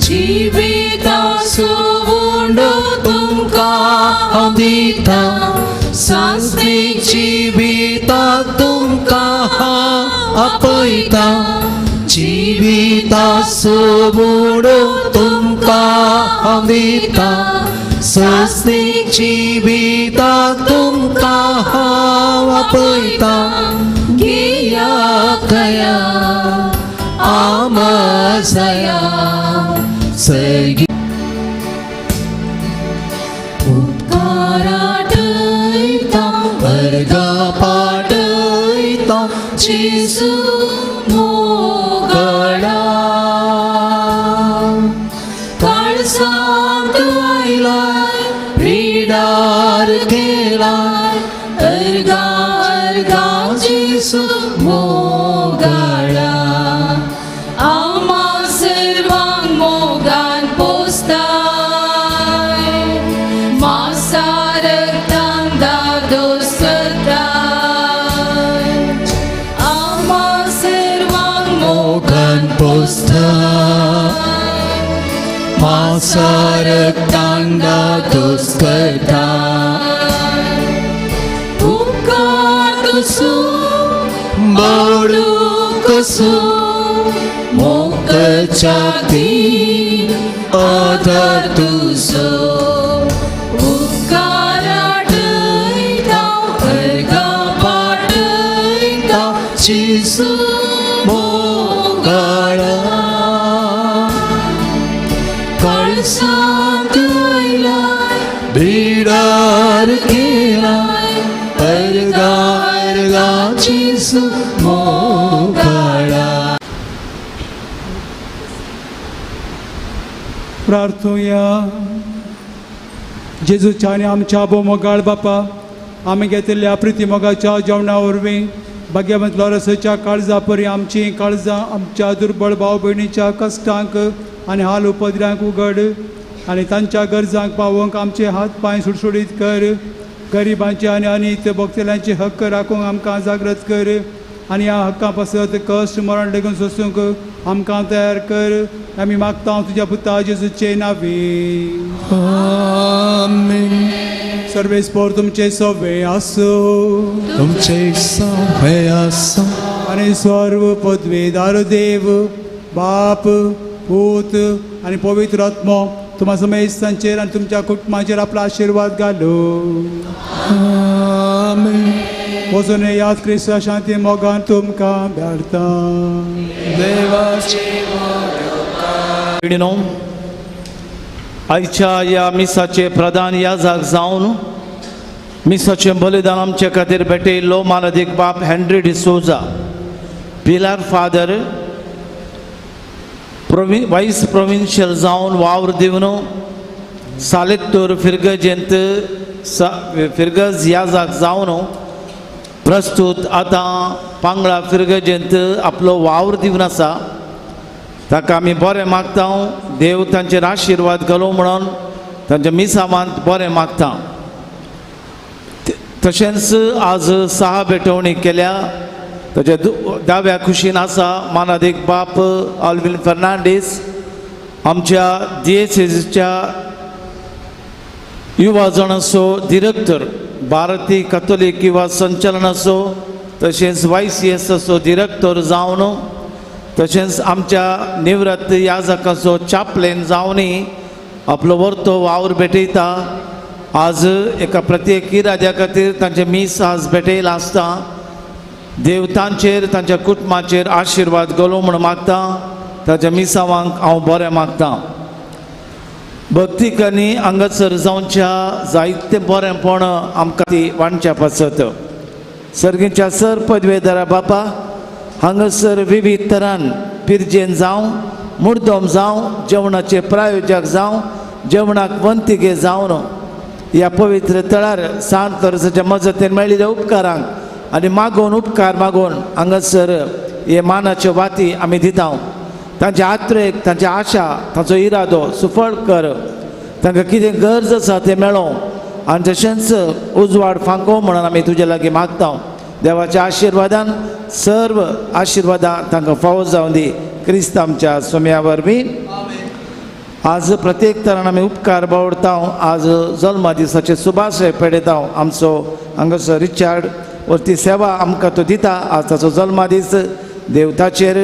जीविताचो वंडो तुमकां दिता सांस्तीक जिविताक तुमकां आपयता जीविताचो वंडो तुमकां दिता सांस्तीक जिविताक तुमकां आपयता गियाकया आमसया सर्गी उपकाराटयता वर्गा पाटयता जेजू मोगळा काळजांत आयलाय पिडार केलाय अर्गा अर्गा जेजू मोगळा आमा सर्वांक मोगान पोसताय मासा रक्तान दादोस करताय आमा सर्वांक मोगान पोसताय मासा रक्तान दादोस करताय उपकार तुजो बोडू कसो मोकळ्याची आदर तुजो उपकाराटयता वर्गा पाटयता जेजू मोगळा काळजांत आयलाय बिडार केलाय अर्गा अर्गा जेजू मोगळा. प्रार्थूया. जेजूच्या आनी आमच्या बो मोगाळ बापा आमी घेतिल्ल्या प्रिती मोगाच्या जेवणा वरवीं भगवंत लॉरसाच्या काळजा परी आमची काळजां आमच्या दुर्बळ भाव भयणीच्या कश्टांक आनी हाल उपद्र्यांक उगड आनी तांच्या गरजांक पावोवंक आमचे हात पांय सुडसुडीत कर. गरिबांचे आनी अनित भक्तल्यांचे हक्क राखूंक आमकां जागृत कर आनी ह्या हक्कां पासत कश्ट मरण लेगून सोंसूंक आमकां तयार कर. आमी मागता तुज्या पुता जेजूचे नांवी. आमीन. सर्वेस्पोर तुमचे सवे आसो तुमचे सवे आसो आनी सर्व पदवेदार देव बाप पूत आनी पवित्र आत्मो तुम्हा समेस्तांचेर आनी तुमच्या कुटुंबाचेर आपलो आशिर्वाद घालो. आमीन. वचून याद क्रिस्ता शांती मोगान तुमकां धाडटा भयणीनो, आयच्या या मिसाचे प्रधान याजक जावन मिसाचें बलिदान आमचे खातीर भेटयिल्लो मानदीक बाप हेनरी डिसोजा, पिलार फादर वायस प्रोविन्शियल जावन वावर दिवन सालेत्तूर फिरगजेंत फिरगज याजक जावन प्रस्तुत आतां पांगळा फिरगजेंत आपलो वावर दिवन आसा. ताका आमी बरें मागता. देव तांचेर आशिर्वाद घालूं म्हणून तांच्या मिसामांत बरें मागता. तशेंच आज 6 भेटवणी केल्या. ताच्या दाव्या कुशीन आसा मानादीक बाप आल्विन फर्नांडीस, आमच्या दिएसेसीच्या युवा जणांचो डिरेक्टर, भारतीय कॅथोलीक युवा संचलनाचो तशेंच YCSचो डिरेक्टर जावन, तशेंच आमच्या निवृत्त याजकाचो चापलेन जावनय आपलो वर्तो वावर भेटयता. आज एका प्रत्येक इराद्या खातीर तांचे मीस आज भेटयला आसता. देव तांचेर तांच्या कुटुंबाचेर आशिर्वाद घालूं म्हूण मागता. ताच्या मिसावांक हांव बरें मागता. भक्तिकांनी हांगासर जावच्या जायते बरेंपण आमकां ती वांटच्या पासत. सर्गेच्या सर पदवेदारा बापा हांगासर विविध तरान पिरजेन जावं, मुर्दोम जावं, जेवणाचे प्रायोजक जावं, जेवणाक वंतिगे जावन ह्या पवित्र तळार सांत वर्साच्या मजतीन मेळिल्ल्या उपकारांक आनी मागोवन उपकार मागोवन हांगासर हे मानाच्यो वाती आमी दिता. तांच्या आत्रेक, तांची आशा, तांचो इरादो सुफळ कर. तांकां कितें गरज आसा तें मेळो आनी तशेंच उजवाड फांको म्हणून आमी तुजे लागीं मागता. देवाच्या आशिर्वादान सर्व आशिर्वादां तांकां फावो जावं दी. क्रिस्त आमच्या सोम्या वरवीं. आज प्रत्येक तरान आमी उपकार बावडटा. आज जल्मा दिसाचे सुभाशय पेडयता. आमचो हांगासर रिचार्ड वरती सेवा आमकां तो दिता. आज ताचो जल्मा दीस. देव ताचेर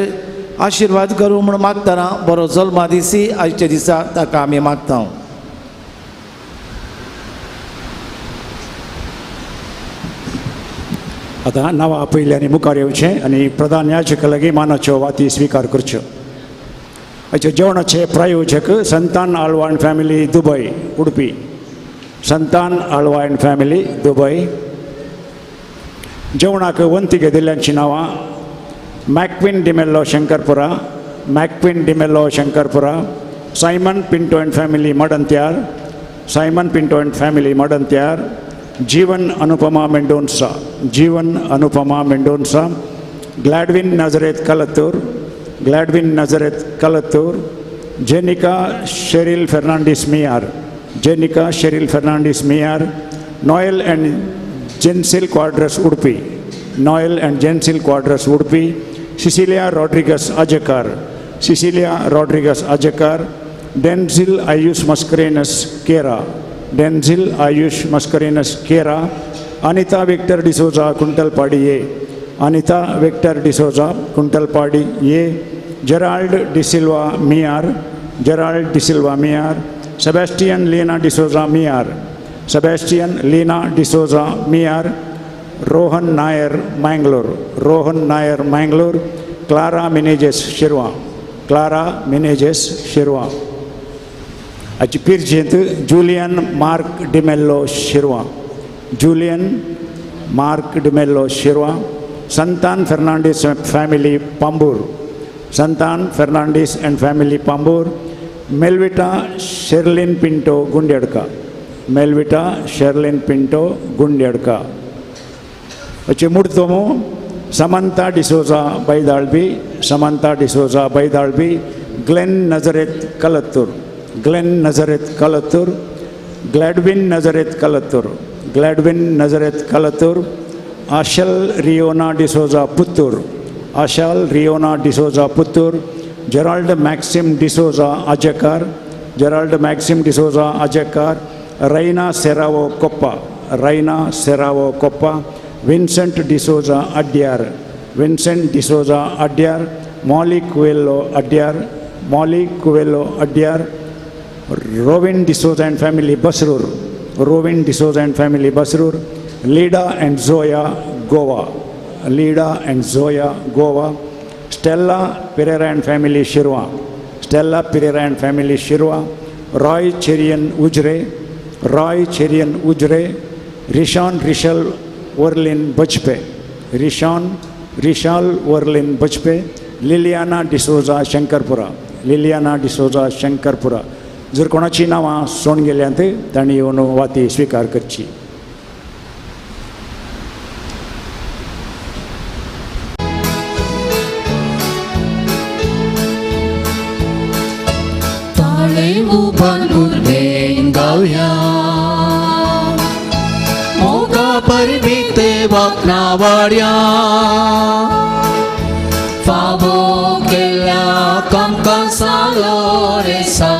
आशिर्वाद करूं म्हूण मागतना बरो जल्मा दिसी आयच्या दिसा ताका आमी मागता. आतां नांवां पयलीं मुखार येवचें आनी प्रधान याजका लागीं मानाच्यो वाती स्विकार करच्यो. हाचे जेवणाचे प्रायोजक संतान आळवाण फॅमिली दुबय उडपी. संतान आळवाण फॅमिली दुबय. जेवणाक वंतिगे दिल्ल्यांची नांवां McQuin D'Mello Shankarpura, McQuin D'Mello Shankarpura, Simon Pinto and family Madantyar, Simon Pinto and family Madantyar, Jeevan Anupama Mendonca, Jeevan Anupama Mendonca, Gladwin Nazareth Kaltur, Gladwin Nazareth Kaltur, Jenika Sheryl Fernandes Miyar, Jenika Sheryl Fernandes Miyar, Noel and Jensil Quadros Udupi, Noel and Jensil Quadros Udupi, Cecilia Rodrigues Ajekar, Cecilia Rodrigues Ajekar, Denzil Ayush Mascarenhas Kera, Denzil Ayush Mascarenhas केरा, अनिता विक्टर डिसोजा कुंटलपाडी ये, अनिता विक्टर डिसोजा कुंटलपाडी ये, जेराल्ड डिसिल्वा मियार, जेराल्ड डिसिल्वा मियार, सेबॅस्टियन लीना डिसोजा मियार, सेबॅस्टियन लीना डिसोजा मियार, रोहन नायर मँगलोर, रोहन नायर मँगलोर, क्लारा मिनेजेस शिरवा, क्लारा मिनेजेस शिरवा. हाची पिरजेंत Julian Mark D'Mello Shirva, Julian Mark D'Mello Shirva. Santan Fernandes family Pamboor, Santan Fernandes and family Pamboor. Melvita Sherlin Pinto Gundedka, Melvita Sherlin Pinto Gundedka. हाचे मुर्तोमो Samantha D'Souza Baidalbi, Samantha D'Souza Baidalbi. Glen Nazareth Kaltur, Glenn Nazareth Kaltur, Gladwin Nazareth Kaltur, Gladwin Nazareth Kaltur. Ashal Riona D'Souza Puttur, Ashal Riona D'Souza Puttur. Gerald Maxim D'Souza Ajekar, Gerald Maxim D'Souza Ajekar. Raina Serrao Koppa, Raina Serrao Koppa. Vincent D'Souza Adyar, Vincent D'Souza Adyar. Molly Coelho Adyar, Molly Coelho Adyar. Rovin D'Souza and family Basrur, Rovin D'Souza and family Basrur. Lida and Zoya Goa. Lida and Zoya, Goa. Stella Pereira and family, Shirwa. Stella Pereira and family, Shirwa. Roy Cherian Ujre. Roy Cherian Ujre. Rishan Rishal Worlin Bajpe. Rishal Worlin Bajpe. Liliana D'Souza Shankarpura. Liliana D'Souza Shankarpura. जर कोणाची नावां सोडून गेल्यांत तांणी येवन वाती स्विकार करची. गावया मोगा परमिते वाकना वाड्या फावो केल्या कामकां सालो रेसा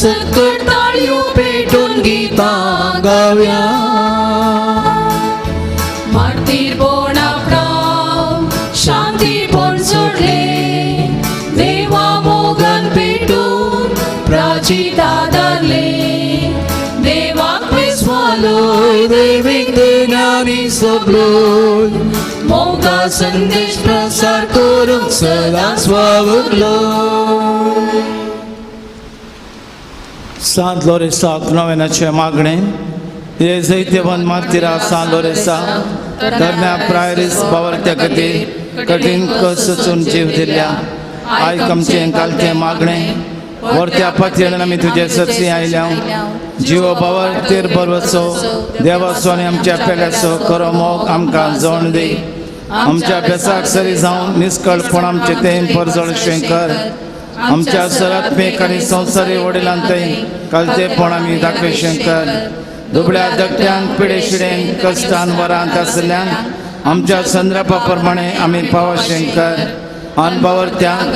सकट ताळयो पेटून गीतां गावया मातीर बोण आपणाव शांती बोण सोडले देवा मोगन पेटून प्राचीत आदारले देवाक विस्वालोय दैवीक ज्ञानी सगळोय मोगा संदेश प्रसार करूंक सदां स्वावगलो. सांत लोरेसाक नोवेनाचे मागणे हे जैतेवन मातीरा सांत लोरेसा तरण्या प्रायरीस बावरत्या खातीर कठीण कस सोचून जीव दिल्या आयक आमचें कालतें मागणे वर्त्या पातयेन आमी तुजे सत्सी आयल्या जिवो बावरतेर बरवचो देवाचो आनी आमच्या पेल्याचो खरो मोग आमकां जोण दी. आमच्या बेसाक सरी जावन निश्कळपण आमचें तें परजळशें कर. आमच्या सरात्मेक आनी संवसारी वडिलांतय कालतेपण आमी दाखयशें कर. दुबळ्या धकट्यांक पिडे शिडेन कश्टान वरांत आसल्यान आमच्या संद्रापा प्रमाणे आमी पावशें कर. अनबावरत्यांक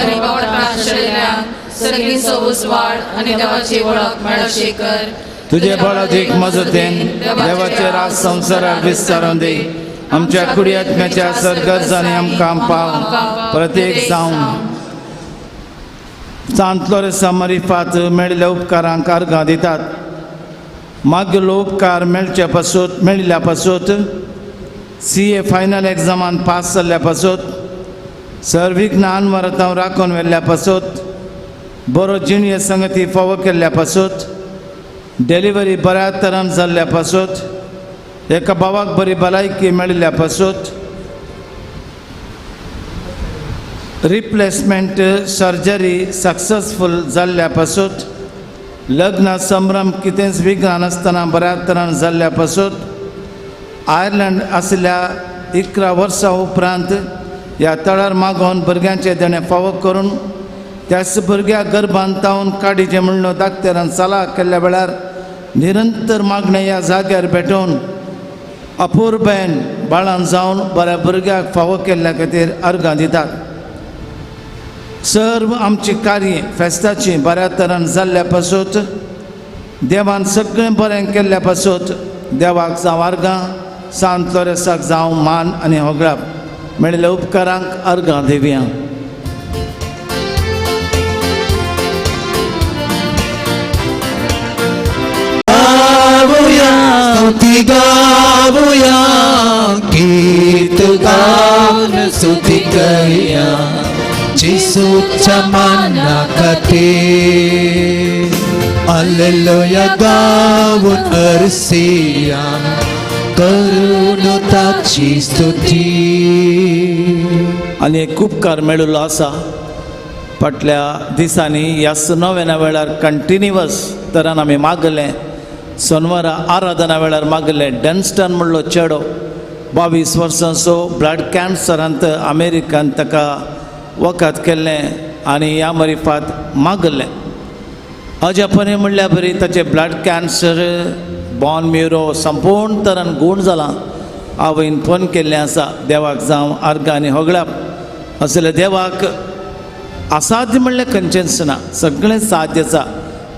सगळी सोबूस वाड आणि देवाची वळख मेळशी कर. तुझे बळादीक मजतेन देवाचे राज संवसाराक विस्तारून दी. आमच्या कुडी आत्म्याच्या सरगर्जांनी आमकां पाव प्रत्येक जावन सांत लोरेसा मरिफात मेळिल्ल्या उपकारांक अर्गां दितात. मागलो उपकार मेळिल्ल्या पासून CA फायनल एग्जामान पास जाल्ल्या पासून सर्वीक ज्ञान मरतांव राखून व्हेल्ल्या पासून बरो जिणये संगती फावो केल्ल्या पासून डिलिव्हरी बऱ्या तरान जाल्ल्या पासून एका भावाक बरी भलायकी मेळिल्ल्या पासून रिप्लेसमेंट सर्जरी सक्सेसफूल जाल्ल्या पासून लग्न संभ्रम कितेंच विघ्न नासतना बऱ्या तरान जाल्ल्या पासून आयर्लंड आसल्या 11 वर्सां उपरांत ह्या तळार मागोवन भुरग्यांचे देणे फावो करून त्याच भुरग्याक गर्भांत तावन काडीचे म्हणून दाक्तेरान सलाह केल्ल्या वेळार निरंतर मागणे ह्या जाग्यार भेटोवन अपूर्बायेन बाळान जावन बऱ्या भुरग्याक फावो केल्ल्या खातीर अर्गां दितात. सर्व आमची कार्य फेस्ताची बऱ्या तरान जाल्ल्या पासून देवान सगळें बरें केल्ल्या पासून देवाक जावं अर्गां सांत लोरेसाक जावं मान आनी होगळाप मेळिल्ल्या उपकारांक अर्गां दिवया. गावया गीत गान स्तुति करिया जिसूच्या माना खातीर हालेलुया गावून अर्सिया करून ताची स्तुती. आनी एक उपकार मेळिल्लो आसा. फाटल्या दिसांनी ह्या नव्याना वेळार कंटिन्युअस तरान आमी मागलें. सोनवारा आराधना वेळार मागलें. डॅन्स्टन म्हणलो चेडो 22 वर्सांचो ब्लड कॅन्सरांत अमेरिकान ताका वखद केल्लें आनी ह्या मरिफात मागलें. अजापणे म्हणल्या बरी ताचें ब्लड कॅन्सर बॉन म्युरो संपूर्ण तरान गूण जालां. आवयन फोन केल्लें आसा. देवाक जावं अर्गां आनी होगळाप असले देवाक असाध्य म्हणलें खंयचेंच ना. सगळें साध्य आसा.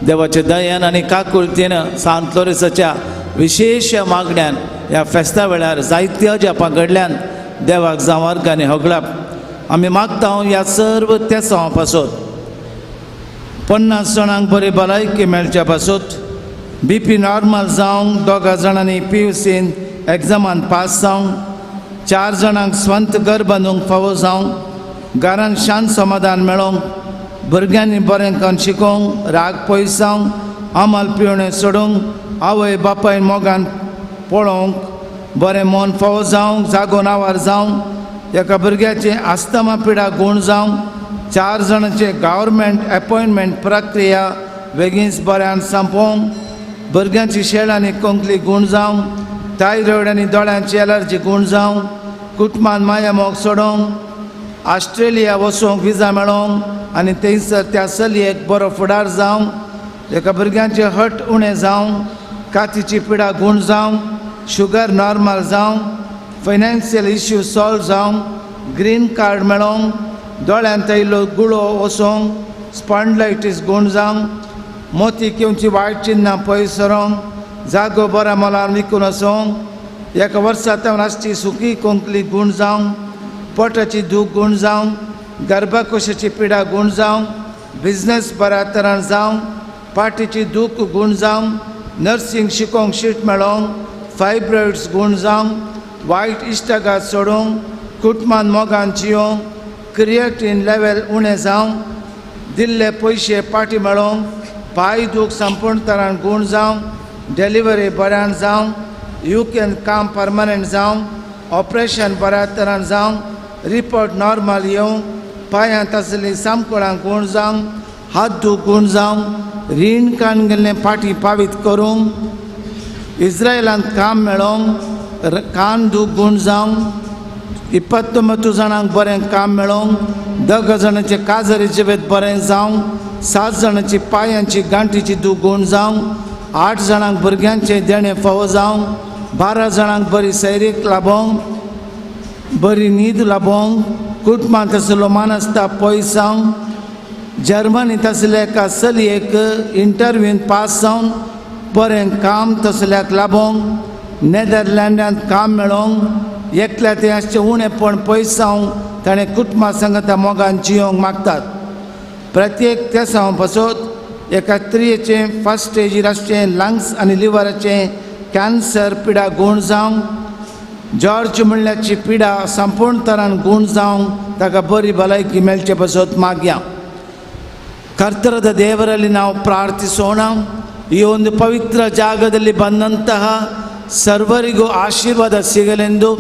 देवाचे दयेन आनी काकुळतेन सांत लोरेसाच्या विशेश मागण्यान ह्या फेस्ता वेळार जायत्या जपां घडल्यान देवाक जावं अर्गां आनी होगळाप आमी मागता. ह्या सर्व तेसां पासून 50 जाणांक बरी भलायकी मेळच्या पासून BP नॉर्मल जावंक 2 जाणांनी PUCन एग्जामान पास जावंक 4 जाणांक स्वंत घर बांदूंक फावो जावं घरांत शांत समाधान मेळोवंक भुरग्यांनी बरें करून शिकोवंक राग पयस जावंक अमल पिवणें सोडूंक आवय बापाय मोगान पळोवंक बरें मन फावो जावंक जागोन आवार जावंक एका भुरग्याचे आस्तमा पिडा गूण जावंक 4 जाणांचे गव्हर्मेंट अपॉयंटमेंट प्रक्रिया बेगीनच बऱ्यान संपोवंक भुरग्यांची शेळ आनी कोंकली गूण जावंक थायरॉयड आनी दोळ्यांची एलर्जी गूण जावंक कुटुंबान माया मोग सोडोवंक ऑस्ट्रेलिया वचूंक विजा मेळोवंक आनी थंयसर त्या चलयेक बरो फुडार जावंक एका भुरग्यांचें हट उणें जावंक कातीची पिडा गूण जावंक शुगर नॉर्मल जावंक फायनान्शियल इश्यू सॉल्व जावंक ग्रीन कार्ड मेळोवंक दोळ्यांत आयिल्लो गुळो वचोंक स्पॉन्डलायटीस गूण जावंक मोती किंवची वायट चिन्नां पयस सरोंक जागो बऱ्या मोलान विकून वचोंक एका वर्सांत नासची सुखी कोंकली गूण जावंक पोटाची दूख गूण जावंक गर्भकोशाची पिडा गूण जावंक बिझनेस बऱ्या तरान जावंक पाटीची दूख गूण जावंक नर्सिंग शिकोवंक शीट मेळोवंक फायब्रॉइड्स गूण जावंक वायट इश्टाघात सोडूंक कुटुंबान मोगान जियोवंक क्रिएटीन लेवल उणें जावंक दिल्ले पयशे पाटी मेळोवंक पाय दूख संपूर्ण तरान गूण जावंक डिलिव्हरी बऱ्यान जावंक यूकेन काम परमनंट जावंक ऑपरेशन बऱ्या तरान जावंक रिपोर्ट नॉर्मल येवंक पांयांत आसली सामकुळांक गूण जावंक हात दूख गूण जावंक रीण काण गेल्लें पाटी पावीत करूंक इस्रायलांत काम मेळोवंक कान दूख गूण जावंक 29 जाणांक बरें काम मेळोवंक 10 जाणांचे काजरी जिवेत बरें जावंक 7 जाणांची पांयांची गांठीची दूख गूण जावंक 8 जाणांक भुरग्यांचे देणे फावो जावंक 12 जाणांक बरी सैरीक लाभोवंक बरी न्हीद लाभोवंक कुटुंबांत आसलो मानसता पयस जावंक जर्मनींत आसल्या एका चलयेक इंटरव्यूंत पास जावन बरें काम तसल्याक लाभोवंक नेदरलँडांत काम मेळोवंक एकल्या तें आसचें उणेंपण पयस जावंक ताणें कुटुंबा सांगता मोगान जियोंक मागतात प्रत्येक तेसां पासत एका स्त्रियेचें फर्स्ट स्टेजीर आसचें लंग्स आनी लिव्हराचें कॅन्सर पिडा गूण जावंक जॉर्ज म्हणल्याची पिडा संपूर्ण तरान गूण जावंक ताका बरी भलायकी मेळचे पासत मागया ಕರ್ತರದ ದೇವರಲ್ಲಿ ನಾವು ಪ್ರಾರ್ಥಿಸೋಣ ಈ ಒಂದು ಪವಿತ್ರ ಜಾಗದಲ್ಲಿ ಬಂದಂತಹ ಸರ್ವರಿಗೂ ಆಶೀರ್ವಾದ ಸಿಗಲೆಂದು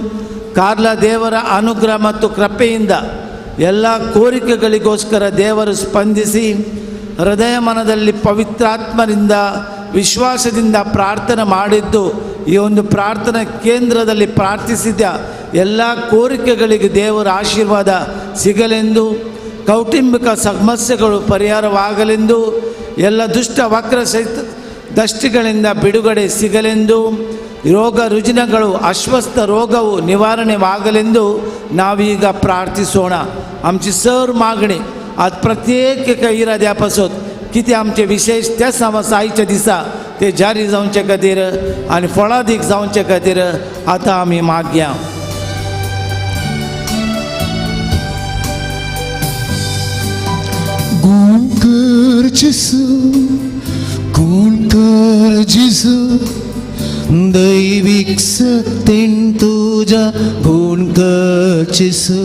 ಕಾರ್ಲ ದೇವರ ಅನುಗ್ರಹ ಮತ್ತು ಕೃಪೆಯಿಂದ ಎಲ್ಲ ಕೋರಿಕೆಗಳಿಗೋಸ್ಕರ ದೇವರು ಸ್ಪಂದಿಸಿ ಹೃದಯ ಮನದಲ್ಲಿ ಪವಿತ್ರಾತ್ಮರಿಂದ ವಿಶ್ವಾಸದಿಂದ ಪ್ರಾರ್ಥನೆ ಮಾಡಿದ್ದು ಈ ಒಂದು ಪ್ರಾರ್ಥನಾ ಕೇಂದ್ರದಲ್ಲಿ ಪ್ರಾರ್ಥಿಸಿದ ಎಲ್ಲ ಕೋರಿಕೆಗಳಿಗೆ ದೇವರ ಆಶೀರ್ವಾದ ಸಿಗಲೆಂದು ಕೌಟುಂಬಿಕ ಸಮಸ್ಯೆಗಳು ಪರಿಹಾರವಾಗಲೆಂದು ಎಲ್ಲ ದುಷ್ಟ ವಕ್ರ ಸಹಿತ ದೃಷ್ಟಿಗಳಿಂದ ಬಿಡುಗಡೆ ಸಿಗಲೆಂದು ರೋಗ ರುಜಿನಗಳು ಅಸ್ವಸ್ಥ ರೋಗವು निवारणेवागलेंदू नावीग प्रार्थिसोण आमची सर मागणी आज प्रत्येक एका इराद्या पासून कितें आमचे विशेष त्या आयच्या दिसा ते जारी जावचे खातीर आनी फळादीक जावचे खातीर आतां आमी मागया गुण कर जिसू गुण कर जिसू दैविक सत्तेन तुझा गुण कर जिसू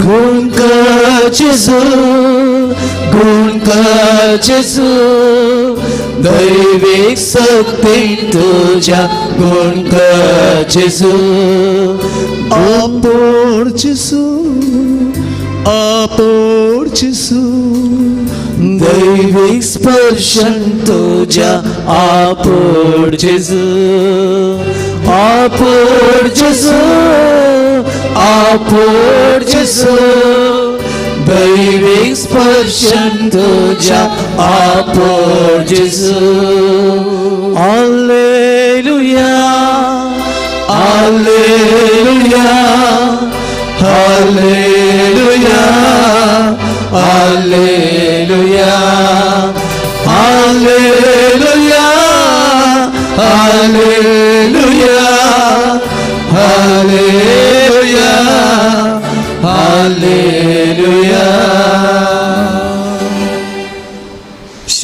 गुण कर जिसू गुण कर जिसू दैविक सत्तेन तुझा गुण कर जिसू आपोर जिसू आपोर जिसू दैविक स्पर्शन तुझा आपोर जिसू आपोर जिसू आपोर जिसू दैविक स्पर्शन तुझा आपोर जिसू hallelujah hallelujah hallelujah hallelujah hallelujah hallelujah hallelujah hallelujah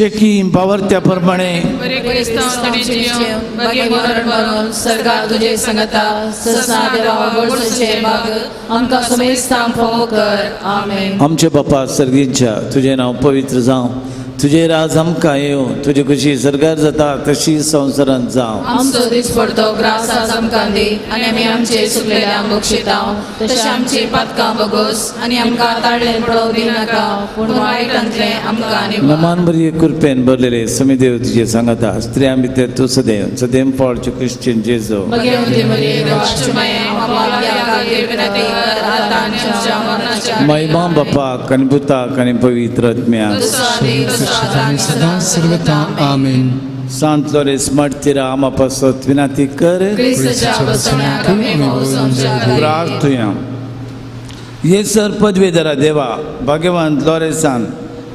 शेकी पावरत्या प्रमाणे बरे क्रिस्तांव तणे जियो बगे मरण मरून सर्गा तुझे संगता ससा देवा गोडचे भाग आमकां समेस्तांक फोव कर आमेन. आमचे बापा सर्गीच्या तुझे नाव पवित्र जावं, तुझे राज आमकां येवं, तुजी कशी सरकार जाता तशी संवसारांत जावं. आमचो दीस पडतो ग्रासास आमकां दी आनी आमी आमचे सुकलेल्यांक बक्षितांव, तशें आमची पातकां बगोस आनी आमकां ताळ्ळें पडोवं दी नाका, पूण वायटांतलें आमकां निवार. नमान बरी कृपेन भरलेले समीदेव तुझे सांगता स्त्रियां भितर तूं सदैव फळचो क्रिश्चन जेजो. भगवती मरिये देवाची माये आमकां खातीर विनंती कर आतां आनी आमच्या मरणाच्या महिमा बापाक आनी पुताक आनी पवित्र आत्म्याक. सदा सर्वदा आमेन. सांत लोरेस मार्तीरा आमा पासत विनंती कर. क्रिस्ताच्या बसण्याक आमी मोसमच्या प्रार्थया. येसर पदवेधरा देवा भगवंत लोरेसान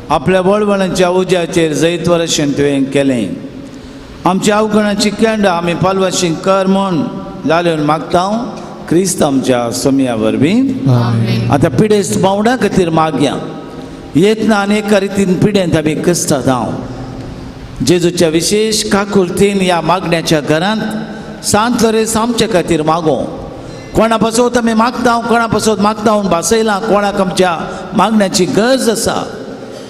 आपल्या वळवळांच्या उज्याचेर जैत वर्षन तुवें केलें. आमच्या अवगणाची केंड आमी पालवाशी कर म्हूण लालन मागता क्रिस्त आमच्या सोम्या वरवीं. आतां पिडेस्त बावडा खातीर मागया. येतना अनेका रितीन पिडेंत आमी कश्टात हांव. जेजूच्या विशेष काकुलतेन ह्या मागण्याच्या घरांत सांत लोरेस आमच्या खातीर मागो. कोणा पासत आमी मागता, कोणा पासत मागता म्हूण भासयलां, कोणाक आमच्या मागण्याची गरज आसा.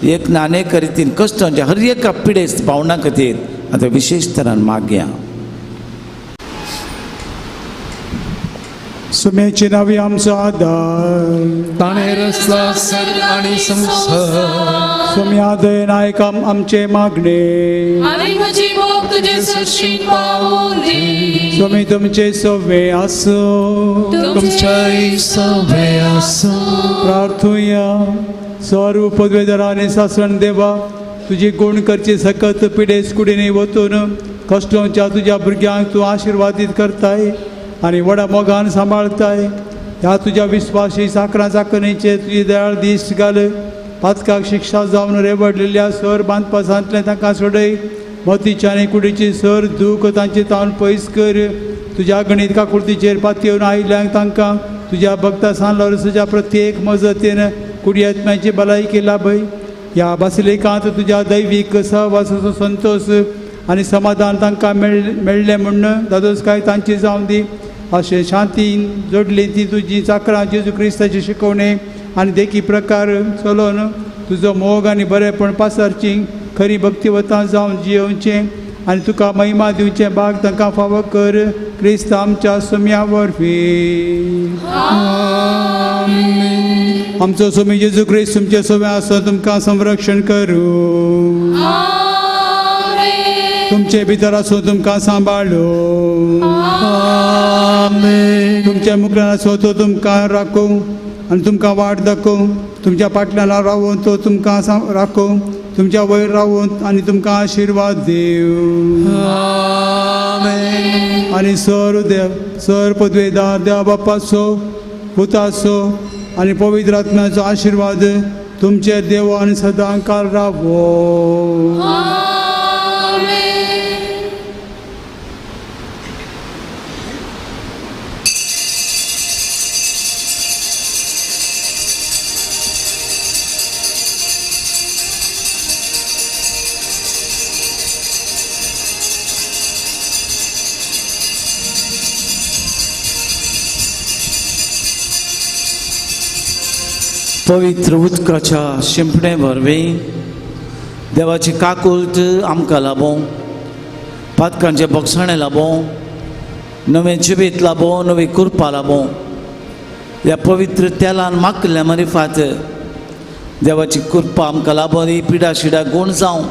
एक ना अनेक रितीन कश्टांच्या हर एका पिडेस्त पावना खातीर आतां विशेष तरान मागया. सुमेची नावी आमचो आदार, ताणे रचला सर्ग आणि संसार. सुम्या दयेन आयकाम आमचे मागणे. आनी म्हजी भोग तुजे सशीन पावून दी. स्वामी तुमचे सवे आसो, तुमच्याही सभे असो. प्रार्थुया. सर्व पदवेधरा आनी सासण देवा तुजी गुण करची सकत पिडेस कुडीने वतून कश्टांच्या तुज्या भुरग्यांक तूं आशिर्वादीत करताय आनी व्हडा मोगान सांबाळताय. ह्या तुज्या विस्वासी साकरा चाकणीचे तुजी दयाळ दीस घाल. पातकाक शिक्षा जावन रेवडलेल्या सर बांदपा सांतले तांकां सोडय. मतीच्या आनी कुडीची सर दूख तांचे तावन पयस कर. तुज्या गणित काकुळतीचेर पातयेवन आयल्यांक तांकां तुज्या भक्ता सांतलो रसाच्या प्रत्येक मजतीन कुडी आत्म्याची भलायकी लाभय. ह्या बासिलिकांत तुज्या दैवीक सहवासाचो संतोष आनी समाधान तांकां मेळ्ळें म्हूण दादोसकाय तांची जावं दी. अशें शांतीन जोडली ती तुजी चाकरां जेजू क्रिस्ताची शिकवणे आनी देखी प्रकार चलोवन तुजो मोग आनी बरेपण पासारची खरी भक्तिवतां जावन जियोवचें आनी तुका महिमा दिवचें भाग तांकां फावो कर. क्रिस्त आमच्या सोम्या वरवीं. आमचो सोमी जेजू क्रिस्त तुमचे सोम्या आसून तुमकां संरक्षण करूं. तुमचे भितर आसूं तुमकां सांबाळूं. तुमच्या मुखार आसूं तो तुमकां राखूं आनी तुमकां वाट दाखोवं. तुमच्या फाटल्यान रावून तो तुमकां राखोवं. तुमच्या वयर रावून आनी तुमकां आशिर्वाद दिवं. आनी सर पदवेदार देवा बापाचो पुताचो आनी पवित्र आत्म्याचो आशिर्वाद तुमचे देव आनी सदां काल रावो. पवित्र उदकाच्या शिंपणे वरवीं देवाची काकुळट आमकां लाभो. पातकांचे बोगसाणे लाभो. नवें जिवीत लाभो. नवी कृपा लाभो. ह्या पवित्र तेलान मागल्या मरिफात देवाची कृपा आमकां लाभो. ही पिडा शिडा गूण जावं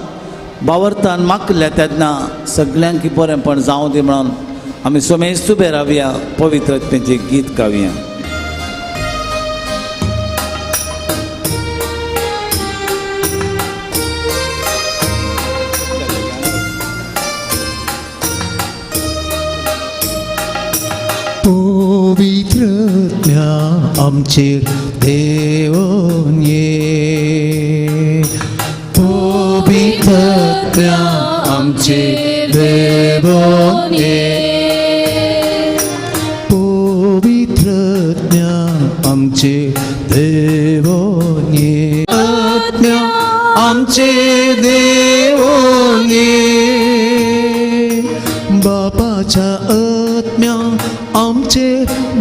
बावर्तान मागल्या तेन्ना सगळ्यांक बरेंपण जावं दी म्हणून आमी सोमेज उबे रावया. पवित्र आत्म्याचें गीत गावया. पवित्रज्ञा आमचेर देवोन ये. पवित्रज्ञा आमचेर देवोन ये. पवित्रज्ञा आमचेर देवोन ये. आत्म्या आमचे देवोने बापाच्या आत्म्या आमचे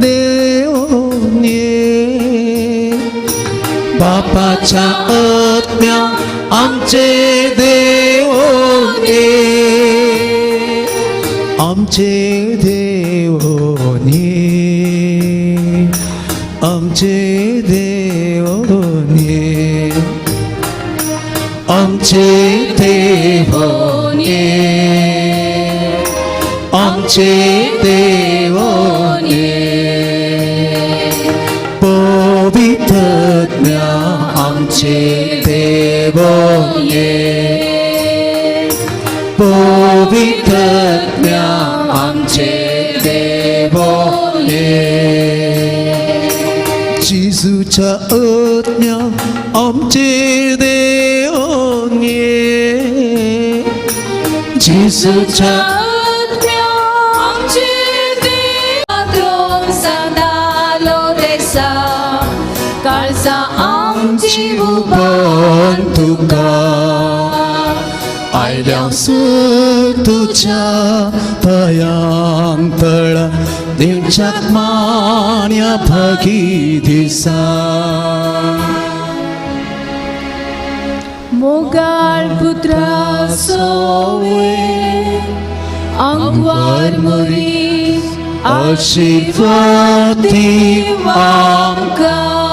देवोने बापाच्या आत्म्या आमचे देवोने आमचे देवोने आमचे देवोने आमचे देवोने आमचे देवोने पवित्रज्ञा आमचे देवोने पवित्रज्ञा आमचे देवोने जिजूच्या आज्ञा आमचे देवोने जिजूच्या आमचे देव सदालो देसा काळजा आमची पण तुका आयल्या तुझ्या पायांतळा देवच्यात मान्या भागी दिसा मोगाळ पुत्रा सोवे अंगवार मुरी आशीर्वाद दिवा आमकां